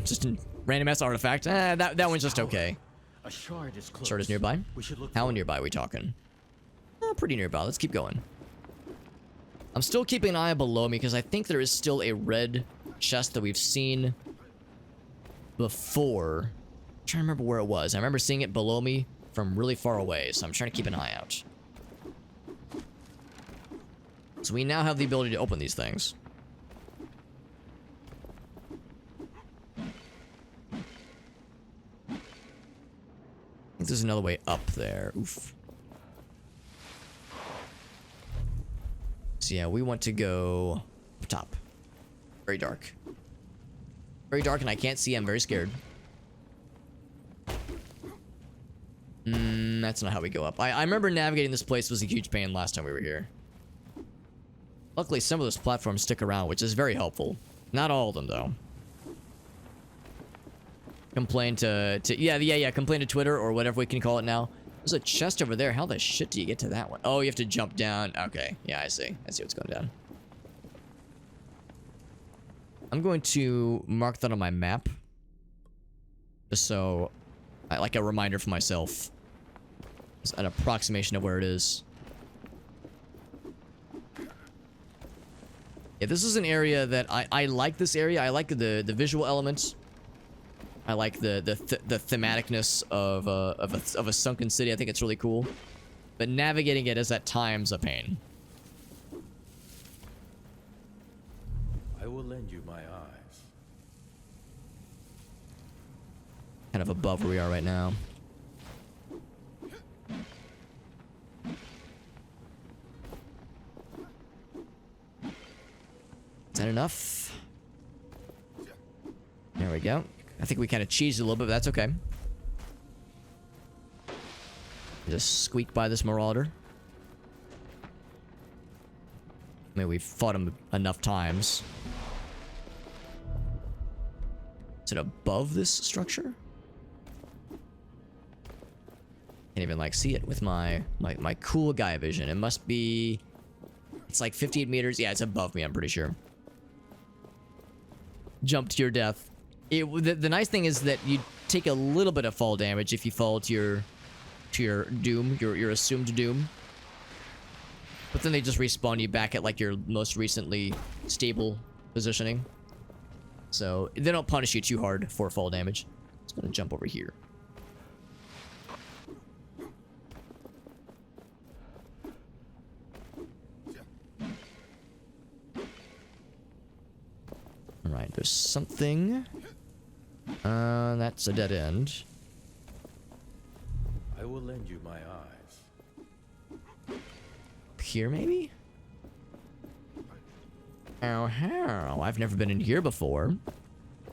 just a random ass artifact. That one's just okay.
A shard is close.
Shard is nearby.
We should look.
How nearby are we talking? Pretty nearby. Let's keep going. I'm still keeping an eye below me because I think there is still a red chest that we've seen before. I'm trying to remember where it was. I remember seeing it below me from really far away, so I'm trying to keep an eye out. So we now have the ability to open these things. I think there's another way up there. Oof. So yeah, we want to go up top. Very dark. Very dark and I can't see. I'm very scared. That's not how we go up. I remember navigating this place was a huge pain last time we were here. Luckily, some of those platforms stick around, which is very helpful. Not all of them, though. Complain to complain to Twitter or whatever we can call it now. There's a chest over there. How the shit do you get to that one? Oh, you have to jump down. Okay, yeah, I see. I see what's going down. I'm going to mark that on my map. Just so, like a reminder for myself. It's an approximation of where it is. Yeah, this is an area that I like this area. I like the visual elements. I like the thematicness of a sunken city. I think it's really cool. But navigating it is at times a pain.
I will lend you my eyes.
Kind of above where we are right now. Is that enough? There we go. I think we kind of cheesed a little bit, but that's okay. Just squeak by this marauder. I mean, we've fought him enough times. Is it above this structure? Can't even like see it with my cool guy vision. It must be. It's like 58 meters. Yeah, it's above me. I'm pretty sure. Jump to your death. The nice thing is that you take a little bit of fall damage if you fall to your doom, your assumed doom. But then they just respawn you back at like your most recently stable positioning. So they don't punish you too hard for fall damage. It's gonna jump over here. Alright, there's something. That's a dead end.
I will lend you my eyes.
Here, maybe? Oh, how? I've never been in here before.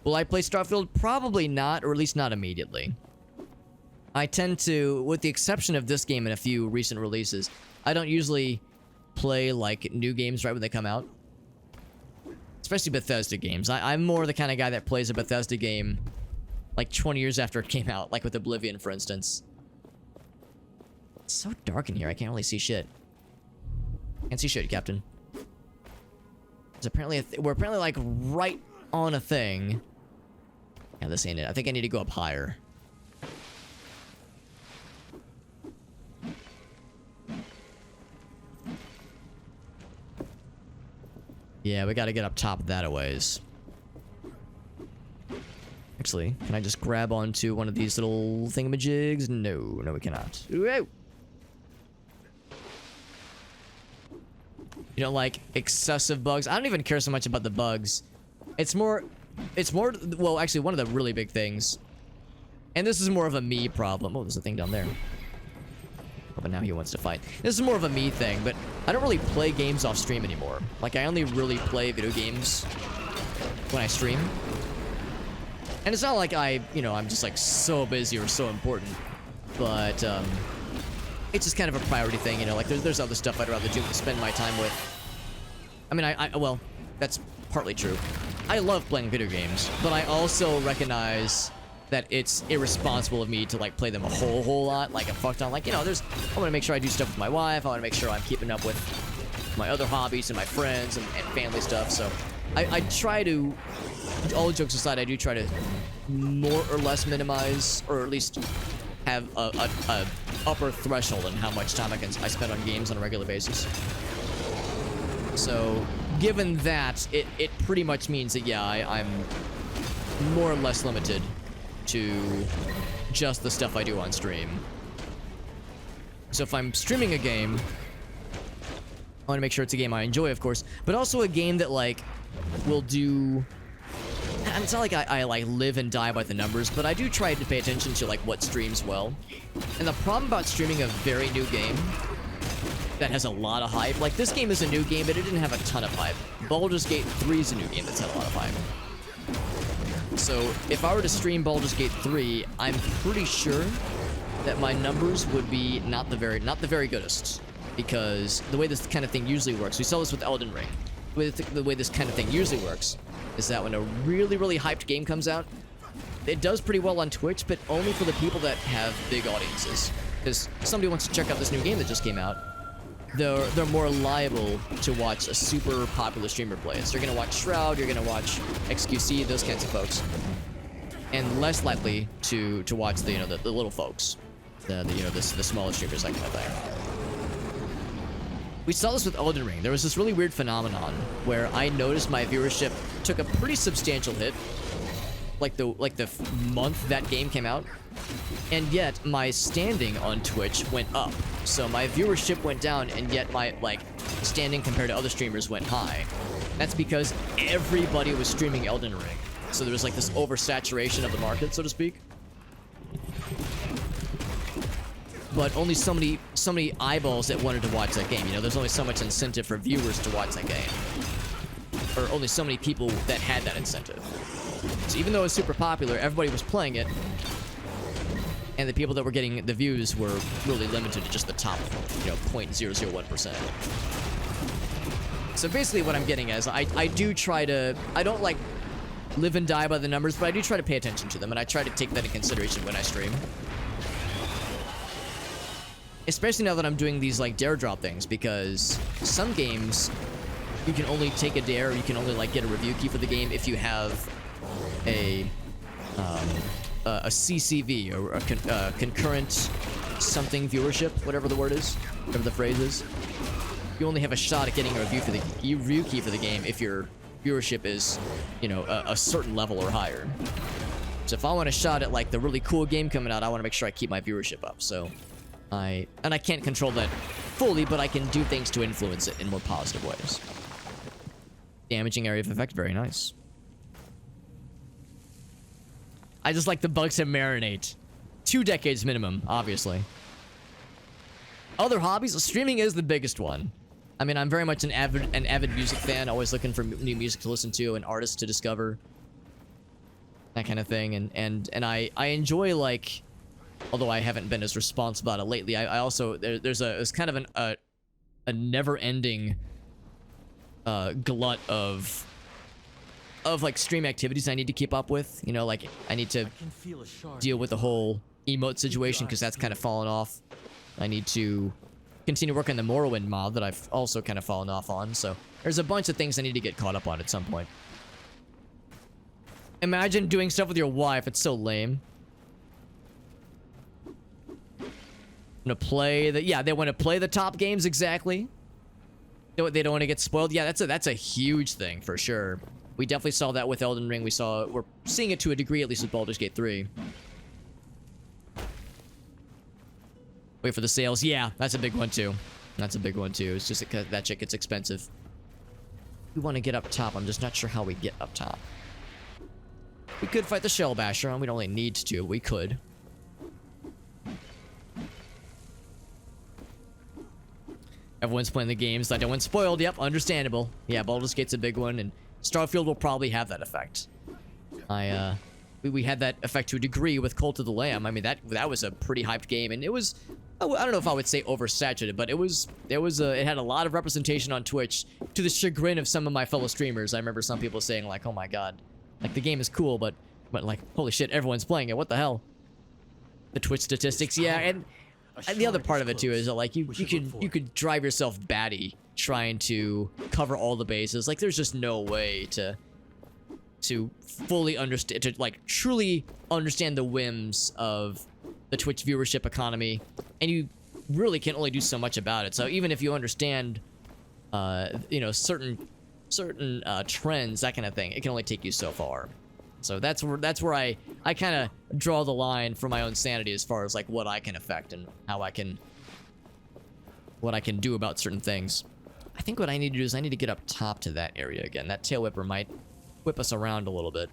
Will I play Starfield? Probably not, or at least not immediately. I tend to, with the exception of this game and a few recent releases, I don't usually play, like, new games right when they come out. Especially Bethesda games. I'm more the kind of guy that plays a Bethesda game, like, 20 years after it came out, like with Oblivion, for instance. It's so dark in here, I can't really see shit. Can't see shit, Captain. There's apparently we're apparently, like, right on a thing. Yeah, this ain't it. I think I need to go up higher. Yeah, we gotta get up top of that a ways. Actually, can I just grab onto one of these little thingamajigs? No, no we cannot. Whoa! You don't like excessive bugs? I don't even care so much about the bugs. It's more, well, actually, one of the really big things, and this is more of a me problem. Oh, there's a thing down there. Oh, but now he wants to fight. This is more of a me thing, but I don't really play games off stream anymore. Like, I only really play video games when I stream. And it's not like I'm just, like, so busy or so important, but, it's just kind of a priority thing, you know, like, there's other stuff I'd rather do than spend my time with. I mean, well, that's partly true. I love playing video games, but I also recognize that it's irresponsible of me to, like, play them a whole lot, like a fuck ton. Like, you know, I want to make sure I do stuff with my wife. I want to make sure I'm keeping up with my other hobbies and my friends and family stuff. So I try to, all jokes aside, I do try to more or less minimize, or at least have a upper threshold on how much time I spend on games on a regular basis. So given that, it pretty much means that, yeah, I'm more or less limited to just the stuff I do on stream. So if I'm streaming a game, I want to make sure it's a game I enjoy, of course, but also a game that, like, will do... And it's not like I like live and die by the numbers, but I do try to pay attention to, like, what streams well. And the problem about streaming a very new game that has a lot of hype, like, this game is a new game, but it didn't have a ton of hype. Baldur's Gate 3 is a new game that's had a lot of hype. So if I were to stream Baldur's Gate 3, I'm pretty sure that my numbers would be not the very goodest, because the way this kind of thing usually works, we saw this with Elden Ring. The way this kind of thing usually works is that when a really, really hyped game comes out, it does pretty well on Twitch, but only for the people that have big audiences. Because somebody wants to check out this new game that just came out, they're more liable to watch a super popular streamer play it. So you're gonna watch Shroud, you're gonna watch XQC, those kinds of folks, and less likely to watch the little folks, the smaller streamers, that kind of thing. We saw this with Elden Ring. There was this really weird phenomenon where I noticed my viewership took a pretty substantial hit, like the month that game came out, and yet my standing on Twitch went up. So my viewership went down, and yet my, like, standing compared to other streamers went high. That's because everybody was streaming Elden Ring. So there was, like, this oversaturation of the market, so to speak. But only so many eyeballs that wanted to watch that game. You know, there's only so much incentive for viewers to watch that game. Or only so many people that had that incentive. So even though it was super popular, everybody was playing it, and the people that were getting the views were really limited to just the top, 0.001%. So basically what I'm getting is, I do try to, I don't, like, live and die by the numbers, but I do try to pay attention to them, and I try to take that in consideration when I stream. Especially now that I'm doing these, like, dare drop things, because some games, you can only take a dare, you can only, like, get a review key for the game if you have a CCV, or a concurrent something viewership, whatever the word is, whatever the phrase is. You only have a shot at getting a review key for the game if your viewership is, a certain level or higher. So if I want a shot at, like, the really cool game coming out, I want to make sure I keep my viewership up. So I can't control that fully, but I can do things to influence it in more positive ways. Damaging area of effect, very nice. I just like the bugs to marinate. 2 decades minimum, obviously. Other hobbies? Streaming is the biggest one. I mean, I'm very much an avid music fan, always looking for new music to listen to and artists to discover, that kind of thing. And I enjoy, like, although I haven't been as responsible about it lately, I also there's kind of a never-ending glut of like stream activities I need to keep up with. You know, like I need to deal with the whole emote situation because that's kind of fallen off. I need to continue working the Morrowind mod that I've also kind of fallen off on. So there's a bunch of things I need to get caught up on at some point. Imagine doing stuff with your wife. It's so lame. To play the, yeah, they want to play the top games. Exactly. They don't want to get spoiled. Yeah, that's a huge thing for sure. We definitely saw that with Elden Ring. We're seeing it to a degree, at least with Baldur's Gate 3. Wait for the sales. Yeah, that's a big one too. That's a big one too. It's just because that shit gets expensive. We want to get up top. I'm just not sure how we get up top. We could fight the Shell Basher, and we don't really need to. We could. Everyone's playing the games like I went spoiled. Yep, understandable. Yeah, Baldur's Gate's a big one, and Starfield will probably have that effect. We had that effect to a degree with Cult of the Lamb. I mean, that was a pretty hyped game, and it was, I don't know if I would say oversaturated, but it had a lot of representation on Twitch to the chagrin of some of my fellow streamers. I remember some people saying like, "Oh my god, like the game is cool, but like holy shit, everyone's playing it. What the hell?" The Twitch statistics, yeah, and the other part of it too is that like you could drive yourself batty trying to cover all the bases. Like there's just no way to fully understand, to like truly understand the whims of the Twitch viewership economy, and you really can only do so much about it. So even if you understand you know, certain trends, that kind of thing, it can only take you so far. So that's where I kind of draw the line for my own sanity as far as like what I can affect and how what I can do about certain things. I think what I need to do is I need to get up top to that area again. That tail whipper might whip us around a little bit,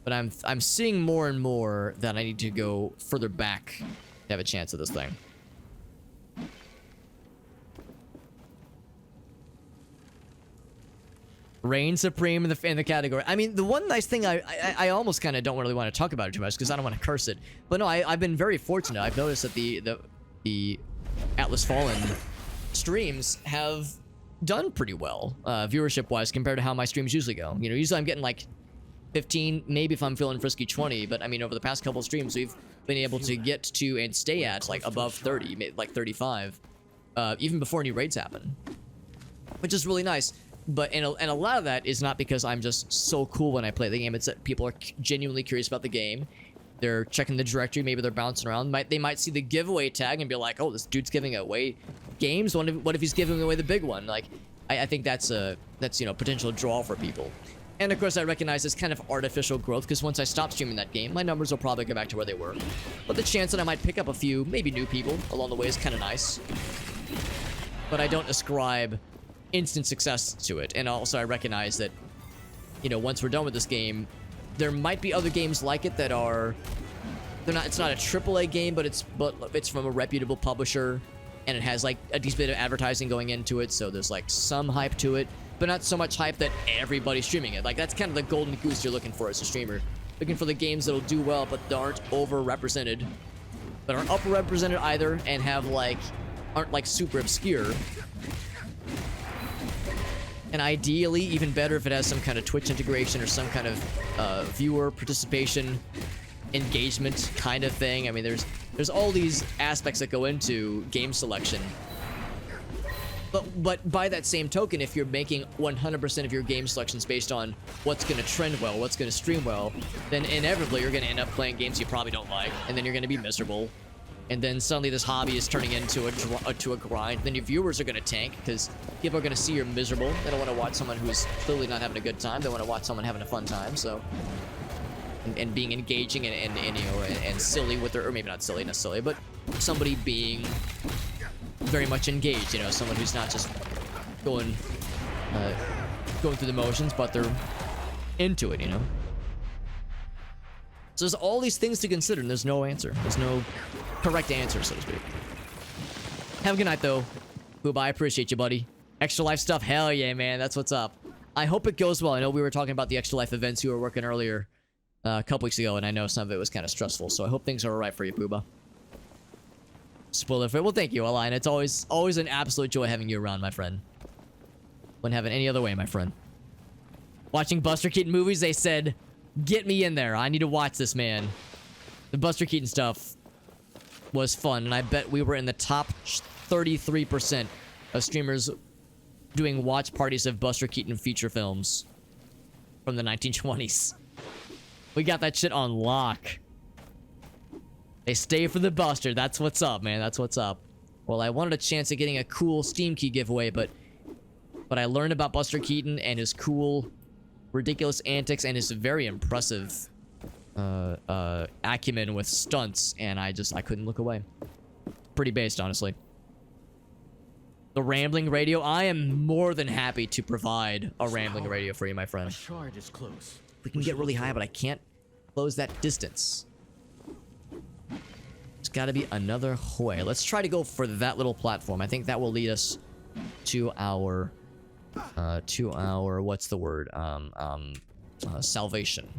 but I'm seeing more and more that I need to go further back to have a chance at this thing. Reign supreme in the category. I mean, the one nice thing I almost kind of don't really want to talk about it too much because I don't want to curse it. But no, I've been very fortunate. I've noticed that the Atlas Fallen streams have done pretty well viewership wise compared to how my streams usually go. You know, usually I'm getting like 15, maybe if I'm feeling frisky 20. But I mean, over the past couple of streams, we've been able to get to and stay at like above 30, like 35, even before new raids happen, which is really nice. But and a lot of that is not because I'm just so cool when I play the game. It's that people are genuinely curious about the game. They're checking the directory. Maybe they're bouncing around. They might see the giveaway tag and be like, "Oh, this dude's giving away games. What if he's giving away the big one?" Like, I think that's you know, potential draw for people. And of course, I recognize this kind of artificial growth because once I stop streaming that game, my numbers will probably go back to where they were. But the chance that I might pick up a few, maybe new people along the way is kind of nice. But I don't ascribe instant success to it. And also I recognize that, you know, once we're done with this game, there might be other games like it that are, it's not a AAA game, but it's from a reputable publisher, and it has like a decent bit of advertising going into it, so there's like some hype to it, but not so much hype that everybody's streaming it. Like that's kind of the golden goose you're looking for as a streamer, looking for the games that'll do well but aren't overrepresented, but aren't upper-represented either, and aren't like super obscure. And ideally, even better if it has some kind of Twitch integration or some kind of viewer participation, engagement kind of thing. I mean, there's all these aspects that go into game selection. But by that same token, if you're making 100% of your game selections based on what's going to trend well, what's going to stream well, then inevitably you're going to end up playing games you probably don't like, and then you're going to be miserable. And then suddenly this hobby is turning into a grind. Then your viewers are going to tank because people are going to see you're miserable. They don't want to watch someone who's clearly not having a good time. They want to watch someone having a fun time. So, and being engaging and you know, and silly with their, or maybe not silly necessarily, but somebody being very much engaged. You know, someone who's not just going through the motions, but they're into it. You know. So there's all these things to consider, and there's no answer. There's no correct answer, so to speak. Have a good night, though. Boob, I appreciate you, buddy. Extra Life stuff? Hell yeah, man. That's what's up. I hope it goes well. I know we were talking about the Extra Life events you were working earlier a couple weeks ago, and I know some of it was kind of stressful, so I hope things are alright for you, Booba. Spoiler free. Well, thank you, Align. It's always an absolute joy having you around, my friend. Wouldn't have it any other way, my friend. Watching Buster Keaton movies, they said, get me in there. I need to watch this, man. The Buster Keaton stuff was fun, and I bet we were in the top 33% of streamers doing watch parties of Buster Keaton feature films from the 1920s. We got that shit on lock. They stay for the Buster. That's what's up, man. That's what's up. Well, I wanted a chance at getting a cool Steam key giveaway, but I learned about Buster Keaton and his cool, ridiculous antics and his very impressive acumen with stunts, and I couldn't look away. Pretty based, honestly. The rambling radio. I am more than happy to provide a rambling radio for you, my friend.
A shard is close.
We can get really high, but I can't close that distance. There's got to be another way. Let's try to go for that little platform. I think that will lead us to our what's the word? Salvation.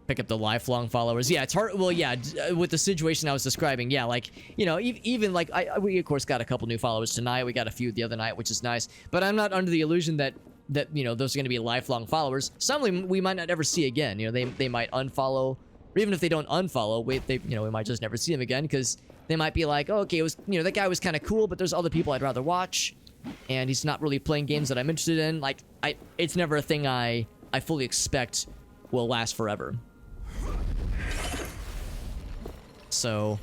Pick up the lifelong followers. Yeah, it's hard. Well, yeah, with the situation I was describing, yeah, like, you know, even like we of course got a couple new followers tonight. We got a few the other night, which is nice. But I'm not under the illusion that you know, those are going to be lifelong followers. Some we might not ever see again. You know, they might unfollow, or even if they don't unfollow, we might just never see them again, because they might be like, oh, okay, it was, you know, that guy was kind of cool, but there's other people I'd rather watch, and he's not really playing games that I'm interested in. Like, it's never a thing I fully expect will last forever. So,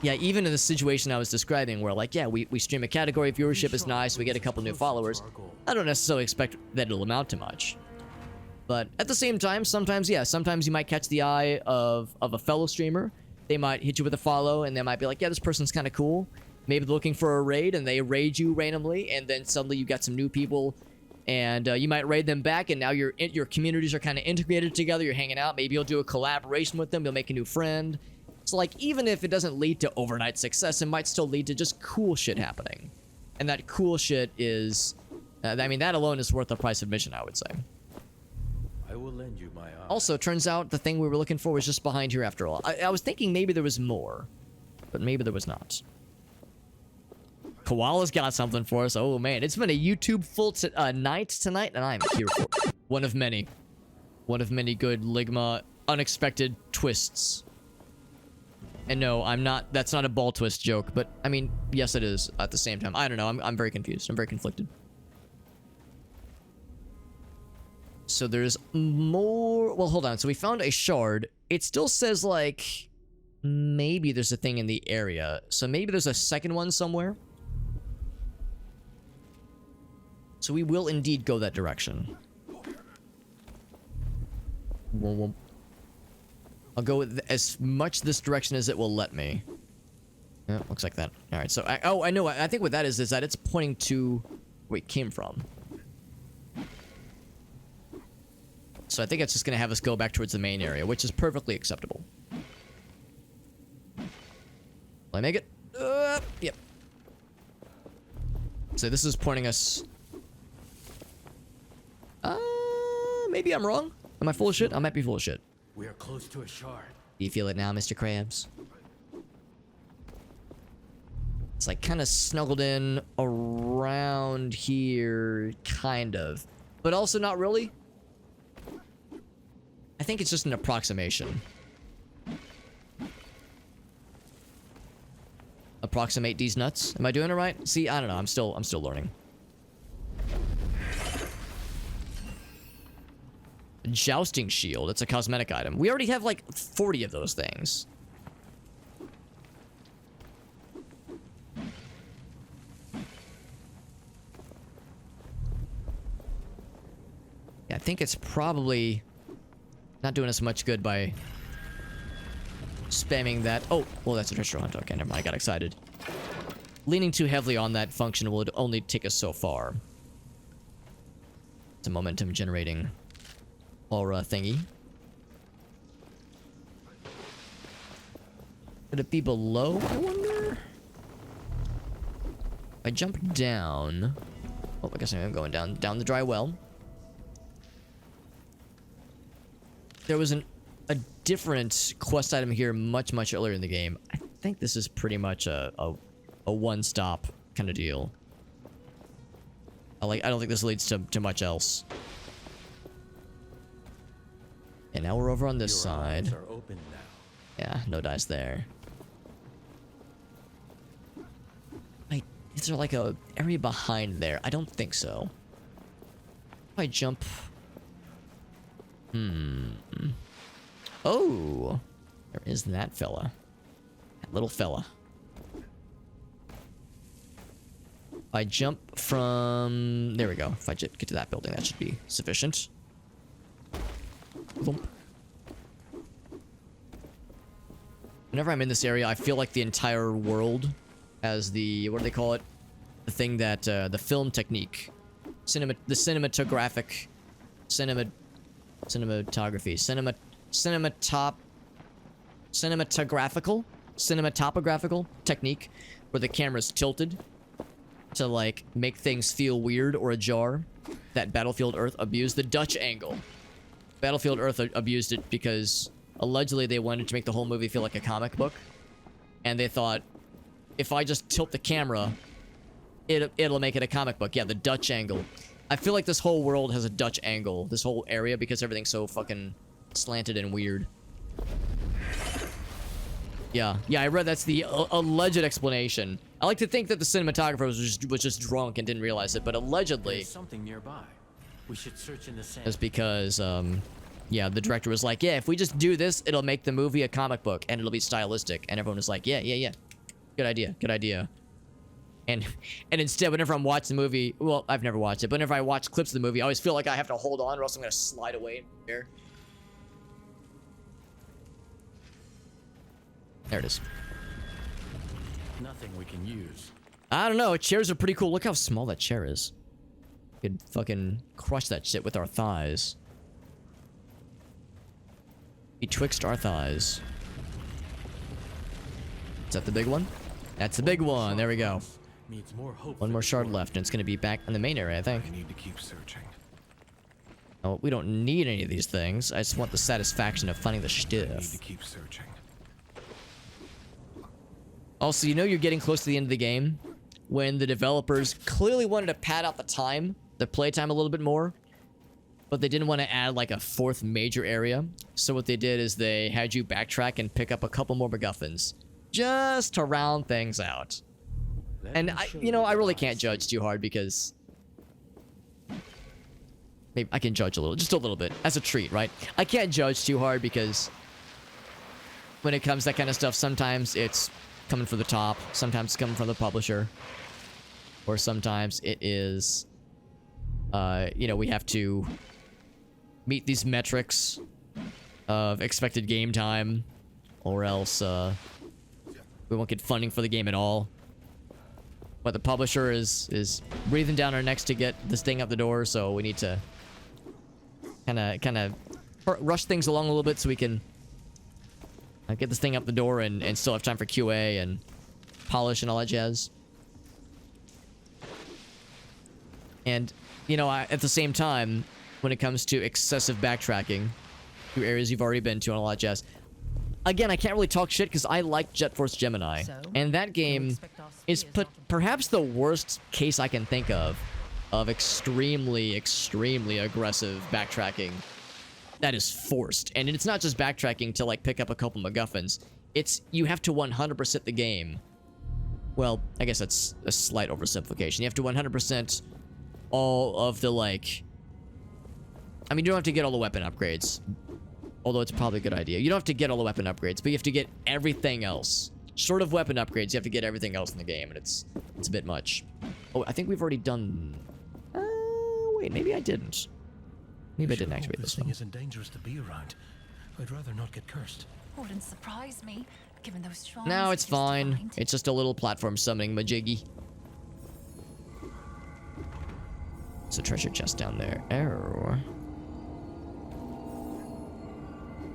yeah, even in the situation I was describing where, like, yeah, we stream a category, viewership is nice, we get a couple new followers, I don't necessarily expect that it'll amount to much. But at the same time, sometimes, yeah, sometimes you might catch the eye of a fellow streamer. They might hit you with a follow, and they might be like, yeah, this person's kind of cool. Maybe they're looking for a raid, and they raid you randomly, and then suddenly you got some new people, and you might raid them back, and now your communities are kind of integrated together, you're hanging out, maybe you'll do a collaboration with them, you'll make a new friend. So, like, even if it doesn't lead to overnight success, it might still lead to just cool shit happening. And that cool shit is, I mean, that alone is worth the price of admission, I would say.
I will lend you my eye.
Also, turns out the thing we were looking for was just behind here after all. I was thinking maybe there was more, but maybe there was not. Koala's got something for us. Oh, man. It's been a YouTube full night tonight, and I'm here for it. One of many. One of many good Ligma unexpected twists. And no, I'm not, that's not a ball twist joke, but I mean, yes it is at the same time. I don't know, I'm very confused. I'm very conflicted. So there's more, well, hold on. So we found a shard. It still says, like, maybe there's a thing in the area. So maybe there's a second one somewhere. So we will indeed go that direction. I'll go with as much this direction as it will let me. Yeah, looks like that. All right, so I know. I think what that is that it's pointing to where it came from. So I think it's just gonna have us go back towards the main area, which is perfectly acceptable. Will I make it? Yep. So this is pointing us. Maybe I'm wrong. Am I full of shit? I might be full of shit.
We are close to a shard.
Do you feel it now, Mr. Krabs? It's like kind of snuggled in around here, kind of. But also not really. I think it's just an approximation. Approximate these nuts. Am I doing it right? See, I don't know. I'm still learning. Jousting shield. It's a cosmetic item. We already have like 40 of those things. Yeah, I think it's probably not doing us much good by spamming that. Oh, well, that's a treasure hunt. Okay, never mind. I got excited. Leaning too heavily on that function would only take us so far. It's a momentum generating aura thingy. Could it be below, I wonder? I jump down. Oh, I guess I'm going down the dry well. There was a different quest item here much earlier in the game. I think this is pretty much a one-stop kind of deal. I don't think this leads to much else. And now we're over on this side.
Are open now.
Yeah, no dice there. Wait, is there like a area behind there? I don't think so. If I jump... Oh! There is that fella. That little fella. I jump from... There we go. If I get to that building, that should be sufficient. Thump. Whenever I'm in this area, I feel like the entire world has the... What do they call it? The thing that... the film technique. The cinematographic... Cinematographical technique where the camera's tilted to like make things feel weird or ajar. That Battlefield Earth abused the Dutch angle. Battlefield Earth abused it because allegedly they wanted to make the whole movie feel like a comic book, and they thought if I just tilt the camera, it'll make it a comic book. Yeah, the Dutch angle. I feel like this whole world has a Dutch angle, this whole area, because everything's so fucking slanted and weird. Yeah, I read that's the alleged explanation. I like to think that the cinematographer was just drunk and didn't realize it, but allegedly...
There's something nearby. We should search in the sand.
It's because, yeah, the director was like, yeah, if we just do this, it'll make the movie a comic book, and it'll be stylistic. And everyone was like, yeah. Good idea. And instead, whenever I'm watching the movie... Well, I've never watched it, but whenever I watch clips of the movie, I always feel like I have to hold on, or else I'm going to slide away here. There it is.
Nothing we can use.
I don't know. Chairs are pretty cool. Look how small that chair is. We could fucking crush that shit with our thighs. Betwixt our thighs. Is that the big one? That's the big one. There we go. One more shard left, and it's going to be back in the main area, I think.
I need to keep searching.
Oh, we don't need any of these things. I just want the satisfaction of finding the
I need
stuff.
to keep searching.
Also, you know you're getting close to the end of the game when the developers clearly wanted to pad out the playtime a little bit more, but they didn't want to add like a fourth major area. So what they did is they had you backtrack and pick up a couple more MacGuffins just to round things out. And I really can't judge too hard because maybe I can judge just a little bit as a treat, right? I can't judge too hard because when it comes to that kind of stuff, sometimes it's coming from the top, sometimes it's coming from the publisher, or sometimes it is, we have to meet these metrics of expected game time, or else we won't get funding for the game at all. But the publisher is breathing down our necks to get this thing out the door, so we need to kind of rush things along a little bit so we can get this thing up the door and still have time for QA and polish and all that jazz. And, at the same time, when it comes to excessive backtracking through areas you've already been to and all that jazz, again, I can't really talk shit because I like Jet Force Gemini. And that game is perhaps the worst case I can think of extremely aggressive backtracking that is forced. And it's not just backtracking to like pick up a couple MacGuffins. It's you have to 100% the game. Well, I guess that's a slight oversimplification. You have to 100% all of the like... I mean, you don't have to get all the weapon upgrades. Although it's probably a good idea. You don't have to get all the weapon upgrades, but you have to get everything else. Short of weapon upgrades, you have to get everything else in the game, and it's a bit much. Oh, I think we've already done... wait, maybe I didn't. Maybe I didn't activate this one.
This thing isn't dangerous to be around. I'd rather not get cursed.
Wouldn't surprise me, given those strong.
No, it's fine. It's just a little platform summoning majiggy. It's a treasure chest down there. Error.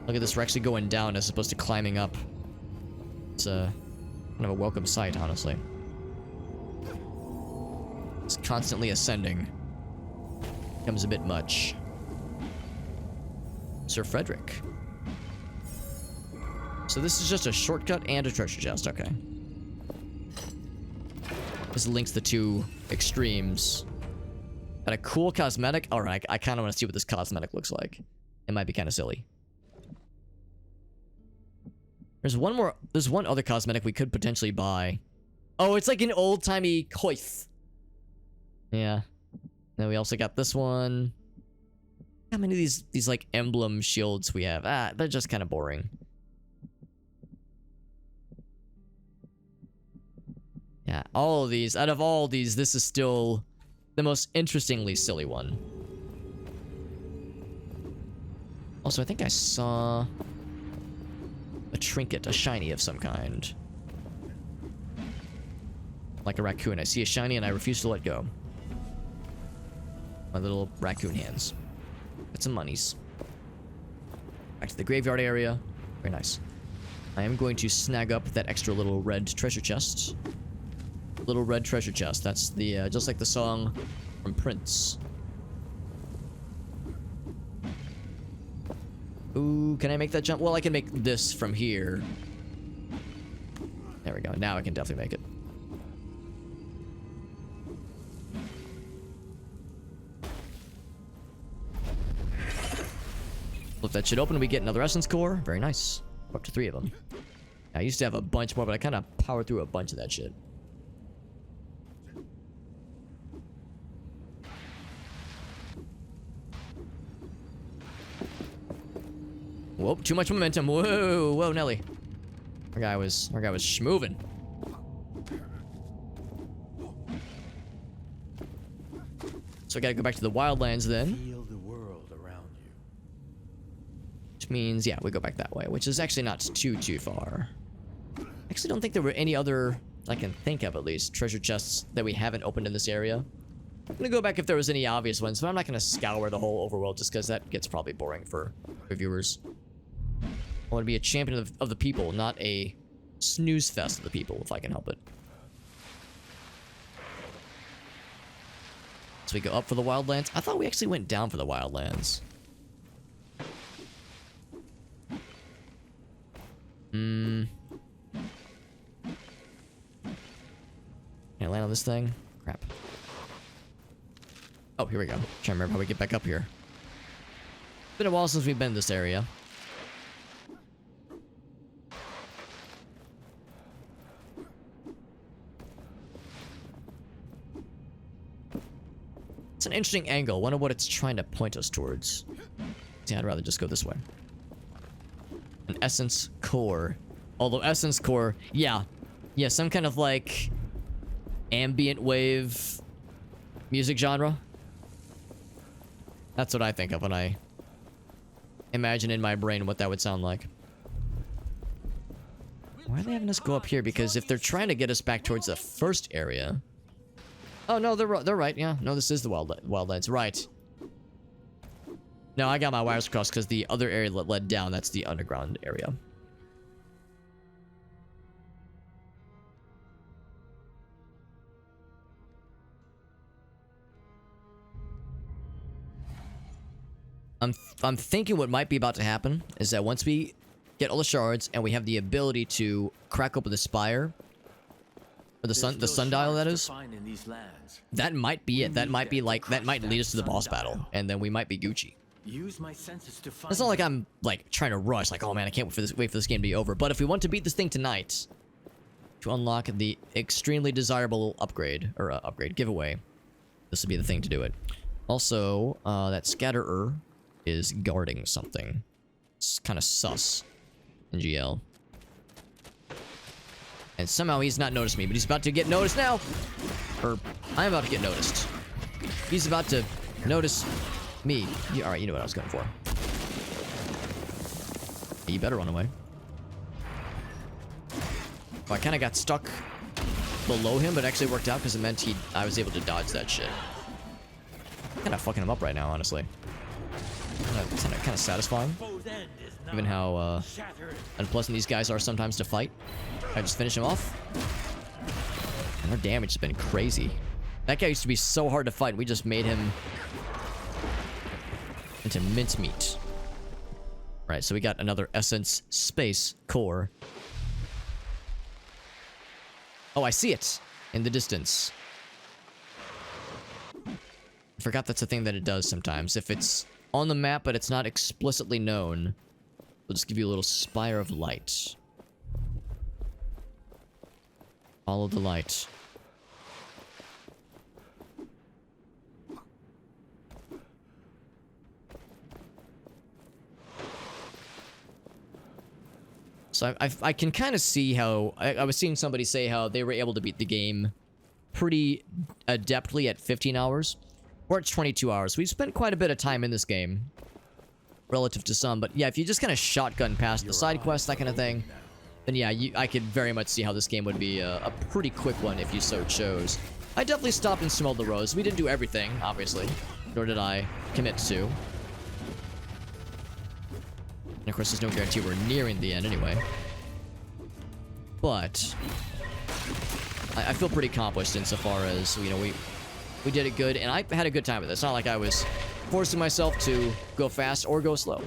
Look at this, we're actually going down as opposed to climbing up. It's kind of a welcome sight, honestly. It's constantly ascending. Becomes a bit much. Sir Frederick. So this is just a shortcut and a treasure chest. Okay. This links the two extremes. Got a cool cosmetic. All right, I kind of want to see what this cosmetic looks like. It might be kind of silly. There's one more. There's one other cosmetic we could potentially buy. Oh, it's like an old-timey coif. Yeah. Then we also got this one. How many of these like emblem shields we have? Ah, they're just kind of boring. Yeah, all of these. Out of all these, this is still the most interestingly silly one. Also, I think I saw a trinket, a shiny of some kind. Like a raccoon. I see a shiny and I refuse to let go. My little raccoon hands. Get some monies. Back to the graveyard area. Very nice. I am going to snag up that extra little red treasure chest. Little red treasure chest. That's the, just like the song from Prince. Ooh, can I make that jump? Well, I can make this from here. There we go. Now I can definitely make it. Flip that shit open, we get another essence core. Very nice. We're up to 3 of them. I used to have a bunch more, but I kind of powered through a bunch of that shit. Whoa, too much momentum. Whoa, whoa, Nelly. Our guy was schmoving. So I gotta go back to the wildlands then.
Feel the world around you.
Which means, yeah, we go back that way, which is actually not too far. I actually don't think there were any other, I can think of at least, treasure chests that we haven't opened in this area. I'm gonna go back if there was any obvious ones, but I'm not gonna scour the whole overworld just because that gets probably boring for viewers. I want to be a champion of the people, not a snooze fest of the people, if I can help it. So we go up for the wildlands. I thought we actually went down for the wildlands. Can I land on this thing? Crap. Oh, here we go. Trying to remember how we get back up here. Been a while since we've been in this area. It's an interesting angle. Wonder what it's trying to point us towards. Yeah, I'd rather just go this way. An essence core. Although essence core, yeah, some kind of like ambient wave music genre. That's what I think of when I imagine in my brain what that would sound like. Why are they having us go up here? Because if they're trying to get us back towards the first area... Oh, no, they're right, yeah. No, this is the wildlands, right. No, I got my wires crossed because the other area that led down, that's the underground area. I'm thinking what might be about to happen is that once we get all the shards and we have the ability to crack open the spire, or the sundial, that is. That might be it. That might be like, that might lead us to the boss battle, and then we might be Gucci.
Use my senses to find.
It's not like I'm like trying to rush, like, oh man, I can't wait for this game to be over. But if we want to beat this thing tonight, to unlock the extremely desirable upgrade or giveaway, this would be the thing to do it. Also, that scatterer is guarding something. It's kind of sus in GL. And somehow he's not noticed me, but he's about to get noticed now. Or, I'm about to get noticed. He's about to notice me. Alright, you know what I was going for. You better run away. Oh, I kind of got stuck below him, but it actually worked out because it meant I was able to dodge that shit. Kind of fucking him up right now, honestly. Kind of satisfying. Given how unpleasant these guys are sometimes to fight. I just finish him off. And their damage has been crazy. That guy used to be so hard to fight. We just made him into mincemeat. Right, so we got another essence space core. Oh, I see it in the distance. I forgot that's a thing that it does sometimes. If it's on the map, but it's not explicitly known, it'll just give you a little spire of light. Follow the light. So I can kind of see how... I was seeing somebody say how they were able to beat the game pretty adeptly at 15 hours. Or it's 22 hours. We've spent quite a bit of time in this game. Relative to some. But yeah, if you just kind of shotgun past the side quests, that kind of thing, then yeah, I could very much see how this game would be a pretty quick one if you so chose. I definitely stopped and smelled the rose. We didn't do everything, obviously. Nor did I commit to. And of course, there's no guarantee we're nearing the end anyway. But I feel pretty accomplished insofar as, you know, we did it good, and I had a good time with it. It's not like I was forcing myself to go fast or go slow.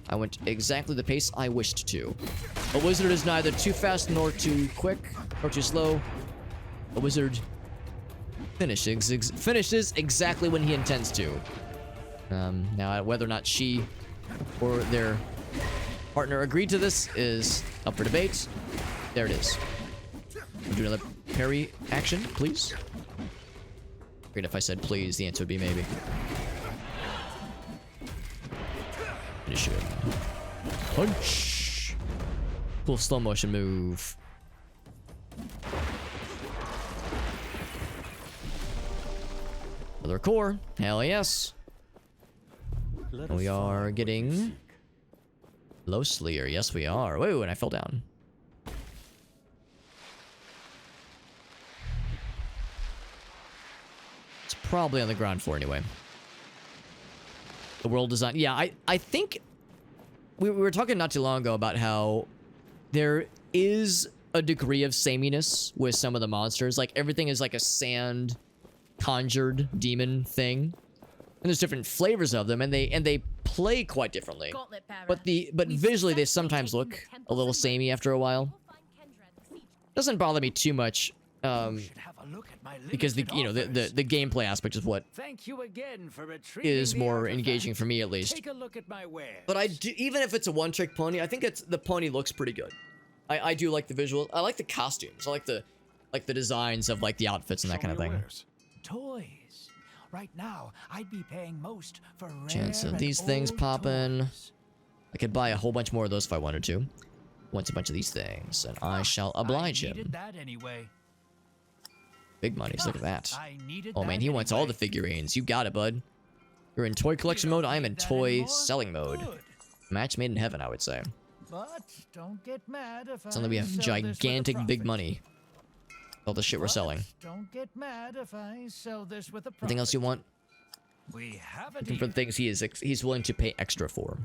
I went exactly the pace I wished to. A wizard is neither too fast nor too quick, nor too slow. A wizard finishes exactly when he intends to. Now, whether or not she or their partner agreed to this is up for debate. There it is. Do another parry action, please. Great, if I said please, the answer would be maybe. Finish him. Punch! Cool slow motion move. Another core. Hell yes. And we are getting low Sleer. Yes, we are. Whoa, and I fell down. It's probably on the ground floor anyway. The world design. Yeah, I think we were talking not too long ago about how there is a degree of sameness with some of the monsters. Like, everything is like a sand conjured demon thing. And there's different flavors of them, and they play quite differently. But visually they sometimes look a little samey after a while. Doesn't bother me too much. Because the gameplay aspect is what is more engaging for me, at least.
Take a look at my wares.
But I do, even if it's a one-trick pony, I think the pony looks pretty good. I do like the visual. I like the costumes. I like the designs of like the outfits and that kind of thing.
Toys. Right now, I'd be paying most for rare
Chance of these things popping. I could buy a whole bunch more of those if I wanted to. Wants a bunch of these things, and I shall oblige him.
That anyway.
Big monies, look at that. Oh man, he wants all the figurines. You got it, bud. You're in toy collection mode, I am in toy selling mode. Match made in heaven, I would say.
But don't get mad if
Suddenly we have gigantic big money. All the shit we're selling.
Don't get mad if I sell this with a profit.
Anything else you want?
We have a
Looking for the things he's willing to pay extra for.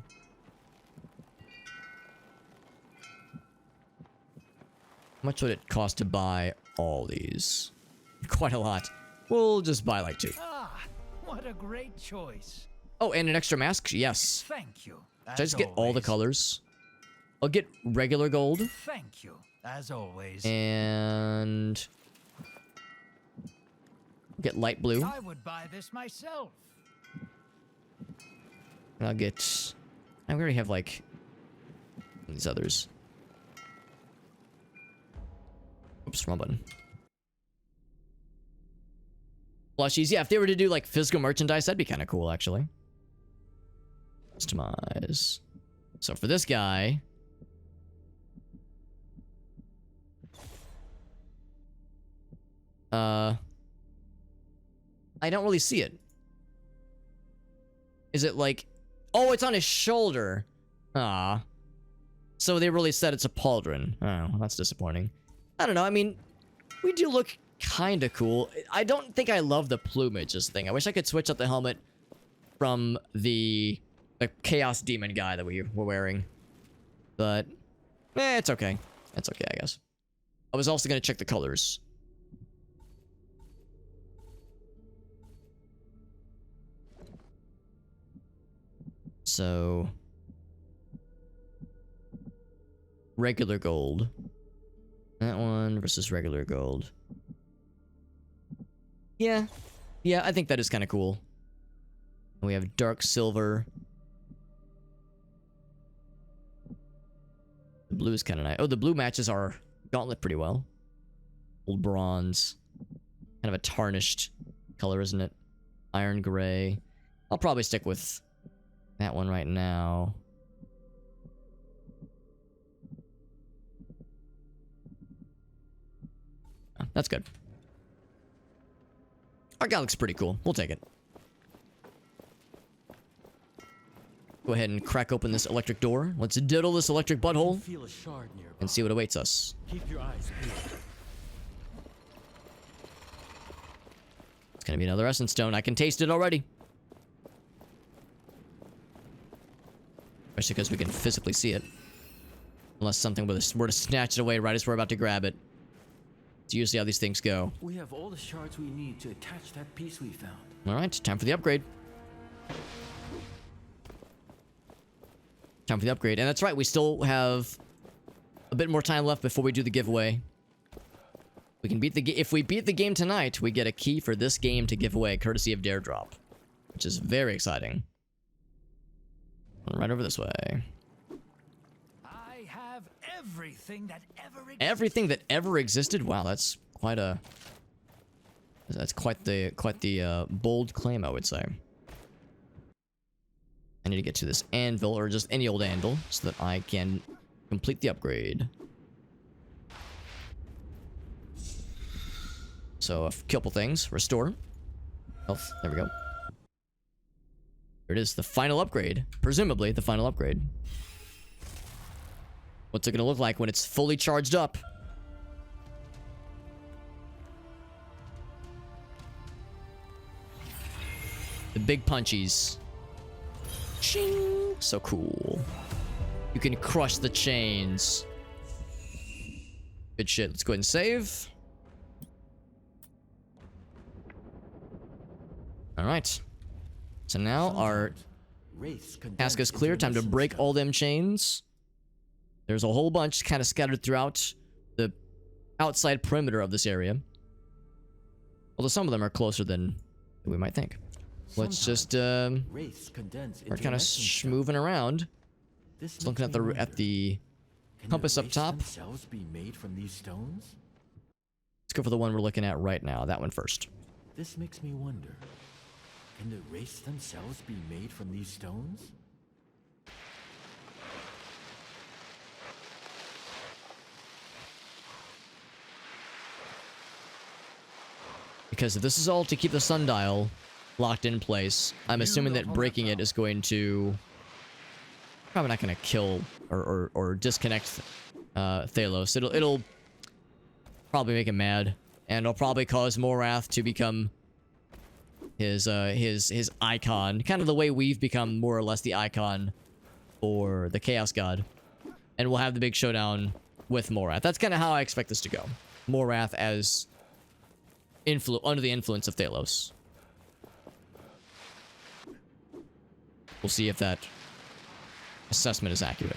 How much would it cost to buy all these? Quite a lot. We'll just buy like 2.
Ah, what a great choice.
Oh, and an extra mask? Yes.
Thank you.
Should I just get all the colors? I'll get regular gold.
Thank you, as always.
And get light blue.
I would buy this myself.
And I'll get... I already have like these others. Oops, wrong button. Plushies. Yeah, if they were to do like physical merchandise, that'd be kind of cool, actually. Customize. So for this guy... I don't really see it. Is it like... Oh, it's on his shoulder. Ah. So they really said it's a pauldron. Oh, that's disappointing. I don't know, I mean... We do look kind of cool. I don't think I love the plumages thing. I wish I could switch up the helmet from the Chaos Demon guy that we were wearing. But... it's okay. It's okay, I guess. I was also going to check the colors. So regular gold. That one versus regular gold. Yeah. Yeah, I think that is kind of cool. We have dark silver. The blue is kind of nice. Oh, the blue matches our gauntlet pretty well. Old bronze. Kind of a tarnished color, isn't it? Iron gray. I'll probably stick with that one right now. Oh, that's good. Our guy looks pretty cool. We'll take it. Go ahead and crack open this electric door. Let's diddle this electric butthole and see what awaits us.
Keep your eyes peeled.
It's gonna be another essence stone. I can taste it already. Especially because we can physically see it. Unless something were to snatch it away right as we're about to grab it. It's usually how these things go.
We have all the shards we need to attach that piece we found.
Alright, time for the upgrade. Time for the upgrade. And that's right, we still have a bit more time left before we do the giveaway. We can beat the if we beat the game tonight, we get a key for this game to give away, courtesy of Dare Drop. Which is very exciting. Right over this way.
I have everything that ever existed.
Everything that ever existed? Wow, that's quite a... That's quite the bold claim, I would say. I need to get to this anvil, or just any old anvil, so that I can complete the upgrade. So, a couple things. Restore. Health. There we go. Here it is, the final upgrade. Presumably, the final upgrade. What's it gonna look like when it's fully charged up? The big punchies. Shing! So cool. You can crush the chains. Good shit. Let's go ahead and save. Alright. So now our task is clear. Time to break all them chains. There's a whole bunch kind of scattered throughout the outside perimeter of this area. Although some of them are closer than we might think. Let's just we're kind of schmoving around. Just looking at the compass up top. Let's go for the one we're looking at right now. That one first.
This makes me wonder. Can the wraiths themselves be made from these stones?
Because if this is all to keep the sundial locked in place, I'm assuming that breaking it is going to... Probably not going to kill or disconnect Thalos. It'll probably make him mad. And it'll probably cause Morath to become his icon. Kind of the way we've become more or less the icon for the Chaos God. And we'll have the big showdown with Morath. That's kind of how I expect this to go. Morath as under the influence of Thalos. We'll see if that assessment is accurate.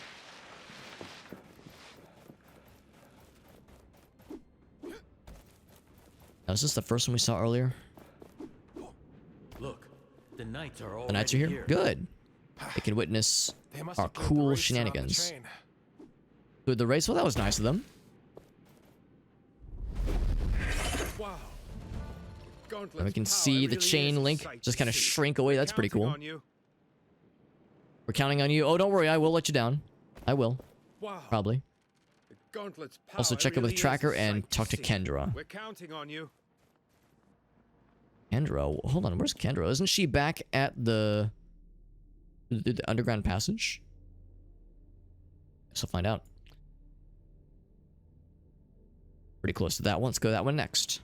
Now, is this the first one we saw earlier?
Look, the knights are
The knights are here? Good. They can witness our cool shenanigans. Good, the race? Well, that was nice of them.
Wow.
And we can see the chain link just kind of shrink away. That's pretty cool. We're counting on you. Oh, don't worry. I will let you down. I will.
Wow.
Probably. Also check in with Tracker and talk to Kendra.
We're counting on you.
Kendra? Hold on. Where's Kendra? Isn't she back at the underground passage? Guess I'll find out. Pretty close to that one. Let's go to that one next.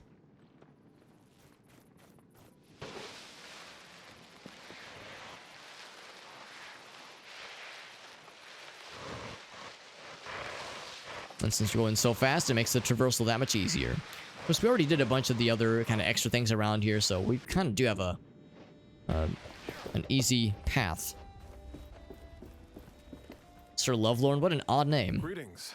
And since we're going so fast, it makes the traversal that much easier. Of course, we already did a bunch of the other kind of extra things around here, so we kind of do have an easy path Sir Lovelorn, what an odd name.
Greetings.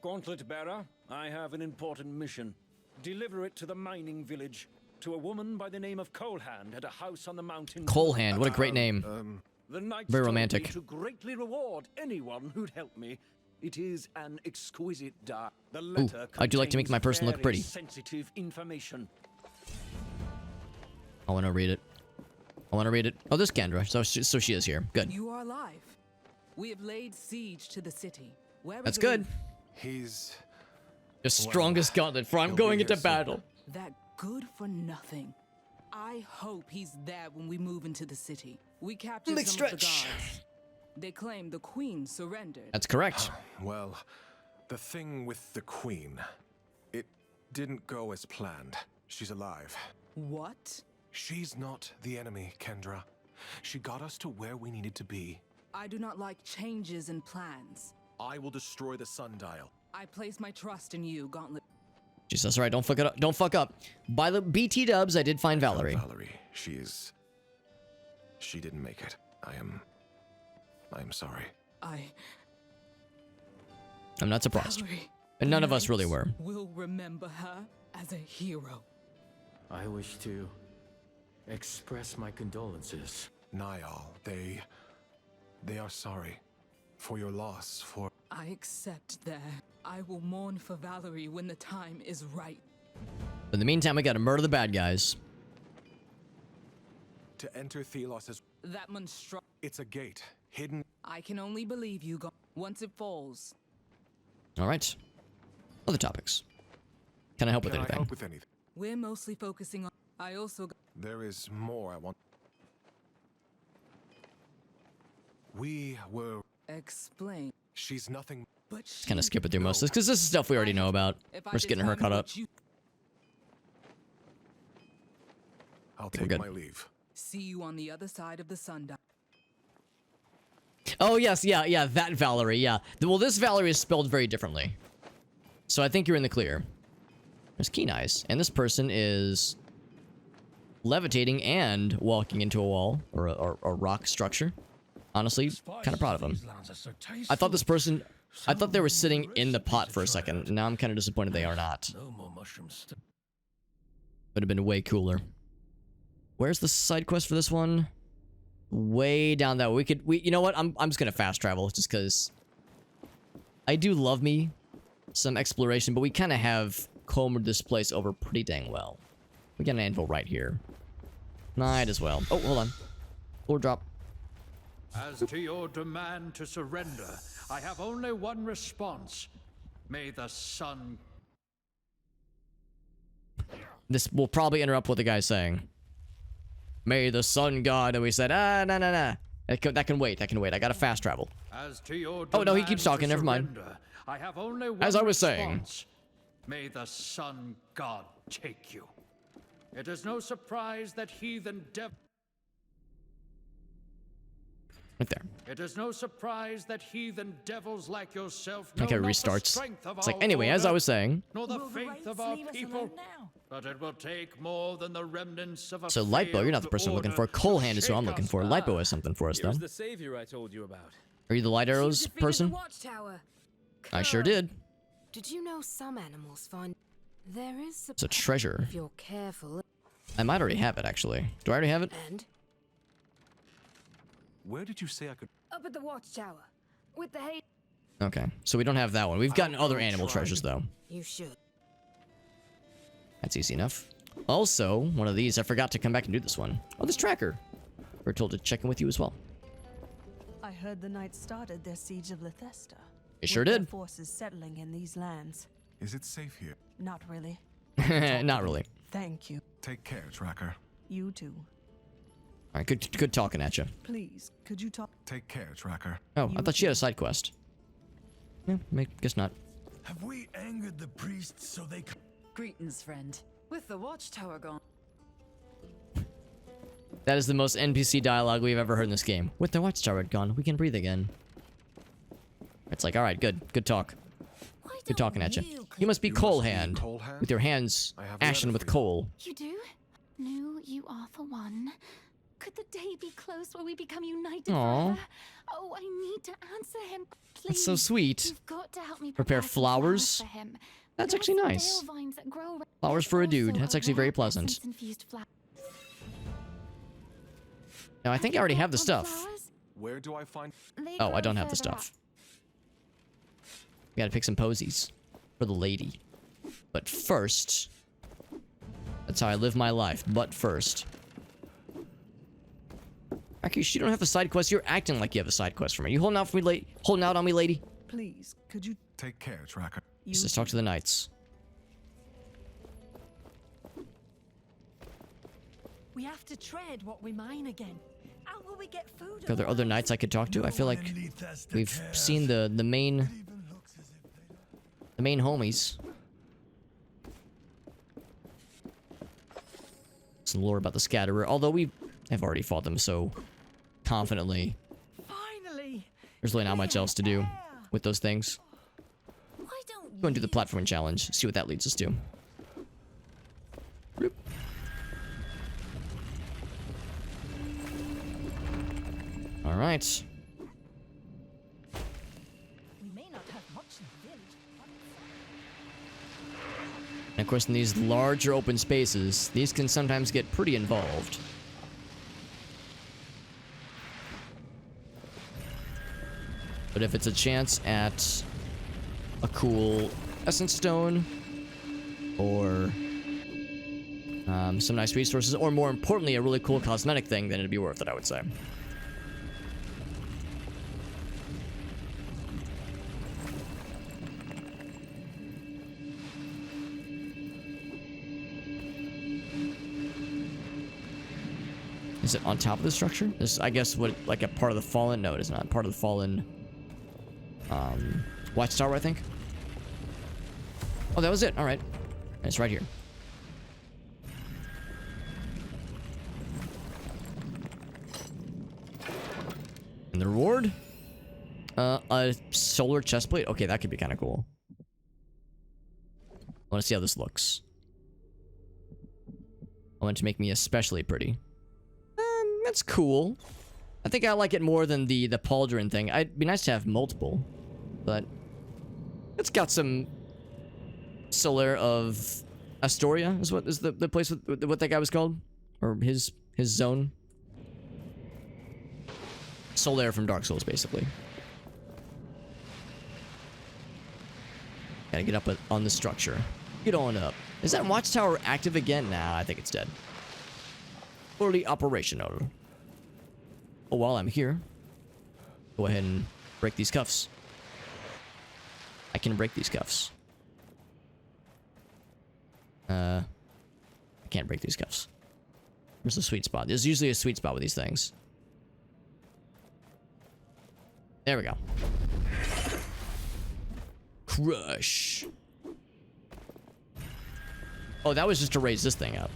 Gauntlet bearer, I have an important mission. Deliver it to the mining village, to a woman by the name of Colehand at a house on the mountain.
Colehand, what a great name.
The knights
Very
told
romantic.
me to greatly reward anyone who'd help me. It is an exquisite dark. The letter
I do like to make my person look
very
pretty.
sensitive information.
I want to read it. I want to read it. Oh, this Kendra. So she is here. Good.
You are alive. We have laid siege to the city. Where
That's
is
good.
He's
the strongest gauntlet for I'm going into battle.
that good for nothing? I hope he's there when we move into the city. We captured
Big
some of the
stretch.
guards. They claim the queen surrendered.
That's correct.
Well, the thing with the queen, it didn't go as planned. She's alive.
What?
She's not the enemy, Kendra. She got us to where we needed to be.
I do not like changes in plans.
I will destroy the sundial.
I place my trust in you, Gauntlet.
Jesus, all right, don't fuck it up. Don't fuck up. By the BT dubs, I did find Valerie.
Valerie, she didn't make it. I am sorry.
I'm not surprised.
Valerie,
And none of us really were.
We'll remember her as a hero.
I wish to express my condolences.
Niall, they are sorry for your loss, for...
I accept that. I will mourn for Valerie when the time is right.
In the meantime, we gotta murder the bad guys.
To enter Thelos is...
That monstro...
It's a gate, hidden...
I can only believe you, once it falls.
All right. Other topics. Can I help with
Can I
anything?
help with anything?
We're mostly focusing on... I also...
There is more I want... We were...
Explain.
She's nothing...
But
Kind of skip it through most of this, because this is stuff we already know about. We're just getting her caught up.
I'll
We're
take
good.
my leave.
See you on the other side of the sundial.
Oh, yes, yeah, that Valerie, yeah. Well, this Valerie is spelled very differently. So I think you're in the clear. There's Keen Eyes, and this person is levitating and walking into a wall, or a rock structure. Honestly, kind of proud of him. I thought this person... I thought they were sitting in the pot for a second. Now I'm kind of disappointed they are not.
No more mushrooms.
Would have been way cooler. Where's the side quest for this one? Way down that way. You know what? I'm just gonna fast travel just because I do love me some exploration, but we kind of have combed this place over pretty dang well. We got an anvil right here. Might as well. Oh, hold on. Floor drop.
As to your demand to surrender, I have only one response. May the sun...
This will probably interrupt what the guy's saying. May the sun god, and we said, no. That can wait, I gotta fast travel.
As to your
Oh, no, he keeps
demand
talking,
to
never mind.
surrender, I have only one
As I was saying.
response. May the sun god take you. It is no surprise that heathen devil...
Right there.
It is no surprise that heathen devils like yourself know
Okay,
not the
restarts.
strength of
It's like,
our
anyway, as I
order,
was saying.
nor the
Will the
faith
wraiths
of our
leave us
people.
alone now?
But it will take more than the remnants of a
So Lightbow, you're not the person I'm looking for. Coal Hand is who I'm looking for. Lightbow has something for us, though.
Here's the savior I told you about.
Are you the light arrows person?
Watchtower.
I sure did.
Did you know some animals find there is
It's a treasure.
if you're careful?
I might already have it, actually. Do I already have it?
And
Where did you say I could...
up at the watchtower with the hay.
Okay, so we don't have that one. We've gotten other animal treasures, though.
You should.
That's easy enough. Also, one of these, I forgot to come back and do this one. Oh, this tracker. We're told to check in with you as well.
I heard the knights started their siege of Lithesta.
You sure
with their
did.
forces settling in these lands.
Is it safe here?
Not really.
Not really.
Thank you.
Take care, Tracker.
You too.
All right, good talking at you.
Please, could you talk?
Take care, Tracker.
Oh, I thought she had a side quest. Yeah, guess not.
Have we angered the priests so they could...
Greetings, friend. With the watchtower gone.
That is the most NPC dialogue we've ever heard in this game. With the watchtower gone, we can breathe again. It's like, all right, good talk. Good talking at you. You must be Coal Hand, with your hands ashen with coal.
You do? No, you are the one.
Could the day be close where we become united
Aw.
forever? Oh, I need to answer him. Please.
That's so sweet.
You've got to help me
Prepare
some
flowers.
for him.
That's
There are
actually
some
nice.
dale vines that grow
Flowers for a dude. That's actually very pleasant.
essence-infused flowers.
Now, I think I already have the stuff.
Where do I find?
Oh, I don't have the stuff. We gotta pick some posies for the lady. But first, that's how I live my life. But first. Rakesh, you don't have a side quest. You're acting like you have a side quest for me. You holding out for me, holding out on me, lady?
Please, could you take care, Tracker?
Just talk to the knights.
We have to trade what we mine again. How will we get food?
Are there other knights I could talk to? I feel like we've seen the main homies. Some lore about the Scatterer, although we have already fought them so confidently.
Finally.
There's really not much else to do with those things. Go and do the platforming challenge. See what that leads us to. Bloop. All right.
We may not have much in the village.
And of course, in these larger open spaces, these can sometimes get pretty involved. But if it's a chance at a cool essence stone, or some nice resources, or more importantly, a really cool cosmetic thing, then it'd be worth it, I would say. Is it on top of the structure? This, I guess, what, like a part of the fallen? No, it is not. Part of the fallen watchtower, I think. Oh, that was it. All right. It's right here. And the reward? A solar chestplate? Okay, that could be kind of cool. I want to see how this looks. I want it to make me especially pretty. That's cool. I think I like it more than the pauldron thing. It'd be nice to have multiple, but it's got some Solar of Astoria is what is the place with what that guy was called, or his zone. Solaire from Dark Souls, basically. Gotta get up on the structure. Get on up. Is that watchtower active again? Nah, I think it's dead. Fully operational. Oh, while I'm here, go ahead and break these cuffs. I can break these cuffs. I can't break these cuffs. Where's the sweet spot? There's usually a sweet spot with these things. There we go. Crush. Oh, that was just to raise this thing up.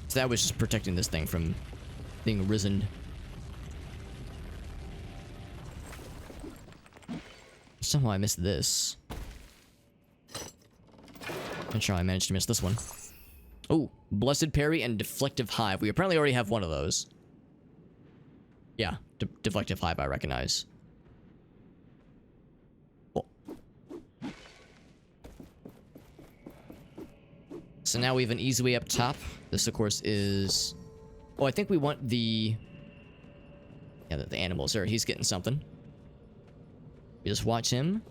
So that was just protecting this thing from being risen. Somehow I missed this. I'm sure I managed to miss this one. Oh, Blessed Parry and Deflective Hive. We apparently already have one of those. Yeah, Deflective Hive I recognize. Oh. So now we have an easy way up top. This, of course, is... Oh, I think we want the... Yeah, the animals there. He's getting something. We just watch him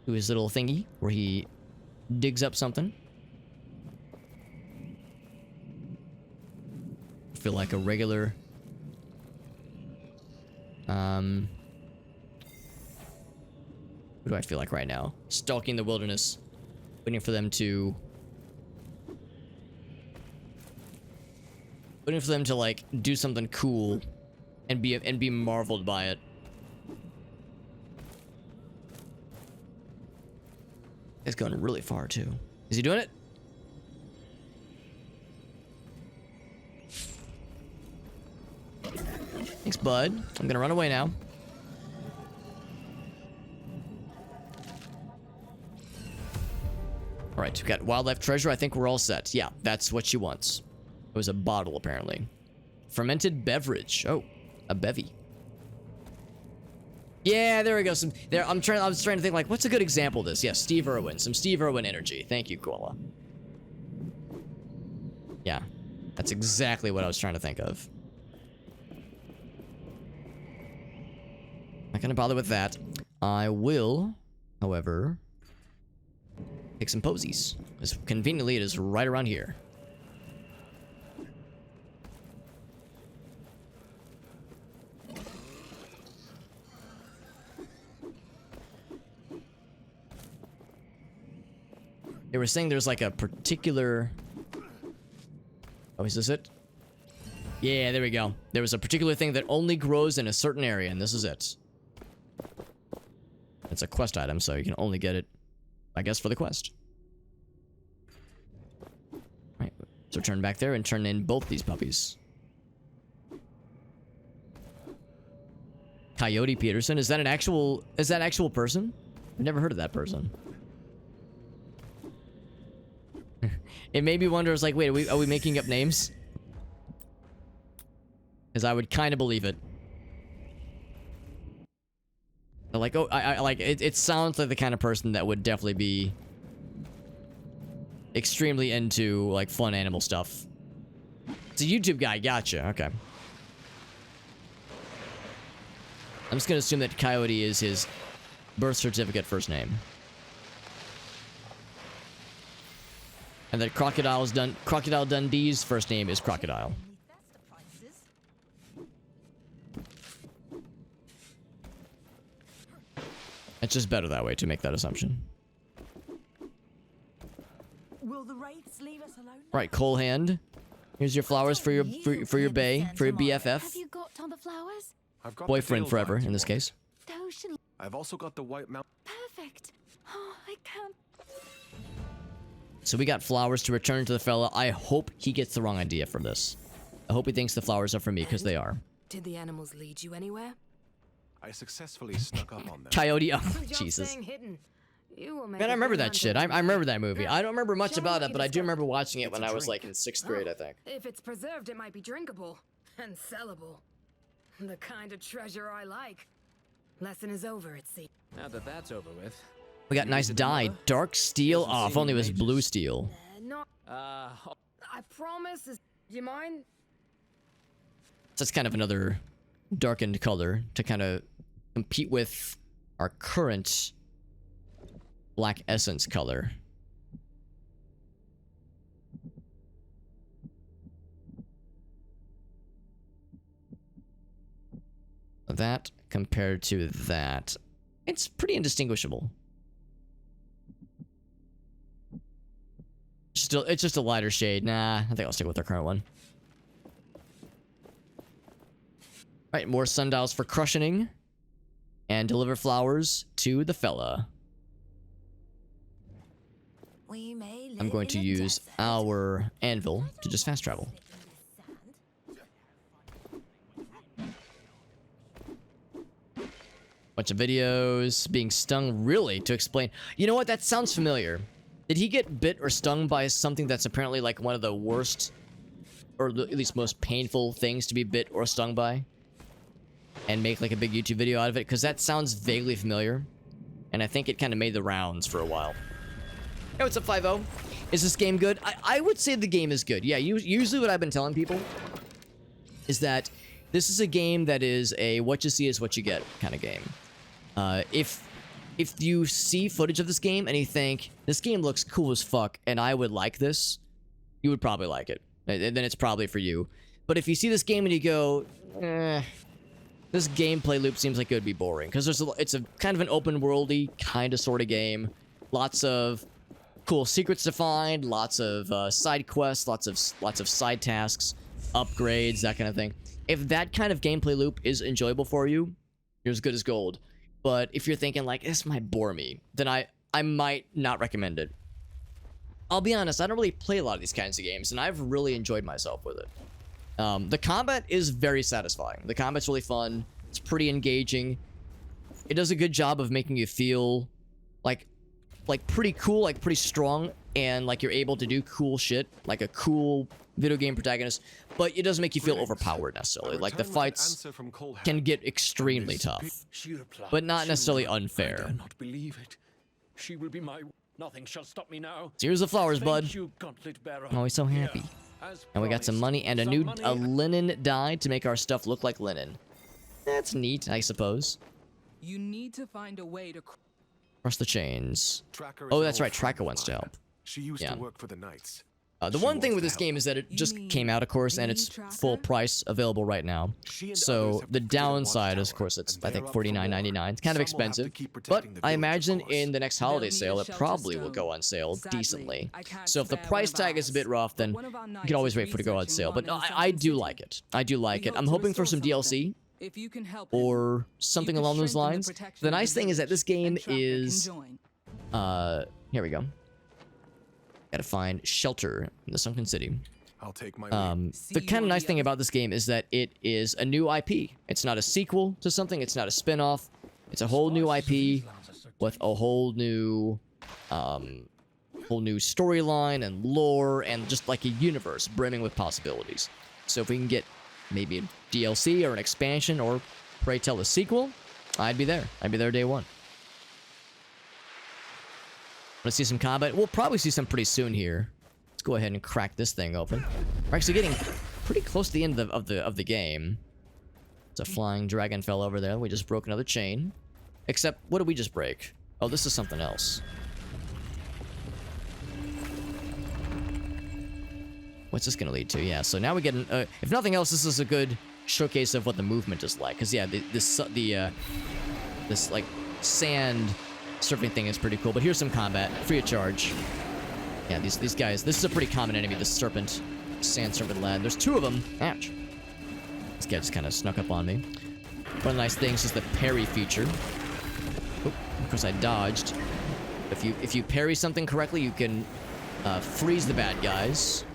do his little thingy where he digs up something. I feel like a regular... What do I feel like right now? Stalking the wilderness. Waiting for them to... Waiting for them to, like, do something cool and be marveled by it. It's going really far, too. Is he doing it? Thanks, bud. I'm gonna run away now. All right, we got wildlife treasure. I think we're all set. Yeah, that's what she wants. It was a bottle, apparently. Fermented beverage. Oh, a bevy. Yeah, there we go. I was trying to think, like, what's a good example of this? Yes, Steve Irwin. Some Steve Irwin energy. Thank you, Koala. Yeah, that's exactly what I was trying to think of. Not gonna bother with that. I will, however, take some posies. As conveniently, it is right around here. They were saying there's like a particular... Oh, is this it? Yeah, there we go. There was a particular thing that only grows in a certain area, and this is it. It's a quest item, so you can only get it, I guess, for the quest. Right, so turn back there and turn in both these puppies. Coyote Peterson, is that an actual person? I've never heard of that person. It made me wonder, I was like, wait, are we making up names? Because I would kind of believe it. Like, oh, I like, it sounds like the kind of person that would definitely be extremely into, like, fun animal stuff. It's a YouTube guy, gotcha, okay. I'm just gonna assume that Coyote is his birth certificate first name. And that Crocodile Dundee's first name is Crocodile. It's just better that way to make that assumption.
Will the wraiths leave us alone?
Right, Coal Hand. Here's your flowers for your BFF.
Have you got all the flowers?
I've got
Boyfriend forever in this case.
I've also got the white mount.
Perfect. Oh, I can't.
So we got flowers to return to the fella. I hope he gets the wrong idea from this. I hope he thinks the flowers are for me, because they are.
Did the animals lead you anywhere?
I successfully snuck up on them.
Coyote, oh,
Good job
Jesus.
staying hidden. You will make
Man, I
a
remember
good
that
hunter
shit. I
one day.
remember that movie. I don't remember much
Show me
about
what
it,
you
but I do
discovered.
remember watching it when
It's a
I was,
drink.
like, in 6th grade, I think.
If it's preserved, it might be drinkable and sellable. The kind of treasure I like. Lesson is over, it seems.
Now that that's over with.
We got nice dye. Dark steel. Oh, if only it was blue steel.
No. I promise. Do you mind?
So that's kind of another darkened color to kind of compete with our current Black Essence color. That compared to that, it's pretty indistinguishable. It's just a lighter shade. Nah, I think I'll stick with our current one. Right, more sundials for crushioning. And deliver flowers to the fella. I'm going to use our anvil to just fast travel. Bunch of videos, being stung, really, to explain. You know what, that sounds familiar. Did he get bit or stung by something that's apparently like one of the worst, or at least most painful things to be bit or stung by? And make like a big YouTube video out of it? Because that sounds vaguely familiar. And I think it kind of made the rounds for a while. Hey, what's up, 5-0? Is this game good? I would say the game is good. Yeah, usually what I've been telling people is that this is a game that is a what you see is what you get kind of game. If you see footage of this game and you think, this game looks cool as fuck and I would like this, you would probably like it. And then it's probably for you. But if you see this game and you go, this gameplay loop seems like it would be boring. Because it's a kind of an open worldy kind of sort of game. Lots of cool secrets to find, lots of side quests, lots of side tasks, upgrades, that kind of thing. If that kind of gameplay loop is enjoyable for you, you're as good as gold. But if you're thinking like, this might bore me, then I might not recommend it. I'll be honest, I don't really play a lot of these kinds of games, and I've really enjoyed myself with it. The combat is very satisfying. The combat's really fun. It's pretty engaging. It does a good job of making you feel like pretty cool, like pretty strong and like you're able to do cool shit, like a cool video game protagonist, but it doesn't make you feel overpowered necessarily. Like the fights can get extremely tough, but not necessarily unfair.
Not believe it. She will be my. Nothing shall stop me now.
So here's the flowers, bud.
Thank you, Gauntlet Bearer.
Oh, he's so happy. And we got some money and a linen dye to make our stuff look like linen. That's neat, I suppose.
You need to find a way to
Cross the chains. Oh, that's right. Tracker wants to help.
She used to work for the Knights.
The one thing with this game is that it just came out, of course, and it's full price available right now. So the downside is, of course, it's I think $49.99. It's kind of expensive, but I imagine in the next holiday sale it probably will go on sale decently. So if the price tag is a bit rough, then you can always wait for it to go on sale. But no, I do like it. I do like it. I'm hoping for some DLC or something along those lines. The nice thing is that this game is here we go. Gotta find shelter in the sunken city.
I'll take my
the kind of nice thing about this game is that it is a new IP. It's not a sequel to something. It's not a spin-off. It's a whole new IP with a whole new storyline and lore and just like a universe brimming with possibilities. So if we can get maybe a DLC or an expansion or pray tell a sequel, I'd be there. I'd be there day one. Let's see some combat. We'll probably see some pretty soon here. Let's go ahead and crack this thing open. We're actually getting pretty close to the end of the game. It's a flying dragon fell over there. We just broke another chain. Except, what did we just break? Oh, this is something else. What's this gonna lead to? Yeah, so now we get an, if nothing else, this is a good showcase of what the movement is like. Cause yeah, this like sand surfing thing is pretty cool, but here's some combat, free of charge. Yeah, these guys, this is a pretty common enemy, the serpent, sand serpent lad. There's two of them. Ouch. This guy just kind of snuck up on me. One of the nice things is the parry feature. Oop, of course I dodged. If you parry something correctly, you can freeze the bad guys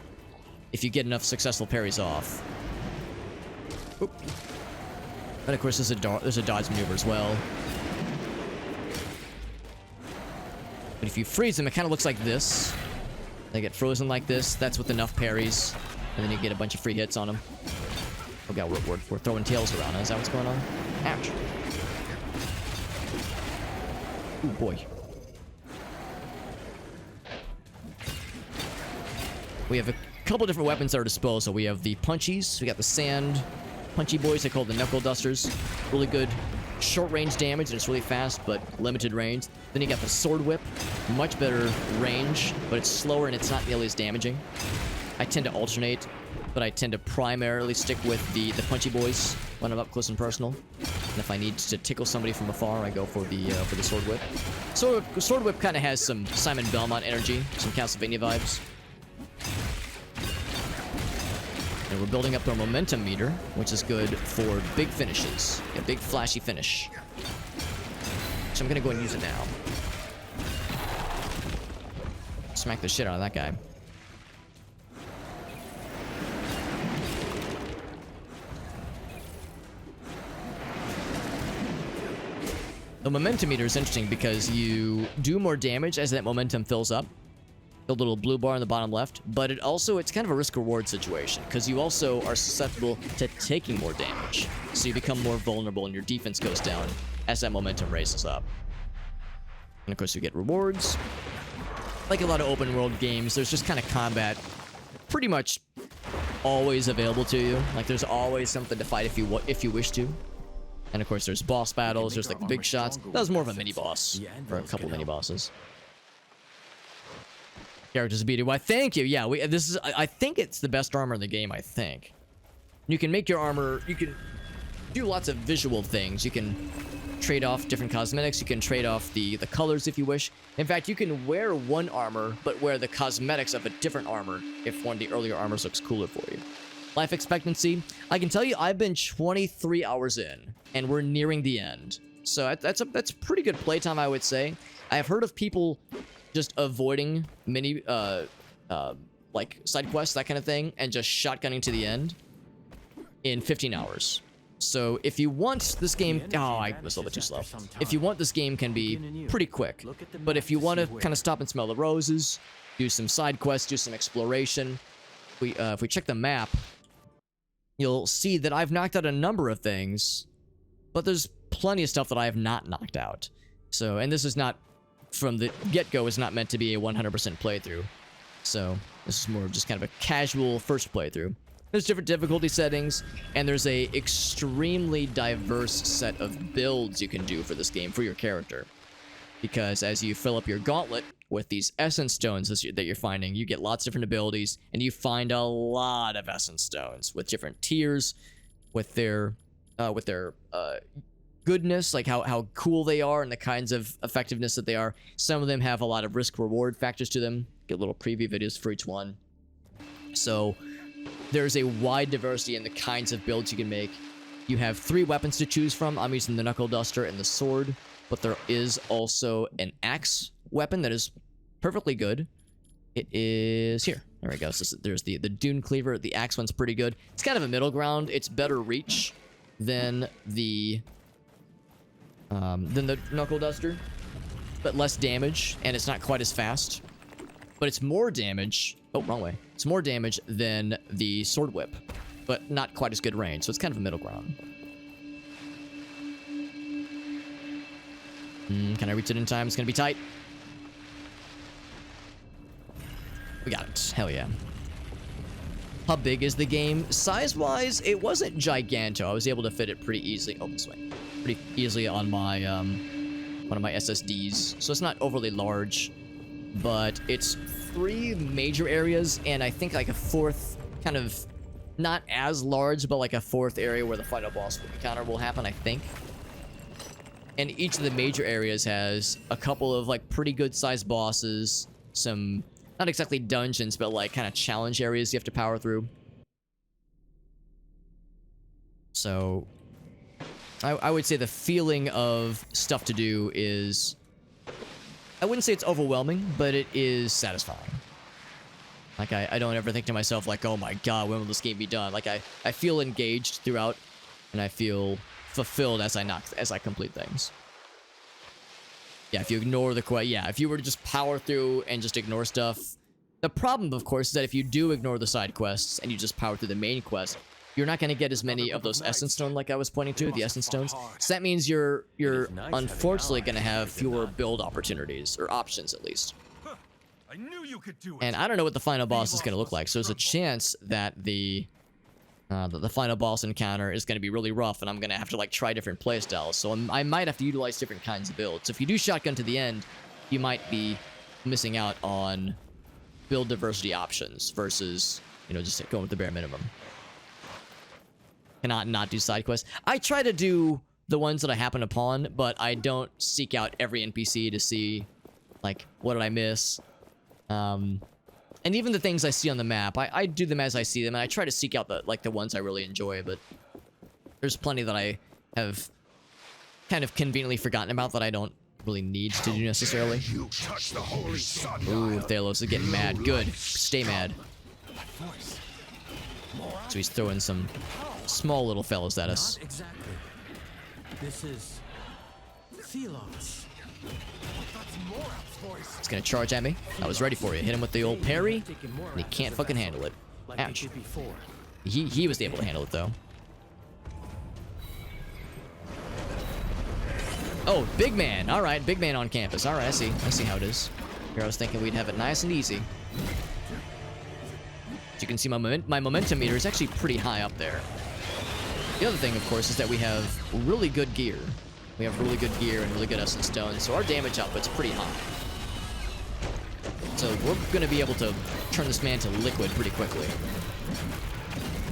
if you get enough successful parries off. Oop. And of course there's a dodge maneuver as well. But if you freeze them, it kind of looks like this. They get frozen like this. That's with enough parries. And then you get a bunch of free hits on them. Oh god, we're throwing tails around. Is that what's going on? Ouch. Ooh, boy. We have a couple different weapons at our disposal. We have the punchies. We got the sand punchy boys. They call the knuckle dusters. Really good short range damage, and it's really fast, but limited range. Then you got the sword whip, much better range, but it's slower and it's not nearly as damaging. I tend to alternate, but I tend to primarily stick with the punchy boys when I'm up close and personal. And if I need to tickle somebody from afar, I go for the sword whip. So sword whip kind of has some Simon Belmont energy, some Castlevania vibes. And we're building up our momentum meter, which is good for big finishes. A big flashy finish. So I'm gonna go and use it now. Smack the shit out of that guy. The momentum meter is interesting because you do more damage as that momentum fills up. The little blue bar on the bottom left, but it's kind of a risk-reward situation because you also are susceptible to taking more damage. So you become more vulnerable and your defense goes down as that momentum raises up. And of course you get rewards. Like a lot of open world games, there's just kind of combat pretty much always available to you. Like there's always something to fight if you wish to. And of course there's boss battles, there's like the big shots. That was more of a mini boss, or a couple mini bosses. Characters beat it. Why, thank you. Yeah, I think it's the best armor in the game, I think. You can make your armor, you can do lots of visual things. You can trade off different cosmetics, you can trade off the colors if you wish. In fact, you can wear one armor, but wear the cosmetics of a different armor if one of the earlier armors looks cooler for you. Life expectancy, I can tell you I've been 23 hours in, and we're nearing the end. So that's pretty good playtime, I would say. I have heard of people just avoiding mini, like side quests, that kind of thing, and just shotgunning to the end in 15 hours. So if you want this game, I was a little bit too slow. If you want this game, can be pretty quick. But if you want to kind of stop and smell the roses, do some side quests, do some exploration. If we check the map, you'll see that I've knocked out a number of things, but there's plenty of stuff that I have not knocked out. So, and this is not, from the get-go, is not meant to be a 100% playthrough. So, this is more just kind of a casual first playthrough. There's different difficulty settings, and there's a extremely diverse set of builds you can do for this game, for your character. Because as you fill up your gauntlet with these essence stones that you're finding, you get lots of different abilities, and you find a lot of essence stones with different tiers, with their goodness, like how cool they are and the kinds of effectiveness that they are. Some of them have a lot of risk-reward factors to them. Get little preview videos for each one. So there's a wide diversity in the kinds of builds you can make. You have 3 weapons to choose from. I'm using the knuckle duster and the sword, but there is also an axe weapon that is perfectly good. It is here. There we go. So there's the Dune Cleaver. The axe one's pretty good. It's kind of a middle ground. It's better reach than the knuckle duster, but less damage, and it's not quite as fast. But it's more damage. Oh, wrong way. It's more damage than the sword whip, but not quite as good range. So it's kind of a middle ground. Can I reach it in time? It's gonna be tight. We got it. Hell yeah. How big is the game? Size-wise, it wasn't giganto. I was able to fit it pretty easily. Oh, this way. Pretty easily on my one of my SSDs. So it's not overly large, but it's 3 major areas, and I think like a 4th kind of not as large, but like a 4th area where the final boss encounter will happen, I think. And each of the major areas has a couple of like pretty good sized bosses, some not exactly dungeons, but like kind of challenge areas you have to power through. So I would say the feeling of stuff to do is, I wouldn't say it's overwhelming, but it is satisfying. Like, I don't ever think to myself, like, oh my god, when will this game be done? Like, I feel engaged throughout, and I feel fulfilled as I complete things. Yeah, if you ignore the quest, yeah, if you were to just power through and just ignore stuff, the problem, of course, is that if you do ignore the side quests and you just power through the main quest, you're not going to get as many of those essence stones like I was pointing to, the essence stones. So that means you're unfortunately going to have fewer build opportunities, or options at least.
I knew you could do it.
And I don't know what the final boss is going to look like, so there's a chance that the final boss encounter is going to be really rough, and I'm going to have to like try different playstyles. So I might have to utilize different kinds of builds. So if you do shotgun to the end, you might be missing out on build diversity options versus, you know, just going with the bare minimum. Cannot not do side quests. I try to do the ones that I happen upon, but I don't seek out every NPC to see, like, what did I miss? And even the things I see on the map, I do them as I see them, and I try to seek out the ones I really enjoy, but there's plenty that I have kind of conveniently forgotten about that I don't really need to do necessarily.
You touch the holy sun.
Ooh, Thalos is getting mad. Good. Stay mad. So he's throwing some small little fellows at us.
Not exactly. This is Thelos.
He's gonna charge at me. I was ready for you. Hit him with the old parry, and he can't fucking handle it. Ouch. He was able to handle it though. Oh, big man. All right, big man on campus. All right, I see how it is. Here I was thinking we'd have it nice and easy. As you can see, my momentum meter is actually pretty high up there. The other thing, of course, is that we have really good gear. We have really good gear and really good essence stones, so our damage output's pretty high. So we're going to be able to turn this man to liquid pretty quickly.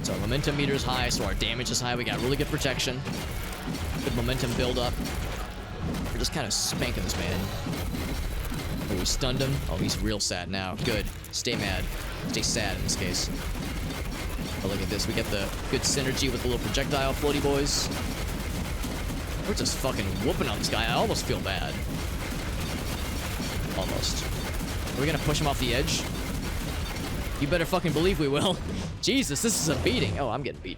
So our momentum meter is high, so our damage is high. We got really good protection. Good momentum build up. We're just kind of spanking this man. Oh, we stunned him. Oh, he's real sad now. Good. Stay mad. Stay sad in this case. Oh, look at this. We get the good synergy with the little projectile floaty boys. We're just fucking whooping on this guy. I almost feel bad. Almost. Are we gonna push him off the edge? You better fucking believe we will. Jesus, this is a beating. Oh, I'm getting beat.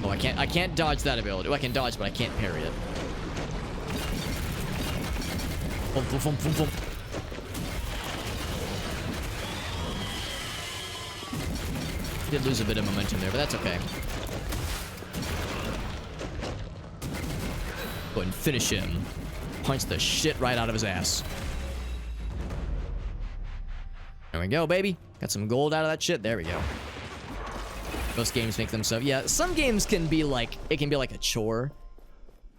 Oh, I can't dodge that ability. Well, I can dodge, but I can't parry it. Boom, boom, boom, boom, boom. Did lose a bit of momentum there, but that's okay. Go ahead and finish him. Punch the shit right out of his ass. There we go, baby. Got some gold out of that shit. There we go. Most games make them so. Yeah, some games can be like, it can be like a chore.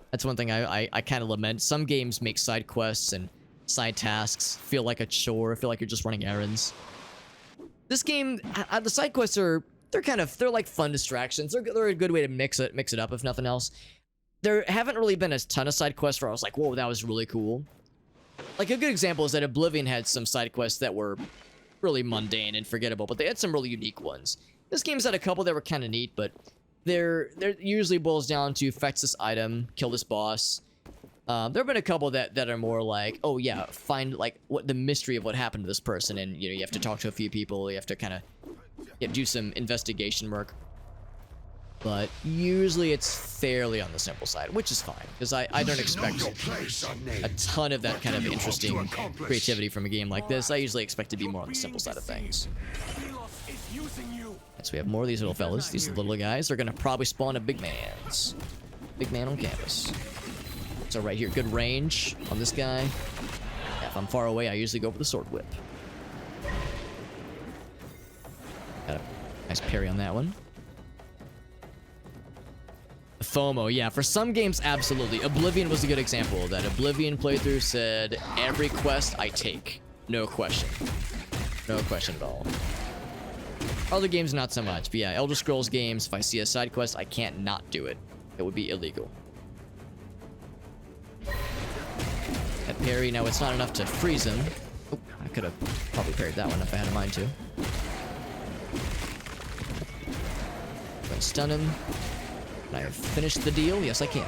That's one thing I kind of lament. Some games make side quests and side tasks feel like a chore. Feel like you're just running errands. This game, the side quests are, they're like fun distractions. They're a good way to mix it up, if nothing else. There haven't really been a ton of side quests where I was like, whoa, that was really cool. Like, a good example is that Oblivion had some side quests that were really mundane and forgettable, but they had some really unique ones. This game's had a couple that were kind of neat, but there usually boils down to fetch this item, kill this boss. There have been a couple that are more like, oh yeah, find like what the mystery of what happened to this person, and you know, you have to talk to a few people, you have to kind of do some investigation work. But usually it's fairly on the simple side, which is fine, because I don't expect a ton of that kind of interesting creativity from a game like this. I usually expect to be more on the simple side of things. So we have more of these little fellas, these little guys. They're going to probably spawn a big man's. Big man on canvas. So right here, good range on this guy. Yeah, if I'm far away, I usually go for the sword whip. Got a nice parry on that one. FOMO, yeah, for some games, absolutely. Oblivion was a good example of that. Oblivion playthrough said, every quest I take. No question. No question at all. Other games, not so much. But yeah, Elder Scrolls games, if I see a side quest, I can't not do it. It would be illegal. That parry, now it's not enough to freeze him. Oh, I could have probably parried that one if I had a mind to. Go and stun him. Can I finish the deal? Yes, I can.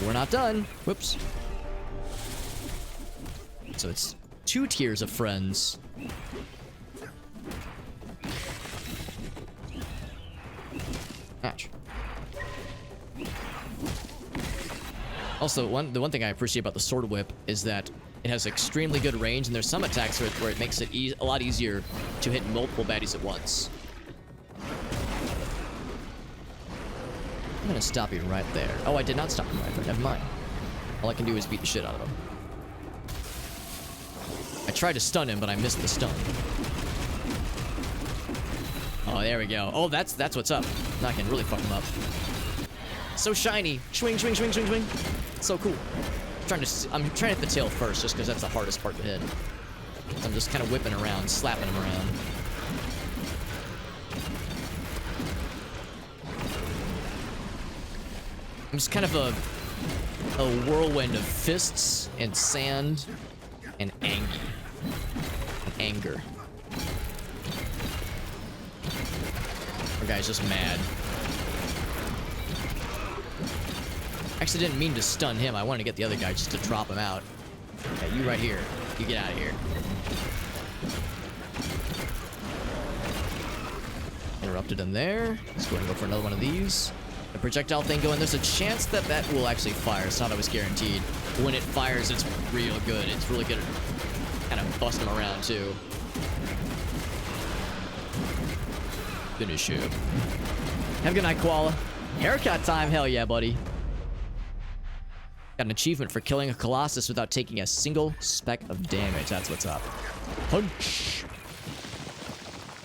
We're not done. Whoops. So it's 2 tiers of friends. Match. Also, the one thing I appreciate about the sword whip is that it has extremely good range, and there's some attacks where it makes it a lot easier to hit multiple baddies at once. I'm gonna stop you right there. Oh, I did not stop him right there. Never mind. All I can do is beat the shit out of him. I tried to stun him, but I missed the stun. Oh, there we go. Oh, that's what's up. Now I can really fuck him up. So shiny. Swing, swing, swing, swing, swing. So cool. I'm trying to hit the tail first, just because that's the hardest part to hit. So I'm just kind of whipping around, slapping him around. I'm just kind of a whirlwind of fists and sand and anger. Our guy's just mad. Actually didn't mean to stun him. I wanted to get the other guy just to drop him out. Yeah, you right here. You get out of here. Interrupted him there. Let's go ahead and go for another one of these. The projectile thing going. There's a chance that that will actually fire. It's not always guaranteed. But when it fires, it's real good. It's really good at kind of busting him around too. Finish him. Have a good night, Koala. Haircut time. Hell yeah, buddy. Got an achievement for killing a Colossus without taking a single speck of damage. That's what's up. Punch.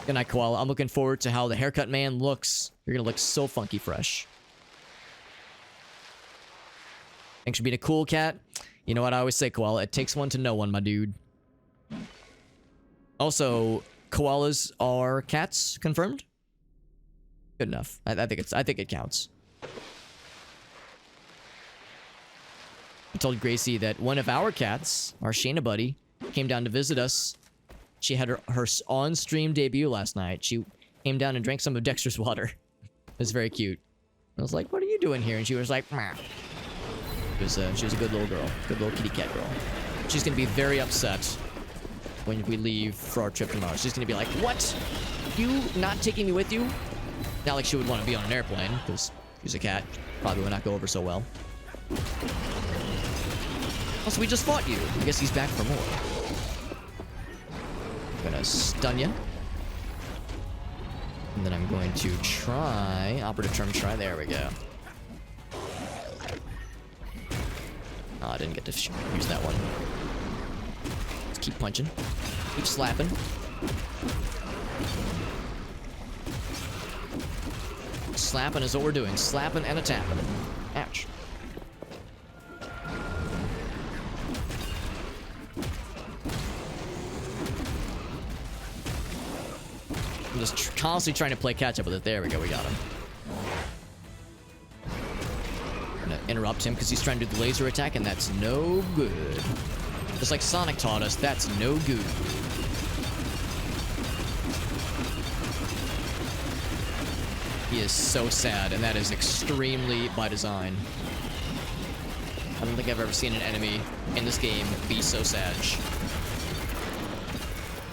Good night, Koala. I'm looking forward to how the haircut man looks. You're gonna look so funky fresh. Thanks for being a cool cat. You know what I always say, Koala? It takes one to know one, my dude. Also, koalas are cats, confirmed? Good enough. I think it counts. I told Gracie that one of our cats, our Shayna buddy, came down to visit us. She had her on-stream debut last night. She came down and drank some of Dexter's water. It was very cute. I was like, what are you doing here? And she was like, meh. She was a good little girl. Good little kitty cat girl. She's going to be very upset when we leave for our trip tomorrow. She's going to be like, what? You not taking me with you? Not like she would want to be on an airplane, because Use a cat. Probably will not go over so well. Also, we just fought you. I guess he's back for more. I'm gonna stun you. And then I'm going to try... Operative term try. There we go. Oh, I didn't get to use that one. Let's keep punching. Keep slapping. Slapping is what we're doing. Slapping and a tapping. Ouch. I'm just constantly trying to play catch up with it. There we go. We got him. I'm gonna interrupt him because he's trying to do the laser attack, and that's no good. Just like Sonic taught us, that's no good. He is so sad, and that is extremely by design. I don't think I've ever seen an enemy in this game be so sad.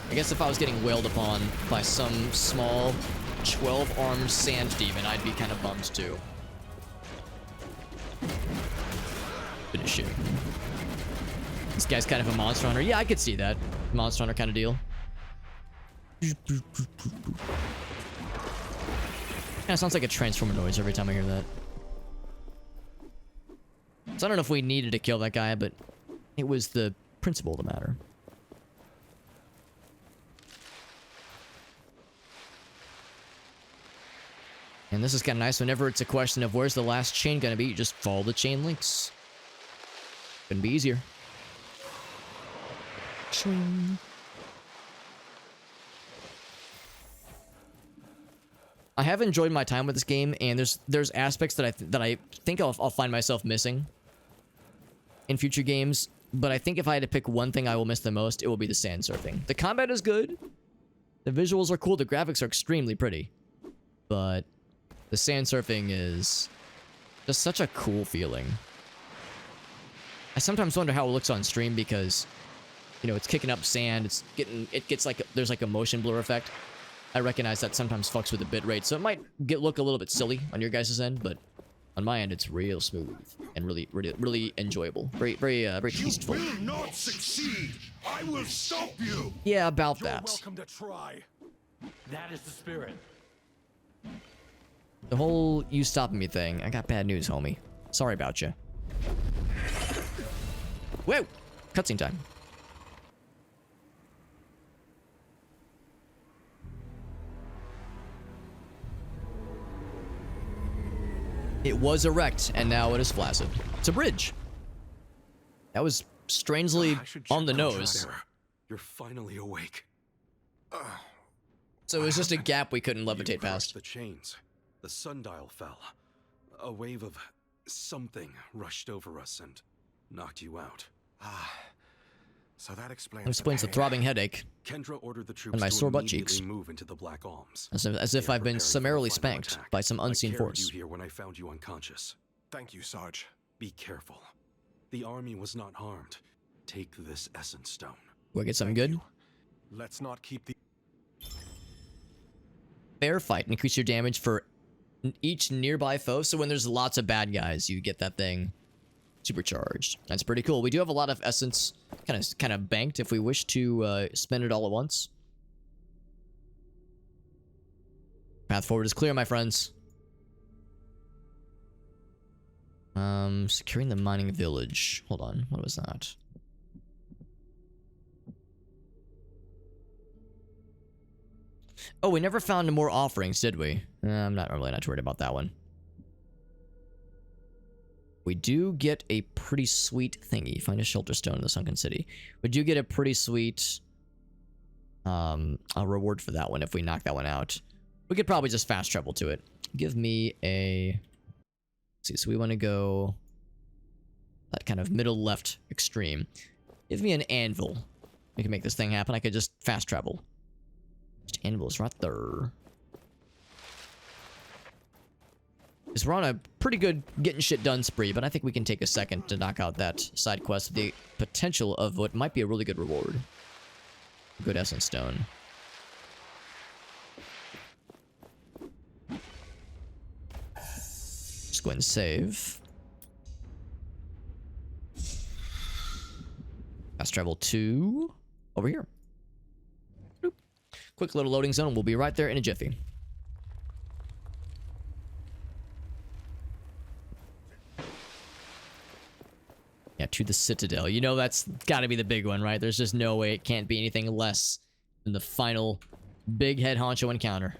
I guess if I was getting wailed upon by some small 12-armed sand demon, I'd be kind of bummed too. Finish shit. This guy's kind of a monster hunter. Yeah, I could see that. Monster hunter kind of deal. Kind of sounds like a transformer noise every time I hear that. So I don't know if we needed to kill that guy, but it was the principle of the matter. And this is kind of nice. Whenever it's a question of where's the last chain going to be, you just follow the chain links. Couldn't be easier. Swing. I have enjoyed my time with this game, and there's aspects that I think I'll find myself missing in future games. But I think if I had to pick one thing I will miss the most, it will be the sand surfing. The combat is good. The visuals are cool. The graphics are extremely pretty. But the sand surfing is just such a cool feeling. I sometimes wonder how it looks on stream because, you know, it's kicking up sand. It gets like there's like a motion blur effect. I recognize that sometimes fucks with the bitrate, so it might look a little bit silly on your guys' end, but on my end, it's real smooth and really enjoyable. Very tasteful.
You will not succeed. I will stop you.
Yeah, about that.
Welcome to try.
That is the spirit.
The whole you stopping me thing. I got bad news, homie. Sorry about you. Whoa! Cutscene time. It was erect, and now it is flaccid. It's a bridge. That was strangely on the nose.
You're finally awake.
So it was just a gap we couldn't levitate
You
past.
crushed the chains. The sundial fell. A wave of something rushed over us and knocked you out.
So that explains.
That explains the throbbing headache
Kendra ordered the troops
and my
to
sore butt cheeks.
immediately move into the Black Alms.
As if I've been summarily spanked by some unseen
I carried
force.
you here when I found you unconscious.
Thank you, Sarge.
Be careful. The army was not harmed. Take this essence stone.
Do I get something good?
Let's not keep the
Fair fight. Increase your damage for each nearby foe. So when there's lots of bad guys, you get that thing supercharged. That's pretty cool. We do have a lot of essence kind of banked if we wish to spend it all at once. Path forward is clear, my friends. Securing the mining village. Hold on. What was that? Oh, we never found more offerings, did we? I'm really not worried about that one. We do get a pretty sweet thingy. Find a shelter stone in the sunken city. We do get a pretty sweet a reward for that one if we knock that one out. We could probably just fast travel to it. Give me a... Let's see, so we want to go that kind of middle left extreme. Give me an anvil. We can make this thing happen. I could just fast travel. Just anvil's right there. Because we're on a pretty good getting shit done spree, but I think we can take a second to knock out that side quest with the potential of what might be a really good reward. Good essence stone. go ahead and save. Fast travel to over here. Boop. Quick little loading zone. We'll be right there in a jiffy. Yeah, to the Citadel. You know that's got to be the big one, right? There's just no way it can't be anything less than the final big head honcho encounter.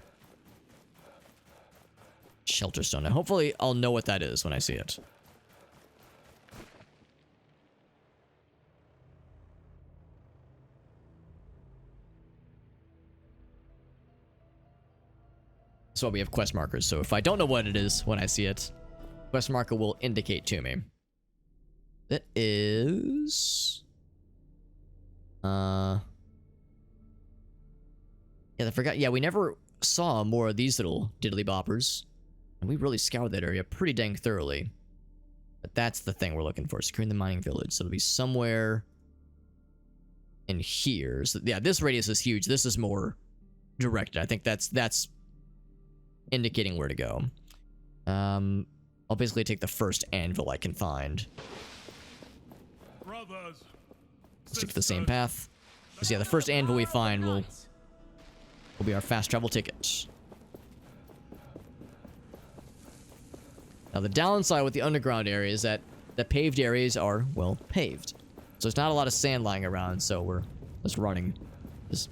Shelterstone. Now, hopefully, I'll know what that is when I see it. So we have quest markers. So if I don't know what it is when I see it, quest marker will indicate to me. It is... Yeah, I forgot. Yeah, we never saw more of these little diddly boppers. And we really scoured that area pretty dang thoroughly. But that's the thing we're looking for. Securing the mining village. So it'll be somewhere in here. So yeah, this radius is huge. This is more directed. I think that's indicating where to go. I'll basically take the first anvil I can find.
Brothers,
stick to the same path. Because yeah, the first anvil we find will be our fast travel ticket. Now the downside with the underground area is that the paved areas are, well, paved. So there's not a lot of sand lying around, so we're just running. Just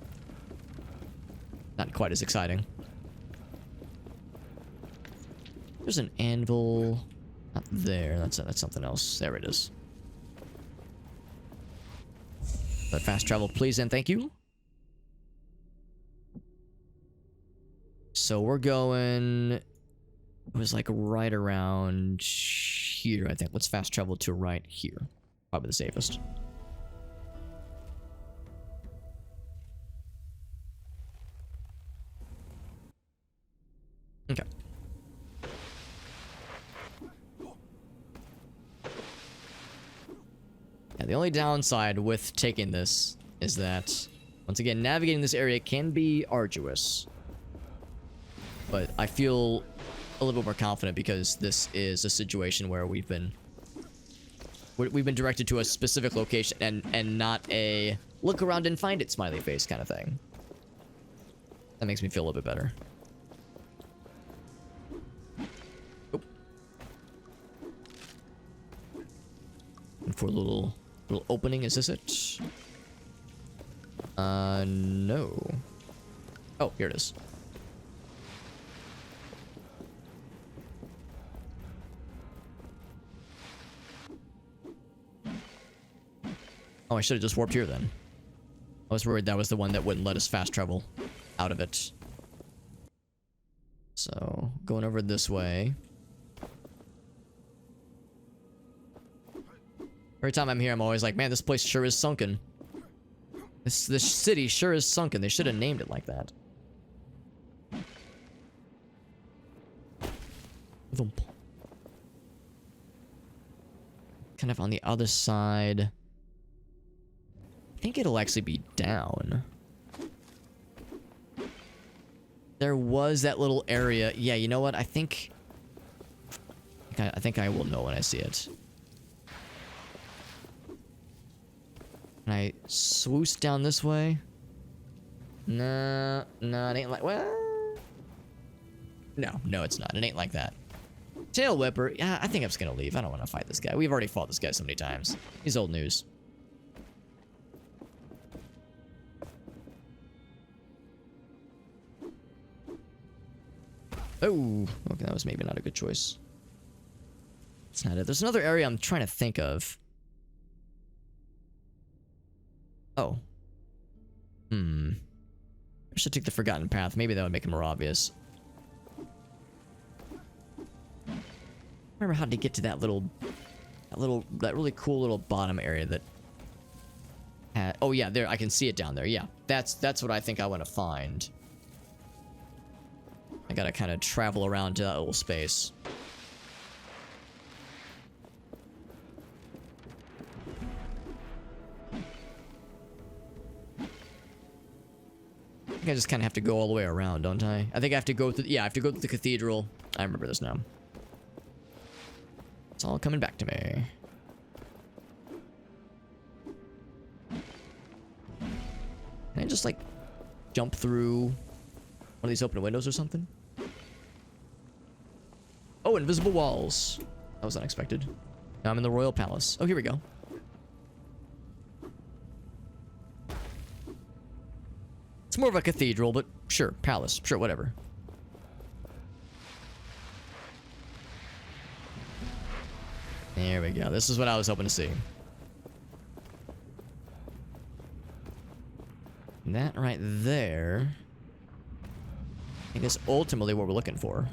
not quite as exciting. There's an anvil. Not there. That's something else. There it is. But fast travel, please, and thank you. So we're going... It was like right around here, I think. Let's fast travel to right here. Probably the safest. Okay. Yeah, the only downside with taking this is that, once again, navigating this area can be arduous. But I feel a little bit more confident because this is a situation where we've been directed to a specific location and not a look around and find it smiley face kind of thing. That makes me feel a little bit better. And for a little opening, is this it? No. Oh, here it is. Oh, I should have just warped here then. I was worried that was the one that wouldn't let us fast travel out of it. So, going over this way. Every time I'm here, I'm always like, man, this place sure is sunken. This city sure is sunken. They should have named it like that. Thump. Kind of on the other side. I think it'll actually be down. There was that little area. Yeah, you know what? I think I will know when I see it. Can I swoosh down this way? No, it ain't like... Well... No, it's not. It ain't like that. Tail Whipper. Yeah, I think I'm just gonna leave. I don't want to fight this guy. We've already fought this guy so many times. He's old news. Oh, okay, that was maybe not a good choice. It's not it. There's another area I'm trying to think of. Oh. I should take the Forgotten Path. Maybe that would make it more obvious. Remember how to get to that really cool little bottom area that had... Oh yeah, there, I can see it down there. Yeah, that's what I think I want to find. I gotta kind of travel around to that little space. I think I just kind of have to go all the way around, don't I? I think I have to go through... Yeah, I have to go through the cathedral. I remember this now. It's all coming back to me. Can I just, like, jump through one of these open windows or something? Oh, invisible walls. That was unexpected. Now I'm in the royal palace. Oh, here we go. It's more of a cathedral, but sure, palace. Sure, whatever. There we go. This is what I was hoping to see. And that right there, I think is ultimately what we're looking for.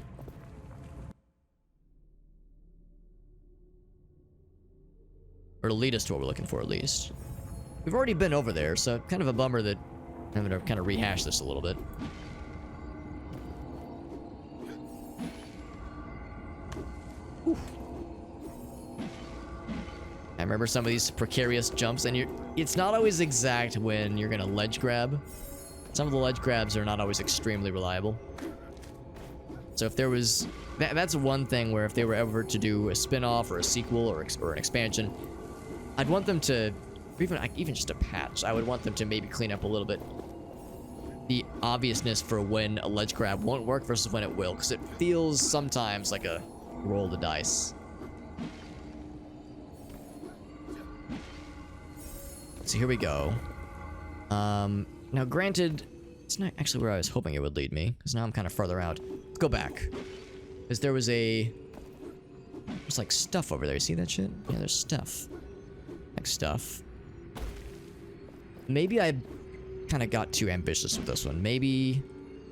Or to lead us to what we're looking for, at least. We've already been over there, so kind of a bummer that I'm going to kind of rehash this a little bit. Whew. I remember some of these precarious jumps, and it's not always exact when you're going to ledge grab. Some of the ledge grabs are not always extremely reliable. So if there was... That's one thing where if they were ever to do a spin-off or a sequel or an expansion, I'd want them to... Even just a patch, I would want them to maybe clean up a little bit the obviousness for when a ledge grab won't work versus when it will, because it feels sometimes like a roll the dice. So here we go. Now granted, it's not actually where I was hoping it would lead me, because now I'm kind of further out. Let's go back. Because there was there's like stuff over there. You see that shit? Yeah, there's stuff. Like stuff. Maybe I kind of got too ambitious with this one. Maybe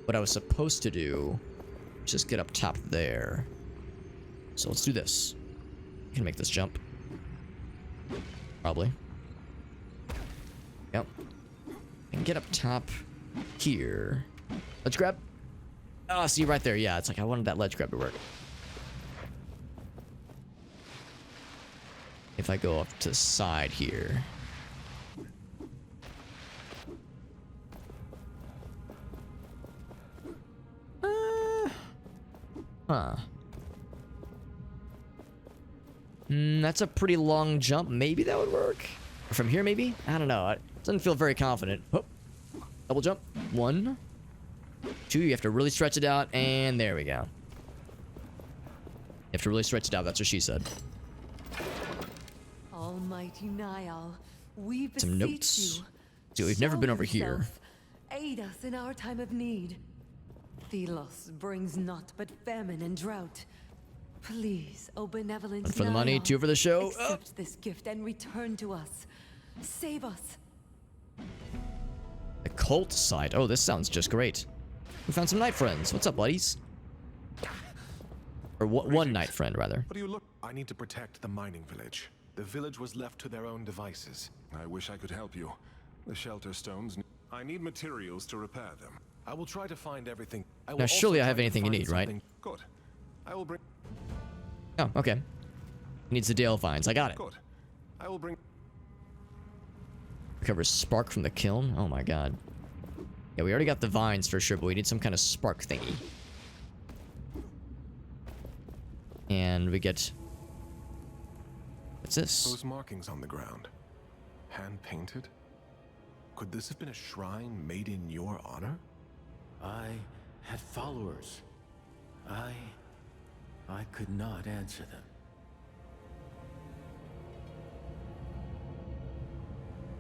what I was supposed to do was just get up top there. So let's do this. I can make this jump. Probably. Yep. And get up top here. Ledge grab. Oh, see right there. Yeah, it's like I wanted that ledge grab to work. If I go up to the side here. Huh. That's a pretty long jump. Maybe that would work. Or from here, maybe? I don't know. It doesn't feel very confident. Oh. Double jump. 1, 2. You have to really stretch it out. And there we go. You have to really stretch it out. That's what she said.
Almighty Niall, we beseech
Some notes.
you.
Dude, we've never
Show
been over here.
yourself. Aid us in our time of need. Thelos brings naught but famine and drought. Please, O benevolent
One for the money,
Niall,
2 for the show.
accept this gift and return to us. Save us.
The cult site. Oh, this sounds just great. We found some night friends. What's up, buddies? Or one night friend, rather.
What do you look? I need to protect the mining village. The village was left to their own devices.
I wish I could help you. The shelter stones... I need materials to repair them.
I will try to find everything.
Now, surely I have anything you need, right?
Good. I will bring...
Oh, okay. Needs the Dale vines. I got it.
Good. I will bring...
Recovers spark from the kiln. Oh my god. Yeah, we already got the vines for sure, but we need some kind of spark thingy. And we get... What's this?
Those markings on the ground. Hand-painted? Could this have been a shrine made in your honor?
I had followers. I could not answer them.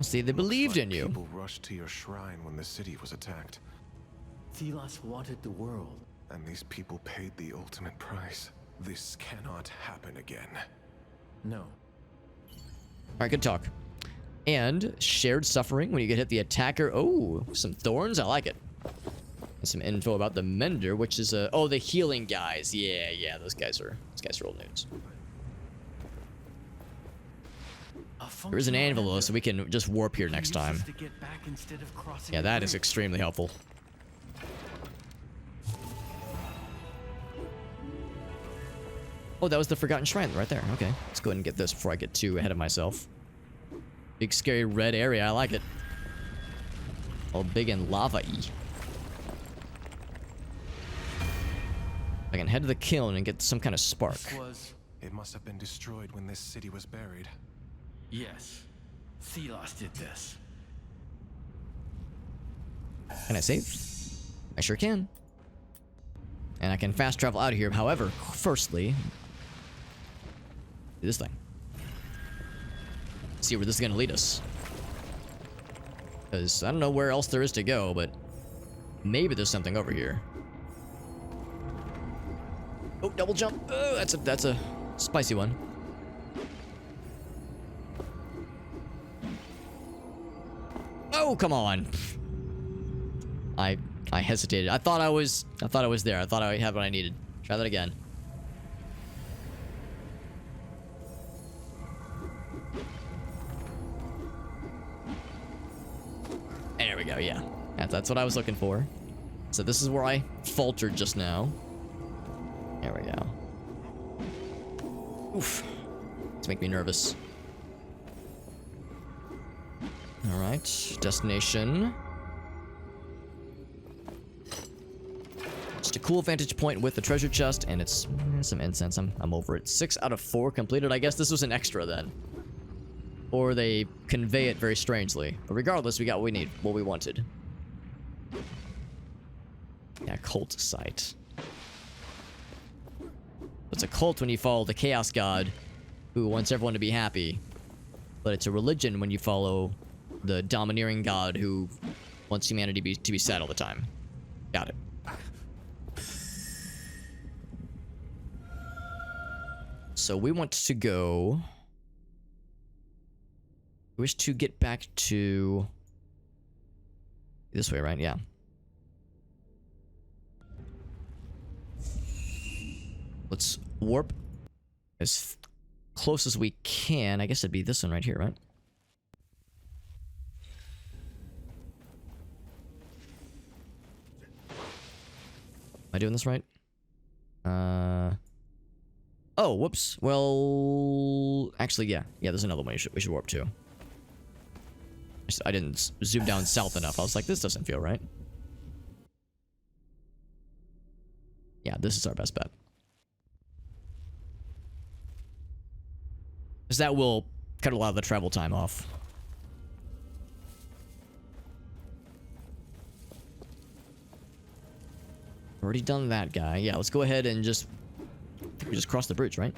See, they believed in you.
People rushed to your shrine when the city was attacked.
Thelos wanted the world.
And these people paid the ultimate price. This cannot happen again.
No.
Alright, good talk. And shared suffering when you get hit the attacker. Oh, some thorns. I like it. And some info about the mender, which is oh, the healing guys. Yeah, those guys are old news. There is an anvil though, so we can just warp here next time. Yeah, that is extremely helpful. Oh, that was the Forgotten Shrine right there. Okay, let's go ahead and get this before I get too ahead of myself. Big scary red area, I like it. All big and lava-y. I can head to the kiln and get some kind of spark.
This was
It must have been destroyed when this city was buried.
Yes. Thelos did this.
Can I save? I sure can. And I can fast travel out of here. However, firstly, do this thing. See where this is going to lead us. Because I don't know where else there is to go, but maybe there's something over here. Oh, double jump. Oh, that's a spicy one. Oh, come on. I hesitated. I thought I was there. I thought I had what I needed. Try that again. There we go. Yeah. That's what I was looking for. So this is where I faltered just now. There we go. Oof. It's making me nervous. All right. Destination. Just a cool vantage point with the treasure chest, and it's some incense. I'm over it. 6 out of 4 completed. I guess this was an extra then. Or they convey it very strangely. But regardless, we got what we need, what we wanted. Yeah, cult site. It's a cult when you follow the Chaos God, who wants everyone to be happy. But it's a religion when you follow the domineering God who wants humanity to be sad all the time. Got it. So we want to go... We wish to get back to... This way, right? Yeah. Let's warp as close as we can. I guess it'd be this one right here, right? Am I doing this right? Oh, whoops. Well, actually, yeah. Yeah, there's another one we should warp to. I didn't zoom down south enough. I was like, this doesn't feel right. Yeah, this is our best bet. Because that will cut a lot of the travel time off. Already done that guy. Yeah, let's go ahead and just... We just crossed the bridge, right?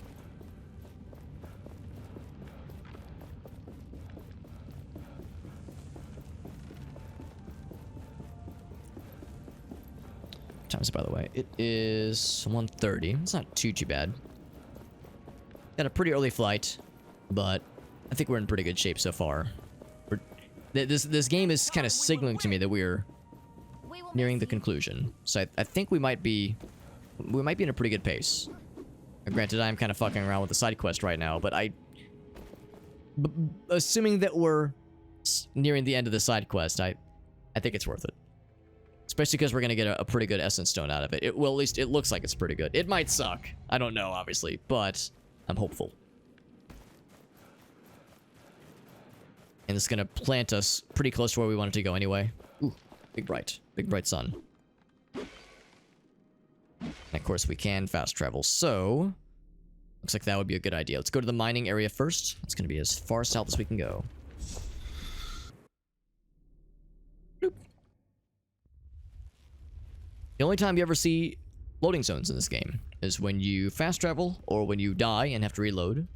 What time is it, by the way? It is 1:30. It's not too bad. Got a pretty early flight, but I think we're in pretty good shape so far. This game is kind of signaling to me that we're nearing the conclusion. So I think we might be in a pretty good pace. Granted, I'm kind of fucking around with the side quest right now, but assuming that we're nearing the end of the side quest, I think it's worth it. Especially because we're gonna get a pretty good essence stone out of it. Well, at least it looks like it's pretty good. It might suck. I don't know, obviously, but I'm hopeful. And it's gonna plant us pretty close to where we wanted to go anyway. Ooh, big bright sun. And of course, we can fast travel, so... Looks like that would be a good idea. Let's go to the mining area first. It's going to be as far south as we can go. Bloop. The only time you ever see loading zones in this game is when you fast travel, or when you die and have to reload.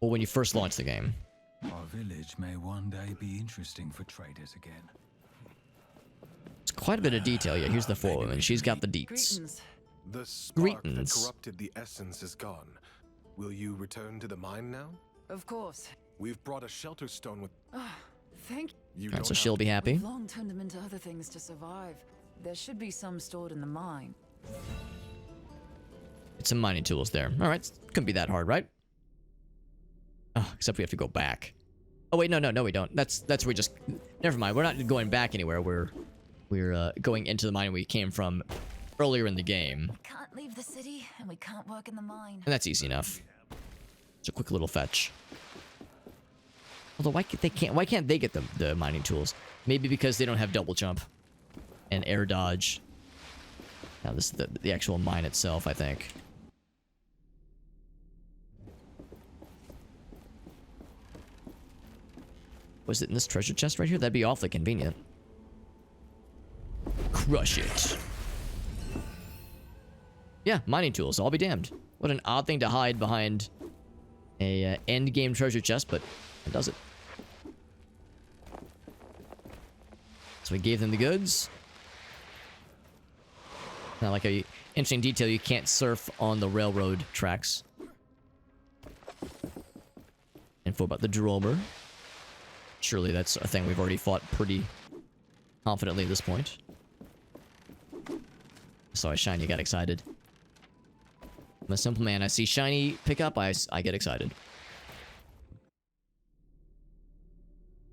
Or when you first launch the game.
Our village may one day be interesting for traders again.
It's quite a bit of detail. Yeah, here's the forewoman. She's got the deets.
Greetings. The spark that corrupted the essence is gone. Will you return to the mine now?
Of course.
We've brought a shelter stone with...
Thank
you.
Alright, so she'll be happy.
We've long turned them into other things to survive. There should be some stored in the mine.
It's some mining tools there. Alright, couldn't be that hard, right? Oh, except we have to go back. Oh wait, no, we don't. That's we just... Never mind, we're not going back anywhere. We're going into the mine we came from earlier in the game.
We can't leave the city, and we can't work in the mine.
And that's easy enough. It's a quick little fetch. Although why can't they get the mining tools? Maybe because they don't have double jump and air dodge. Now this is the actual mine itself, I think. Was it in this treasure chest right here? That'd be awfully convenient. Crush it. Yeah, mining tools. I'll be damned. What an odd thing to hide behind a end game treasure chest, but it does it. So we gave them the goods. Now, like a interesting detail, you can't surf on the railroad tracks. Info about the Dromer. Surely that's a thing we've already fought pretty confidently at this point. Saw a shiny, got excited. I'm a simple man. I see shiny pick up, I get excited.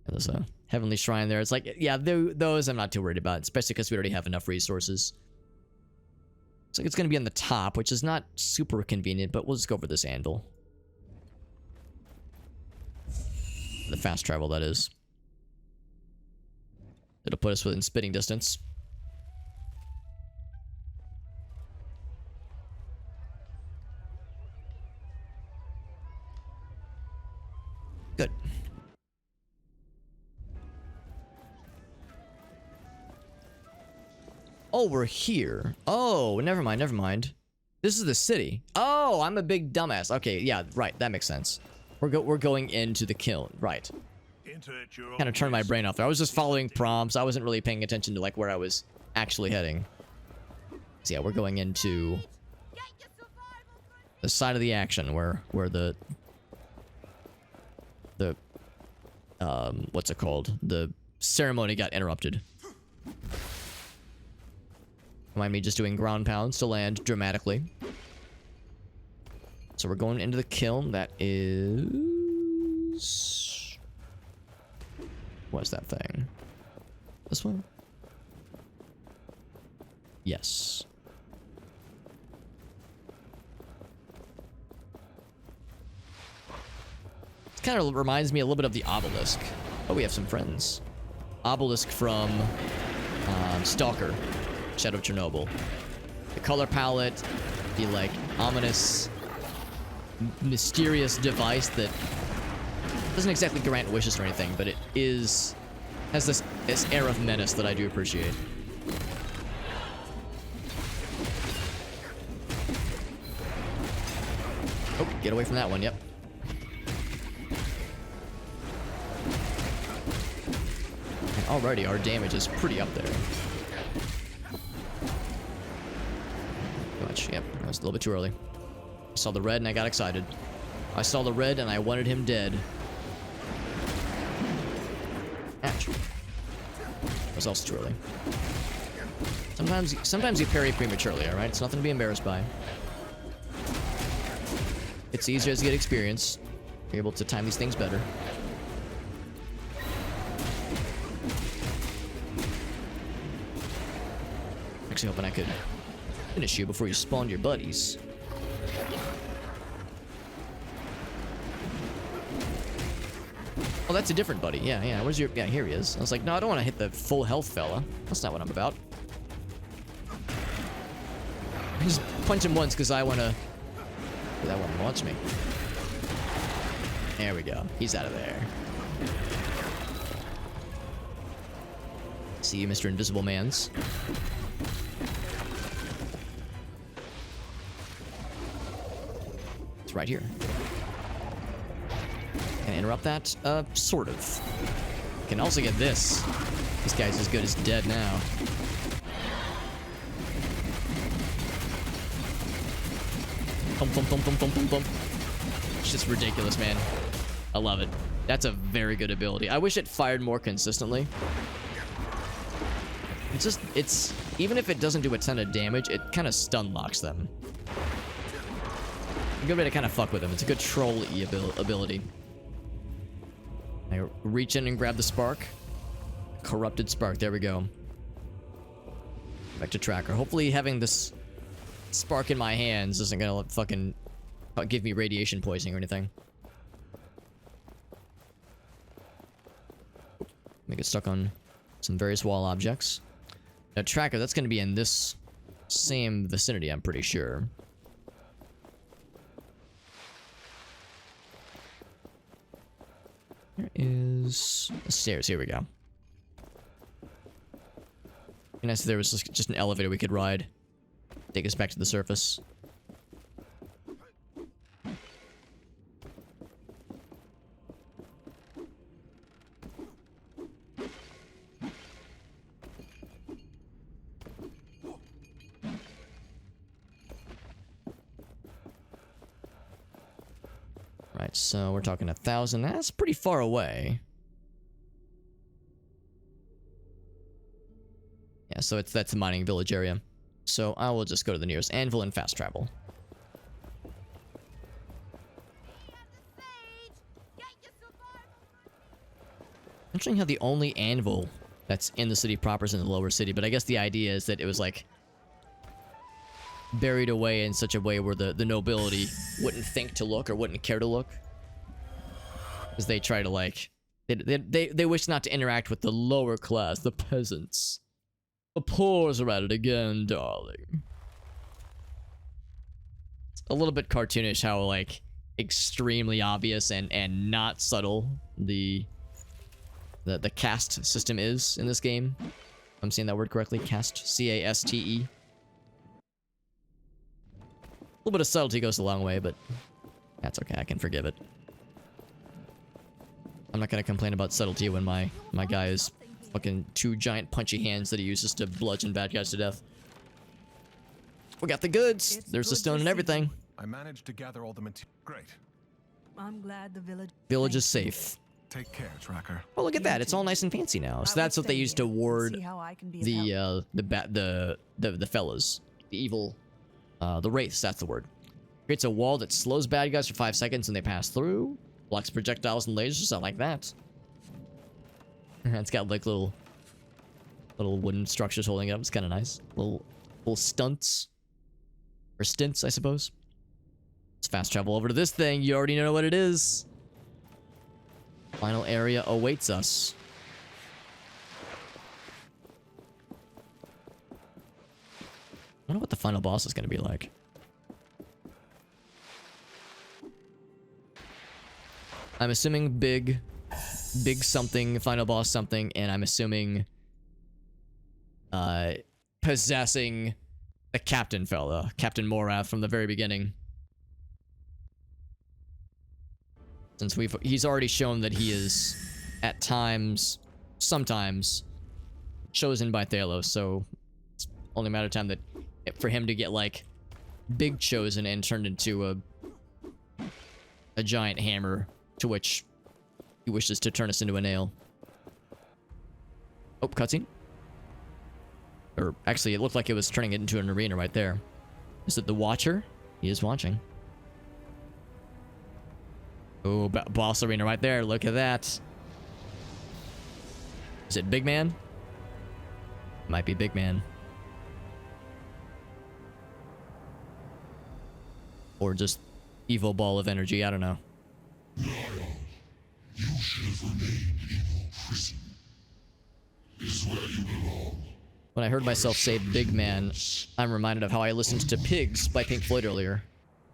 And there's a heavenly shrine there. It's like, yeah, those I'm not too worried about, especially because we already have enough resources. Looks like it's going to be on the top, which is not super convenient, but we'll just go for this anvil. The fast travel, that is. It'll put us within spitting distance. Good. Oh, we're here. Oh, never mind, never mind. This is the city. Oh, I'm a big dumbass. Okay, yeah, right, that makes sense. We're going into the kiln, right. Kind of turned my brain off there. I was just following prompts. I wasn't really paying attention to like where I was actually heading. So yeah, we're going into the side of the action where the what's it called? The ceremony got interrupted. Mind me just doing ground pounds to land dramatically. So we're going into the kiln. That is... What's that thing? This one? Yes. It kind of reminds me a little bit of the obelisk. Oh, we have some friends. Obelisk from Stalker, Shadow of Chernobyl. The color palette, the like ominous, mysterious device that doesn't exactly grant wishes or anything, but it has this air of menace that I do appreciate. Oh, get away from that one, yep. And already our damage is pretty up there. Too much, yep, that was a little bit too early. I saw the red and I got excited. I saw the red and I wanted him dead. Ouch. That was also too early. Sometimes you parry prematurely, alright? It's nothing to be embarrassed by. It's easier as you get experience. You're able to time these things better. Actually hoping I could finish you before you spawned your buddies. Oh, that's a different buddy. Yeah. Where's your... Yeah, here he is. I was like, no, I don't want to hit the full health fella. That's not what I'm about. I just punch him once because I want to... That one wants me. There we go. He's out of there. See you, Mr. Invisible Mans. It's right here. Can I interrupt that? Sort of. Can also get this. This guy's as good as dead now. Thump. It's just ridiculous, man. I love it. That's a very good ability. I wish it fired more consistently. It's even if it doesn't do a ton of damage, it kind of stun locks them. A good way to kind of fuck with them. It's a good troll-y ability. I reach in and grab the spark. Corrupted spark. There we go. Back to tracker. Hopefully having this spark in my hands isn't gonna fucking give me radiation poisoning or anything. Make it stuck on some various wall objects. Now, tracker, that's gonna be in this same vicinity, I'm pretty sure. There is is the stairs. Here we go. Be nice if there was just an elevator we could ride. Take us back to the surface. Right, so we're talking 1,000. That's pretty far away. Yeah, so that's the mining village area. So I will just go to the nearest anvil and fast travel. Interesting how the only anvil that's in the city proper is in the lower city, but I guess the idea is that it was like buried away in such a way where the nobility wouldn't think to look or wouldn't care to look. Because they try to like... They wish not to interact with the lower class, the peasants. The poors are at it again, darling. It's a little bit cartoonish how, like, extremely obvious and not subtle the caste system is in this game. If I'm saying that word correctly. Caste. C-A-S-T-E. A little bit of subtlety goes a long way, but that's okay. I can forgive it. I'm not gonna complain about subtlety when my guy is fucking 2 giant punchy hands that he uses to bludgeon bad guys to death. We got the goods. There's the stone and everything.
I managed to gather all the material. Great.
I'm glad the
Village is safe.
Take care, Tracker.
Oh, look at that. It's all nice and fancy now. So that's what they used to ward the fellas. The evil, the wraiths, that's the word. Creates a wall that slows bad guys for 5 seconds and they pass through. Blocks projectiles and lasers, something like that. It's got like little wooden structures holding it up. It's kind of nice. Little stunts. Or stints, I suppose. Let's fast travel over to this thing. You already know what it is. Final area awaits us. I wonder what the final boss is going to be like. I'm assuming big something, final boss something, and I'm assuming possessing the captain fella, Captain Morath from the very beginning. Since he's already shown that he is at times, sometimes chosen by Thalos, so it's only a matter of time that for him to get like big chosen and turned into a giant hammer to which he wishes to turn us into a nail. Oh, cutscene. Or actually, it looked like it was turning it into an arena right there. Is it the Watcher? He is watching. Oh, boss arena right there. Look at that. Is it Big Man? Might be Big Man. Or just evil ball of energy. I don't know.
You should have remained in your prison. Is where you belong.
When I heard myself say Big Man, I'm reminded of how I listened to Pigs by Pink Floyd earlier.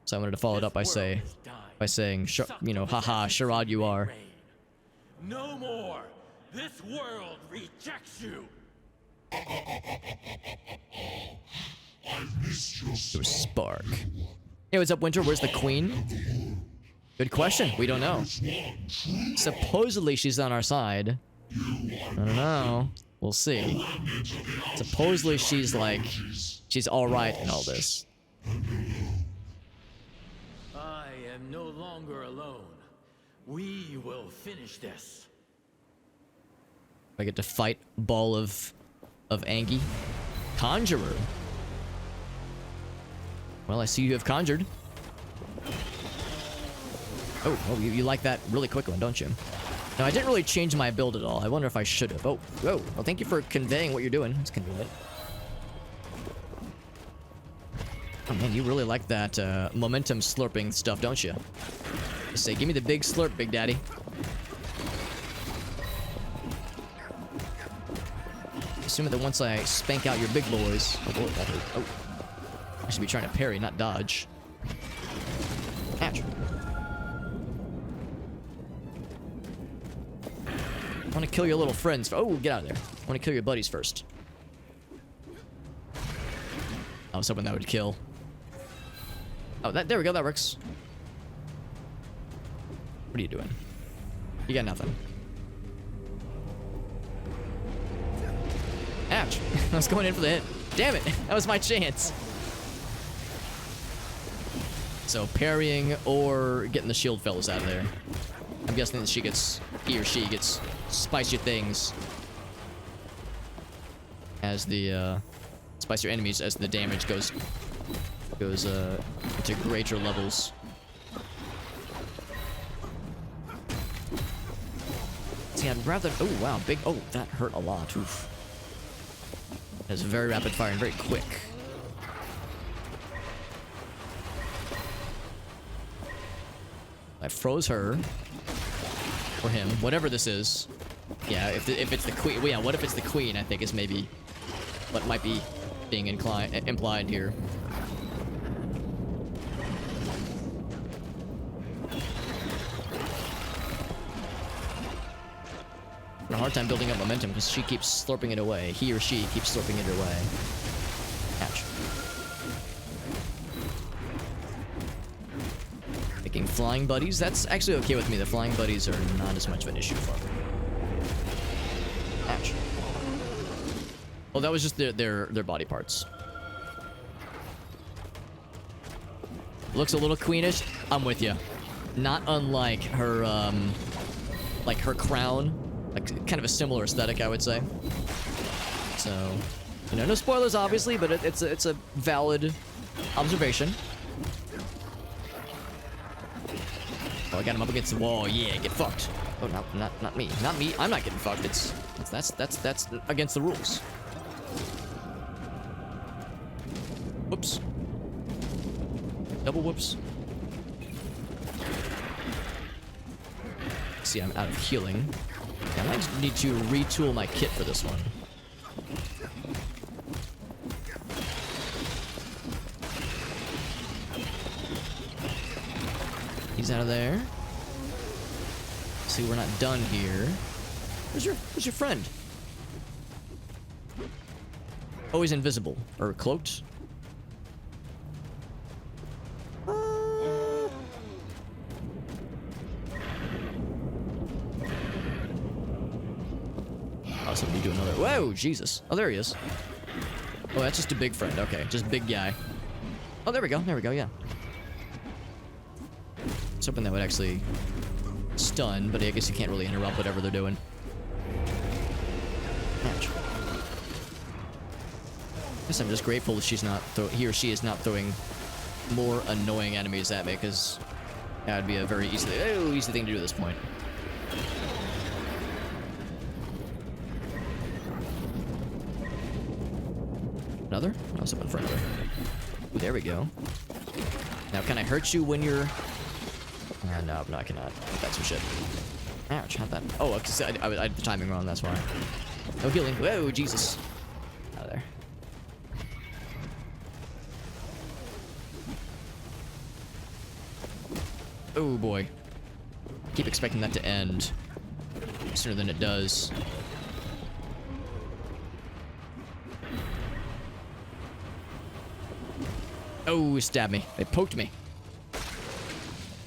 So I wanted to follow it up by saying, you know, haha, Sherrod, you are.
No more. This world rejects you.
It was Spark. Hey, what's up, Winter? Where's the Queen? Good question. We don't know. Supposedly she's on our side. I don't know. We'll see. Supposedly she's like, she's alright in all this.
I am no longer alone. We will finish this.
I get to fight Ball of Angie. Conjurer. Well, I see you have conjured. Oh, you like that really quick one, don't you? No, I didn't really change my build at all. I wonder if I should have. Oh, whoa. Well, thank you for conveying what you're doing. It's convenient. Oh, man, you really like that momentum slurping stuff, don't you? Just say, give me the big slurp, Big Daddy. Assuming that once I spank out your big boys... Oh, boy, that hurt. Oh. I should be trying to parry, not dodge. Catch. want to kill your little friends. Oh, get out of there. I want to kill your buddies first. I was hoping that would kill. Oh, there we go. That works. What are you doing? You got nothing. Ouch. I was going in for the hit. Damn it. That was my chance. So parrying or getting the shield fellas out of there. I'm guessing that he or she gets spicier things as the spicier enemies as the damage goes into greater levels. See, I'd rather. Oh wow, big. Oh, that hurt a lot. Oof. That's very rapid fire and very quick. I froze her. Or him. Whatever this is. Yeah, if it's the queen. Well, yeah, what if it's the queen, I think, is maybe what might be being implied here. I have a hard time building up momentum because she keeps slurping it away. He or she keeps slurping it away. Ouch. Making flying buddies, that's actually okay with me. The flying buddies are not as much of an issue for me. Ouch. Well, that was just their body parts. Looks a little queenish. I'm with you. Not unlike her, like her crown. Like, kind of a similar aesthetic, I would say. So, you know, no spoilers, obviously, but it's a valid observation. Oh, I got him up against the wall. Yeah, get fucked. Oh, not me. Not me. I'm not getting fucked. That's against the rules. Whoops. Double whoops. See, I'm out of healing. I might just need to retool my kit for this one. He's out of there. See, we're not done here. Where's your friend? Oh, he's invisible. Or cloaked. So we do another. Whoa, Jesus. Oh, there he is. Oh, that's just a big friend. Okay, just big guy. Oh, there we go. There we go. Yeah. I was hoping that would actually stun, but I guess you can't really interrupt whatever they're doing. Ouch. I guess I'm just grateful that he or she is not throwing more annoying enemies at me, because that would be a very easy thing to do at this point. Another? I was hoping for another. Ooh, there we go. Now, can I hurt you when you're... no, I cannot. That's some shit. Ouch, how'd that... Oh, I had the timing wrong, that's why. No healing. Whoa, Jesus. Out of there. Oh, boy. Keep expecting that to end sooner than it does. Oh, stabbed me. They poked me.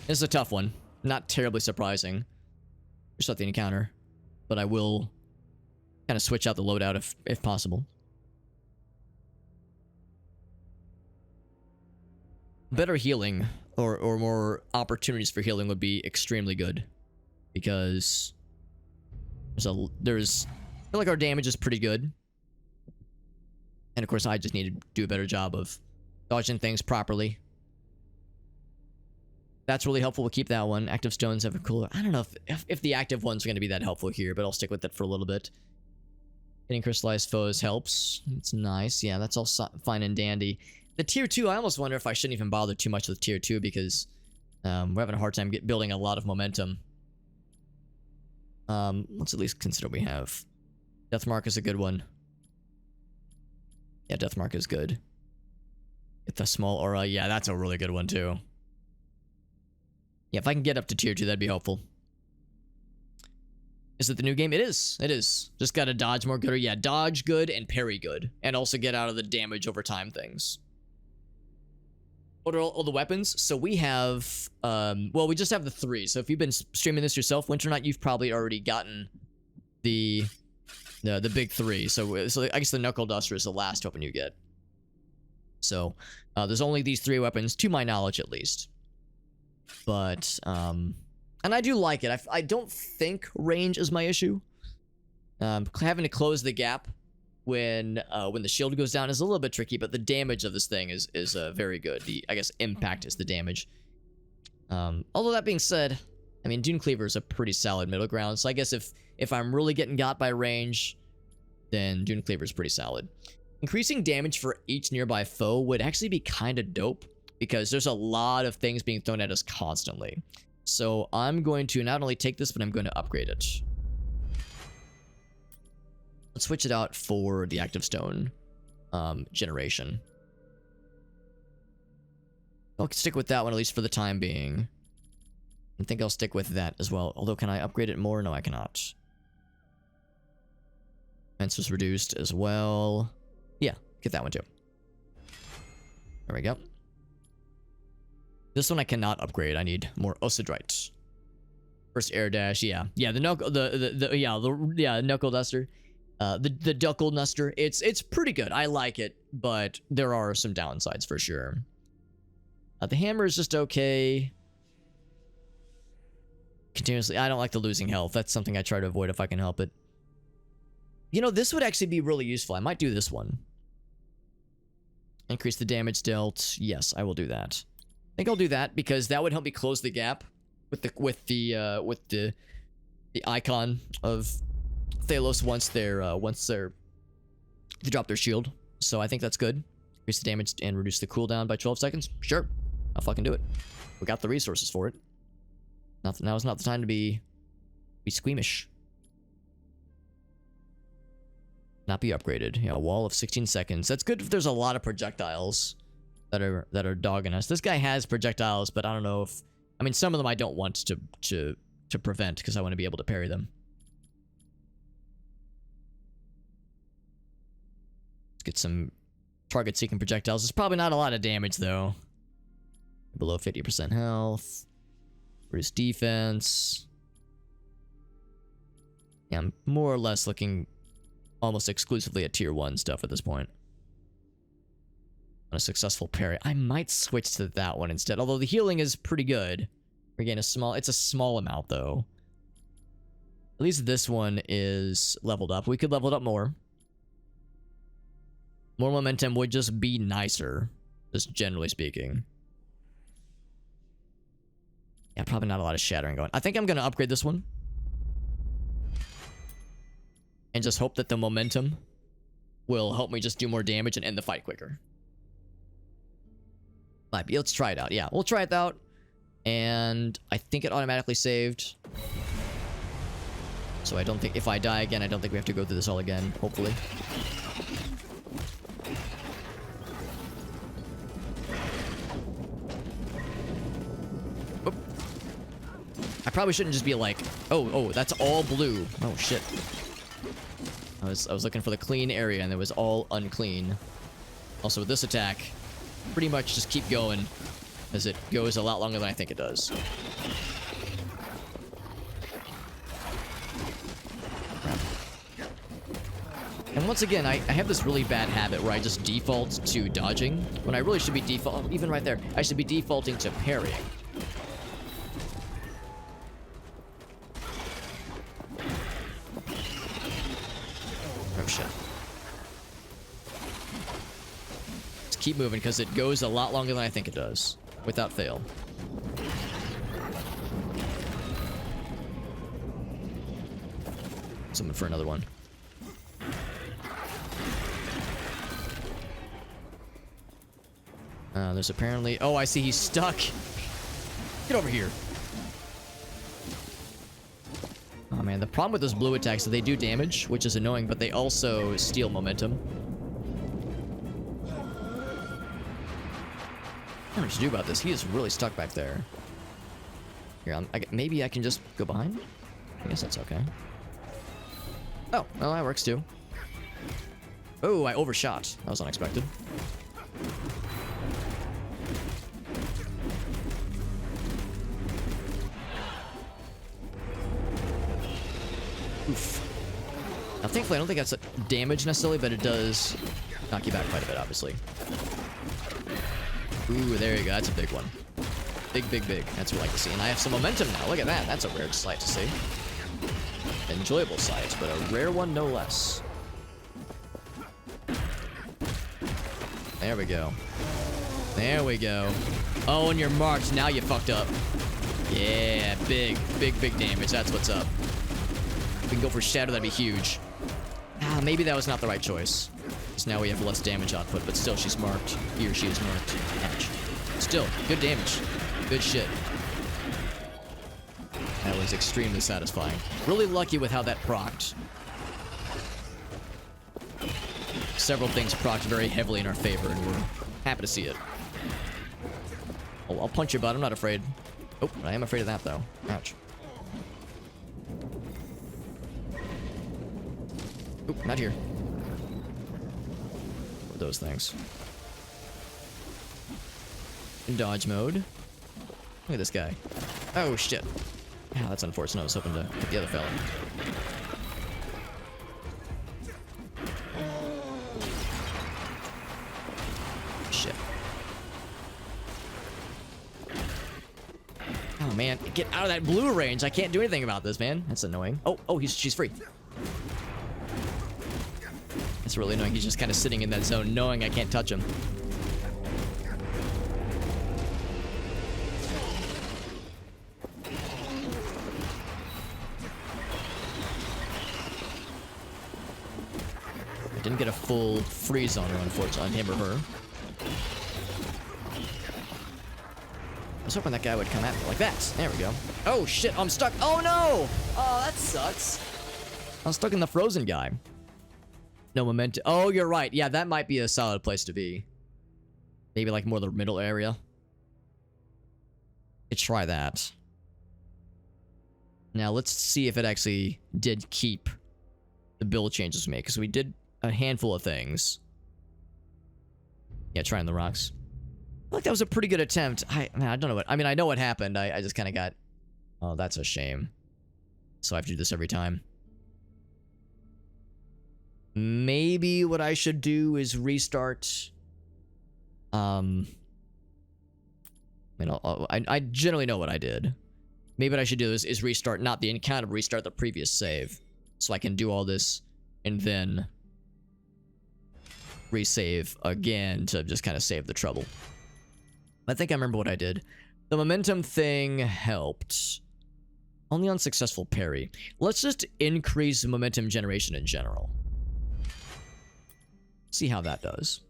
This is a tough one. Not terribly surprising. Just at the encounter. But I will kind of switch out the loadout if possible. Better healing or more opportunities for healing would be extremely good. Because I feel like our damage is pretty good. And of course I just need to do a better job of dodging things properly. That's really helpful. We'll keep that one. Active stones have a cooler. I don't know if the active ones are going to be that helpful here, but I'll stick with it for a little bit. Getting crystallized foes helps. It's nice. Yeah, that's all fine and dandy. The tier 2, I almost wonder if I shouldn't even bother too much with tier 2 because we're having a hard time building a lot of momentum. Let's at least consider we have. Deathmark is a good one. Yeah, Deathmark is good. Get the small aura. Yeah, that's a really good one too. Yeah, if I can get up to tier 2, that'd be helpful. Is it the new game? It is. It is. Just gotta dodge more good. Or yeah, dodge good and parry good. And also get out of the damage over time things. What are all the weapons? So we have, well, we just have the 3. So if you've been streaming this yourself, Winter Knight, you've probably already gotten the big 3. So I guess the Knuckle Duster is the last weapon you get. So there's only these 3 weapons, to my knowledge at least. But, and I do like it. I don't think range is my issue. Having to close the gap when the shield goes down is a little bit tricky, but the damage of this thing is very good. I guess impact is the damage. Although that being said, I mean, Dune Cleaver is a pretty solid middle ground, so I guess if I'm really getting got by range, then Dune Cleaver is pretty solid. Increasing damage for each nearby foe would actually be kind of dope, because there's a lot of things being thrown at us constantly. So I'm going to not only take this, but I'm going to upgrade it. Let's switch it out for the active stone generation. I'll stick with that one, at least for the time being. I think I'll stick with that as well. Although, can I upgrade it more? No, I cannot. Defense was reduced as well. Yeah, get that one too. There we go. This one I cannot upgrade. I need more Osidrite. First air dash, yeah. Yeah, the knuckle knuckle duster. The Duckle Duster, it's pretty good. I like it, but there are some downsides for sure. The hammer is just okay. Continuously, I don't like the losing health. That's something I try to avoid if I can help it. You know, this would actually be really useful. I might do this one. Increase the damage dealt. Yes, I will do that. I think I'll do that because that would help me close the gap with the icon of Thalos once they drop their shield. So I think that's good. Increase the damage and reduce the cooldown by 12 seconds. Sure, I'll fucking do it. We got the resources for it. Now is not the time to be squeamish. Not be upgraded. Yeah, a wall of 16 seconds. That's good if there's a lot of projectiles that are dogging us. This guy has projectiles, but I don't know if, I mean, some of them I don't want to prevent because I want to be able to parry them. Let's get some target seeking projectiles. It's probably not a lot of damage though. Below 50% health. Reduce defense. Yeah, I'm more or less looking almost exclusively at tier 1 stuff at this point. On a successful parry. I might switch to that one instead, although the healing is pretty good. Regain it's a small amount though. At least this one is leveled up. We could level it up more. More momentum would just be nicer, just generally speaking. Yeah, probably not a lot of shattering going. I think I'm going to upgrade this one. And just hope that the momentum will help me just do more damage and end the fight quicker. Might be. Let's try it out. Yeah, we'll try it out. And I think it automatically saved. So I don't think, if I die again, I don't think we have to go through this all again, hopefully. Oop. I probably shouldn't just be like, oh, that's all blue. Oh, shit. I was looking for the clean area, and it was all unclean. Also, with this attack, pretty much just keep going, as it goes a lot longer than I think it does. And once again, I have this really bad habit where I just default to dodging, when I really should be even right there, I should be defaulting to parrying. Oh shit. Just keep moving because it goes a lot longer than I think it does, without fail. Summon for another one. There's apparently... Oh, I see he's stuck. Get over here. Oh, man. The problem with those blue attacks is that they do damage, which is annoying, but they also steal momentum. I don't know what to do about this. He is really stuck back there. Here, maybe I can just go behind? I guess that's okay. Oh, well, that works too. Oh, I overshot. That was unexpected. Oof. Now, thankfully, I don't think that's damage necessarily, but it does knock you back quite a bit, obviously. Ooh, there you go. That's a big one. Big, big, big. That's what I like to see. And I have some momentum now. Look at that. That's a rare sight to see. Enjoyable sight, but a rare one no less. There we go. There we go. Oh, and you're marked. Now you fucked up. Yeah, big, big, big damage. That's what's up. We can go for Shadow. That'd be huge. Ah, maybe that was not the right choice. Because now we have less damage output, but still she's marked. He or she is marked. Ouch. Still, good damage. Good shit. That was extremely satisfying. Really lucky with how that procced. Several things procced very heavily in our favor, and we're happy to see it. Oh, I'll punch your butt. I'm not afraid. Oh, I am afraid of that, though. Ouch. Oop, not here. What are those things? In dodge mode. Look at this guy. Oh, shit. Oh, that's unfortunate. I was hoping to hit the other fella. Shit. Oh, man. Get out of that blue range. I can't do anything about this, man. That's annoying. Oh, she's free. It's really annoying. He's just kind of sitting in that zone, knowing I can't touch him. I didn't get a full freeze on her, unfortunately, on him or her. I was hoping that guy would come at me like that. There we go. Oh, shit. I'm stuck. Oh, no. Oh, that sucks. I'm stuck in the frozen guy. No momentum. Oh, you're right. Yeah, that might be a solid place to be. Maybe like more the middle area. Let's try that. Now, let's see if it actually did keep the build changes we made. Because we did a handful of things. Yeah, trying the rocks. I think that was a pretty good attempt. I don't know what... I mean, I know what happened. I just kind of got... Oh, that's a shame. So I have to do this every time. Maybe what I should do is restart... I mean, I generally know what I did. Maybe what I should do is restart, not the encounter, but restart the previous save. So I can do all this and then resave again to just kind of save the trouble. I think I remember what I did. The momentum thing helped. Only unsuccessful parry. Let's just increase momentum generation in general. See how that does.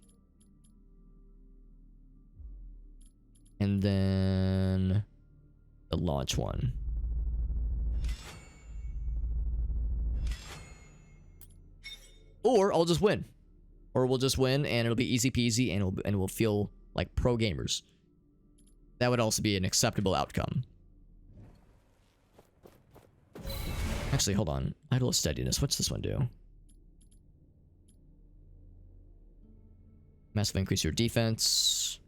And then the launch one. Or I'll just win. Or we'll just win and it'll be easy peasy and we'll feel like pro gamers. That would also be an acceptable outcome. Actually, hold on. Idle steadiness. What's this one do? Massively increase your defense.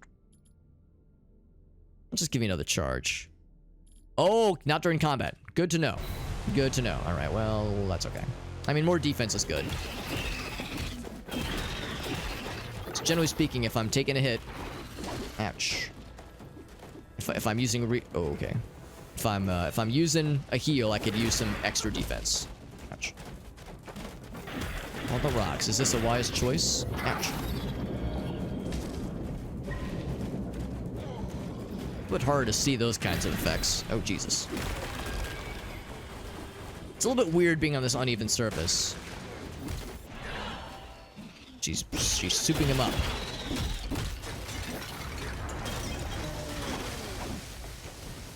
I'll just give you another charge. Oh, not during combat. Good to know. Good to know. All right, well, that's okay. I mean, more defense is good. So generally speaking, if I'm taking a hit... Ouch. If I'm using oh, okay. If I'm using a heal, I could use some extra defense. Ouch. All the rocks. Is this a wise choice? Ouch. A bit harder to see those kinds of effects. Oh, Jesus. It's a little bit weird being on this uneven surface. She's souping him up.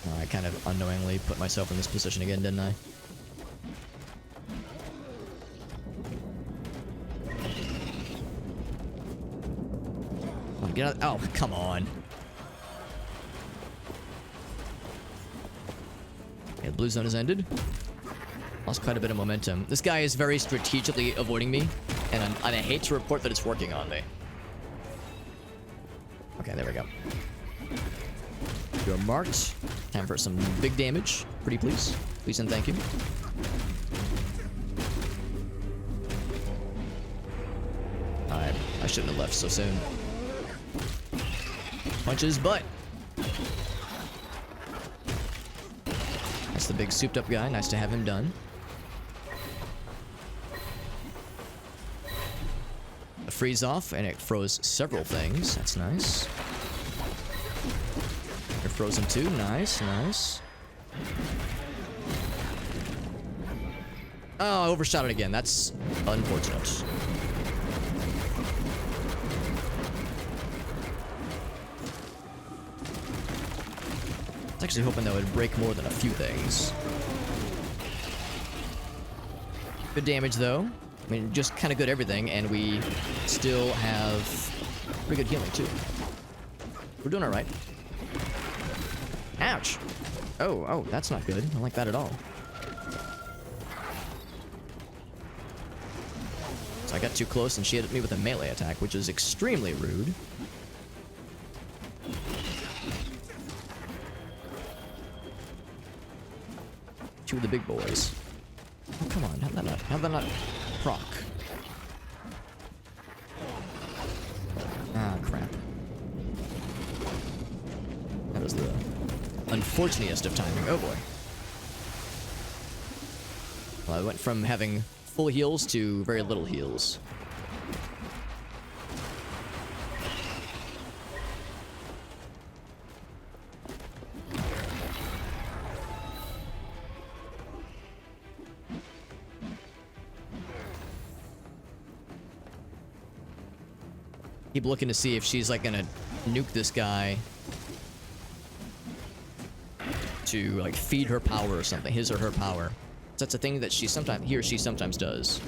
Oh, I kind of unknowingly put myself in this position again, didn't I? Oh, get out. Oh, come on. Okay, the blue zone has ended. Lost quite a bit of momentum. This guy is very strategically avoiding me, and I hate to report that it's working on me. Okay, there we go. You're marked. Time for some big damage. Pretty please. Please and thank you. I shouldn't have left so soon. Punch his butt. That's the big souped up guy. Nice to have him done. A freeze off, and it froze several things. That's nice. You're frozen too. Nice, nice. Oh, I overshot it again. That's unfortunate. I was actually hoping that would break more than a few things. Good damage, though. I mean, just kind of good everything, and we still have pretty good healing, too. We're doing all right. Ouch! Oh, that's not good. I don't like that at all. So I got too close, and she hit me with a melee attack, which is extremely rude. Two of the big boys. Oh, come on. How'd that not proc? Ah, crap. That was the unfortunatest of timing. Oh, boy. Well, I went from having full heals to very little heals. Keep looking to see if she's like gonna nuke this guy to like feed her power or something, his or her power. That's a thing that she sometimes does.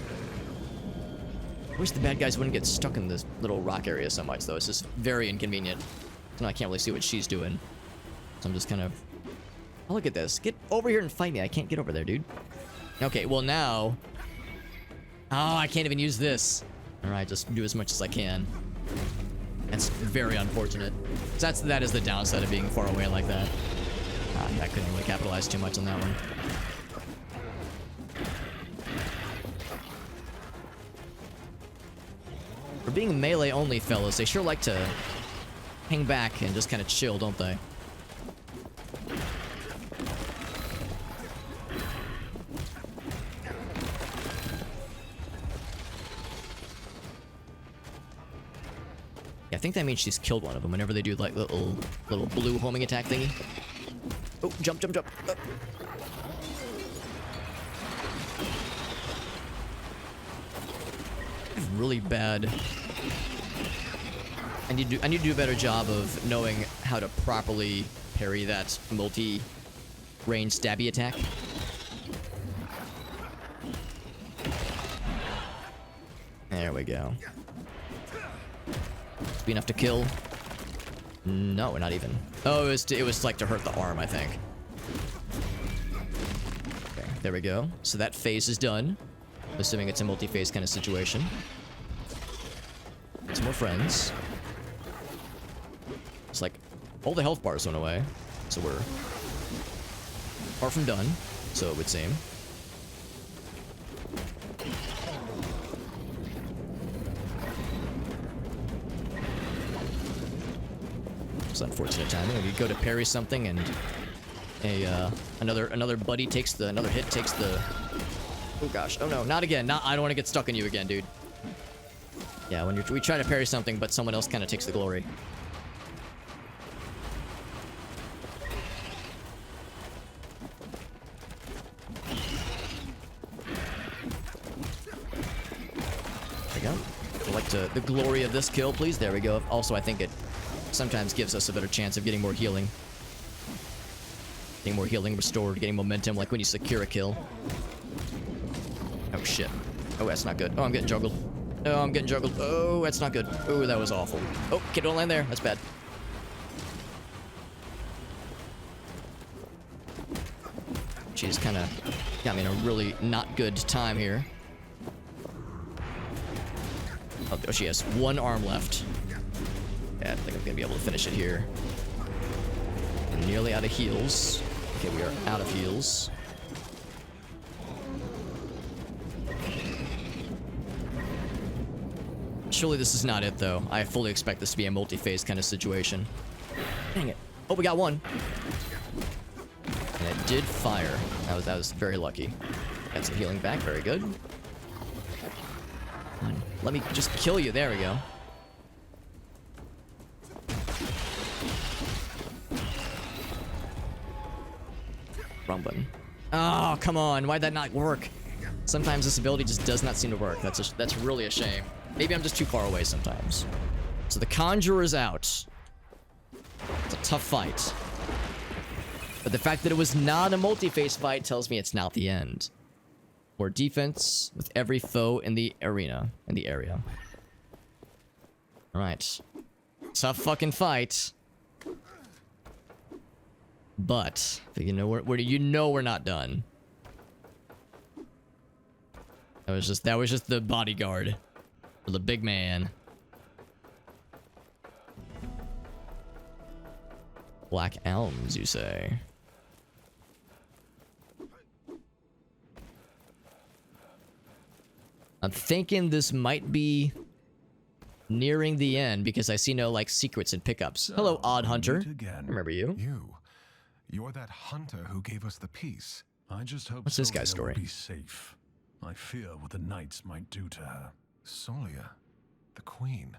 I wish the bad guys wouldn't get stuck in this little rock area so much, though. It's just very inconvenient. And I can't really see what she's doing. So I'm just kind of... Oh, look at this. Get over here and fight me. I can't get over there, dude. Okay, well now... Oh, I can't even use this. Alright, just do as much as I can. That's very unfortunate. That is the downside of being far away like that. I couldn't really capitalize too much on that one. For being melee only, fellas, they sure like to hang back and just kind of chill, don't they? Yeah, I think that means she's killed one of them whenever they do like little blue homing attack thingy. Oh, jump. Really bad. I need to do a better job of knowing how to properly parry that multi-range stabby attack. There we go. Be enough to kill? No, not even. Oh, it was like to hurt the arm, I think. Okay, there we go. So that phase is done. Assuming it's a multi-phase kind of situation. Some more friends. It's like all the health bars went away. So we're far from done, so it would seem. It's unfortunate timing. We go to parry something and another buddy takes another hit takes the... Oh gosh, oh no, not again. I don't want to get stuck on you again, dude. Yeah, when we try to parry something, but someone else kind of takes the glory. There we go. I'd like the glory of this kill, please. There we go. Also, I think it sometimes gives us a better chance of getting more healing. Getting more healing restored, getting momentum, like when you secure a kill. Oh, shit. Oh, that's not good. Oh, I'm getting juggled. Oh, I'm getting juggled. Oh, that's not good. Oh, that was awful. Oh, kid, don't land there. That's bad. She's kind of got me in a really not good time here. Oh, she has one arm left. Yeah, I think I'm gonna be able to finish it here. I'm nearly out of heals. Okay, we are out of heals. Surely this is not it, though. I fully expect this to be a multi-phase kind of situation. Dang it. Oh, we got one. And it did fire. That was very lucky. Got some healing back. Very good. Let me just kill you. There we go. Wrong button. Oh, come on. Why'd that not work? Sometimes this ability just does not seem to work. That's really a shame. Maybe I'm just too far away sometimes. So the Conjurer's out. It's a tough fight. But the fact that it was not a multi-phase fight tells me it's not the end. More defense with every foe in the arena, in the area. Alright. Tough fucking fight. But, you know, we're not done. That was just the bodyguard. For the big man. Black Alms, you say? I'm thinking this might be nearing the end because I see no, like, secrets and pickups.
So,
hello, Odd Hunter.
Again.
Remember you?
You're that hunter who gave us the peace.
I just hope
What's this guy's story?
Will be safe. I fear what the knights might do to her.
Solia, the queen.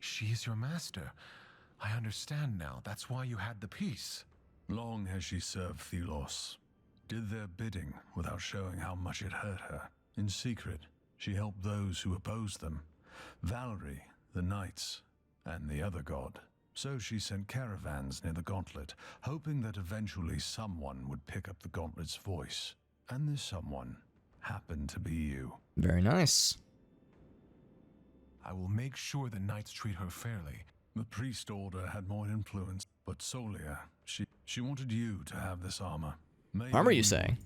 She is your master. I understand now. That's why you had the peace.
Long has she served Thelos. Did their bidding without showing how much it hurt her. In secret, she helped those who opposed them. Valerie, the knights, and the other god. So she sent caravans near the gauntlet, hoping that eventually someone would pick up the gauntlet's voice. And this someone happened to be you.
Very nice.
I will make sure the knights treat her fairly.
The priest order had more influence, but Solia, she wanted you to have this armor. Maybe
Armor, you say?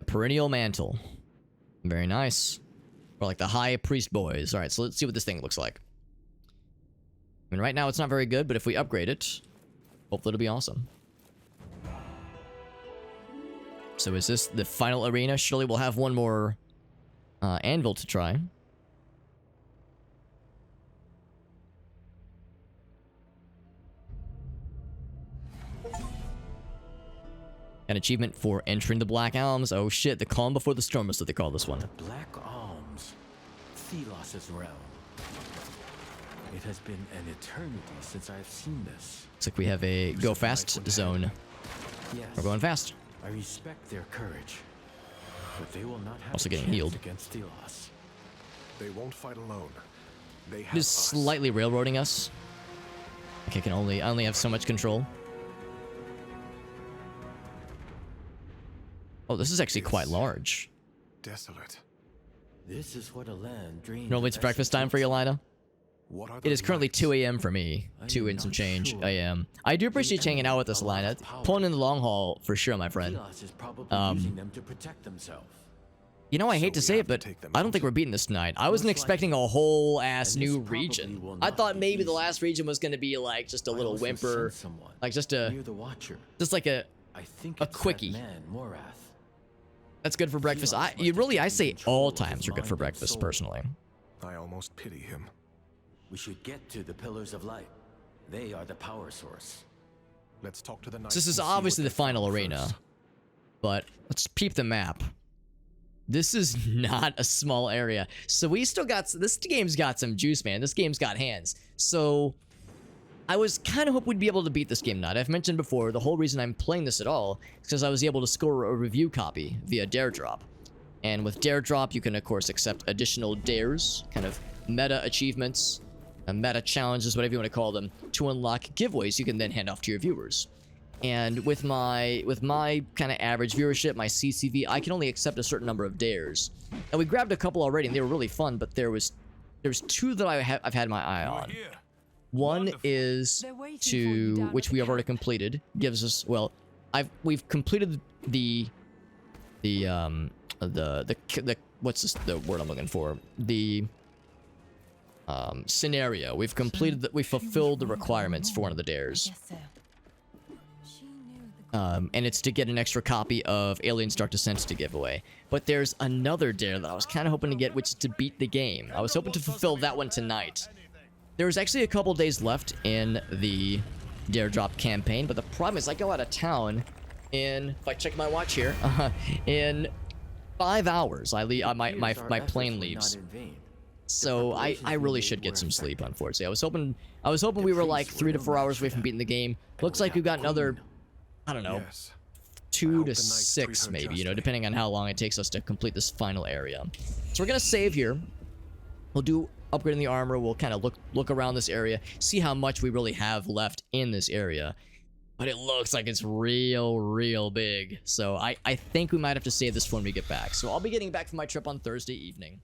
Perennial mantle. Very nice. Or like the high priest boys. Alright, so let's see what this thing looks like. I mean, right now it's not very good, but if we upgrade it, hopefully it'll be awesome. So is this the final arena? Surely we'll have one more anvil to try. An achievement for entering the Black Alms. Oh shit, the calm before the storm is what they call this one.
The Black Alms. Thelos' realm. It has been an eternity since I've seen this.
Looks like we have a go fast zone.
Yes,
we're going fast.
I respect their courage, but they will not have
also
a
getting
chance
healed.
Against Thelos.
They won't fight alone. They have
Just slightly railroading us. Okay, I only have so much control. Oh, this is actually quite large.
Desolate.
This is what a land dreams.
Normally it's breakfast time for you, Lina.
What are
It is currently 2 a.m. for me. 2 and some change a.m. I do appreciate you hanging out with us, Lina. Pulling in the long haul for sure, my friend.
Is probably using them to protect themselves.
You know, I hate to say it, but I don't think we're beating this tonight. I wasn't expecting a whole ass new region. I thought maybe the last region was going to be like just a little whimper, like just like a quickie. That's good for breakfast. I say all times are good for breakfast, personally.
I almost pity him.
We should get to the Pillars of Light. They are the power source.
Let's talk to the knights.
This is obviously the final arena, but let's peep the map. This is not a small area. So we still got, this game's got some juice, man. This game's got hands. So I was kind of hoping we'd be able to beat this game tonight. I've mentioned before, the whole reason I'm playing this at all is because I was able to score a review copy via Dare Drop. And with Dare Drop, you can, of course, accept additional dares, kind of meta achievements, meta challenges, whatever you want to call them, to unlock giveaways you can then hand off to your viewers. And with my kind of average viewership, my CCV, I can only accept a certain number of dares. And we grabbed a couple already, and they were really fun, but there was two that I've had my eye on. One is which we have already completed, gives us, well, we've completed the what's the word I'm looking for? The scenario. We've completed we fulfilled the requirements for one of the dares. And it's to get an extra copy of Alien Dark Descent to give away. But there's another dare that I was kind of hoping to get, which is to beat the game. I was hoping to fulfill that one tonight. There's actually a couple days left in the dare drop campaign, but the problem is I go out of town in, if I check my watch here, in 5 hours. I leave, my plane leaves. So I really should get some sleep, unfortunately. I was hoping we were like 3 to 4 hours away from beating the game. Looks like we've got another, I don't know, 2 to 6 maybe, you know, depending on how long it takes us to complete this final area. So we're gonna save here. We'll do upgrading the armor. We'll kind of look around this area, see how much we really have left in this area. But it looks like it's real big. So I think we might have to save this for when we get back. So I'll be getting back from my trip on Thursday evening.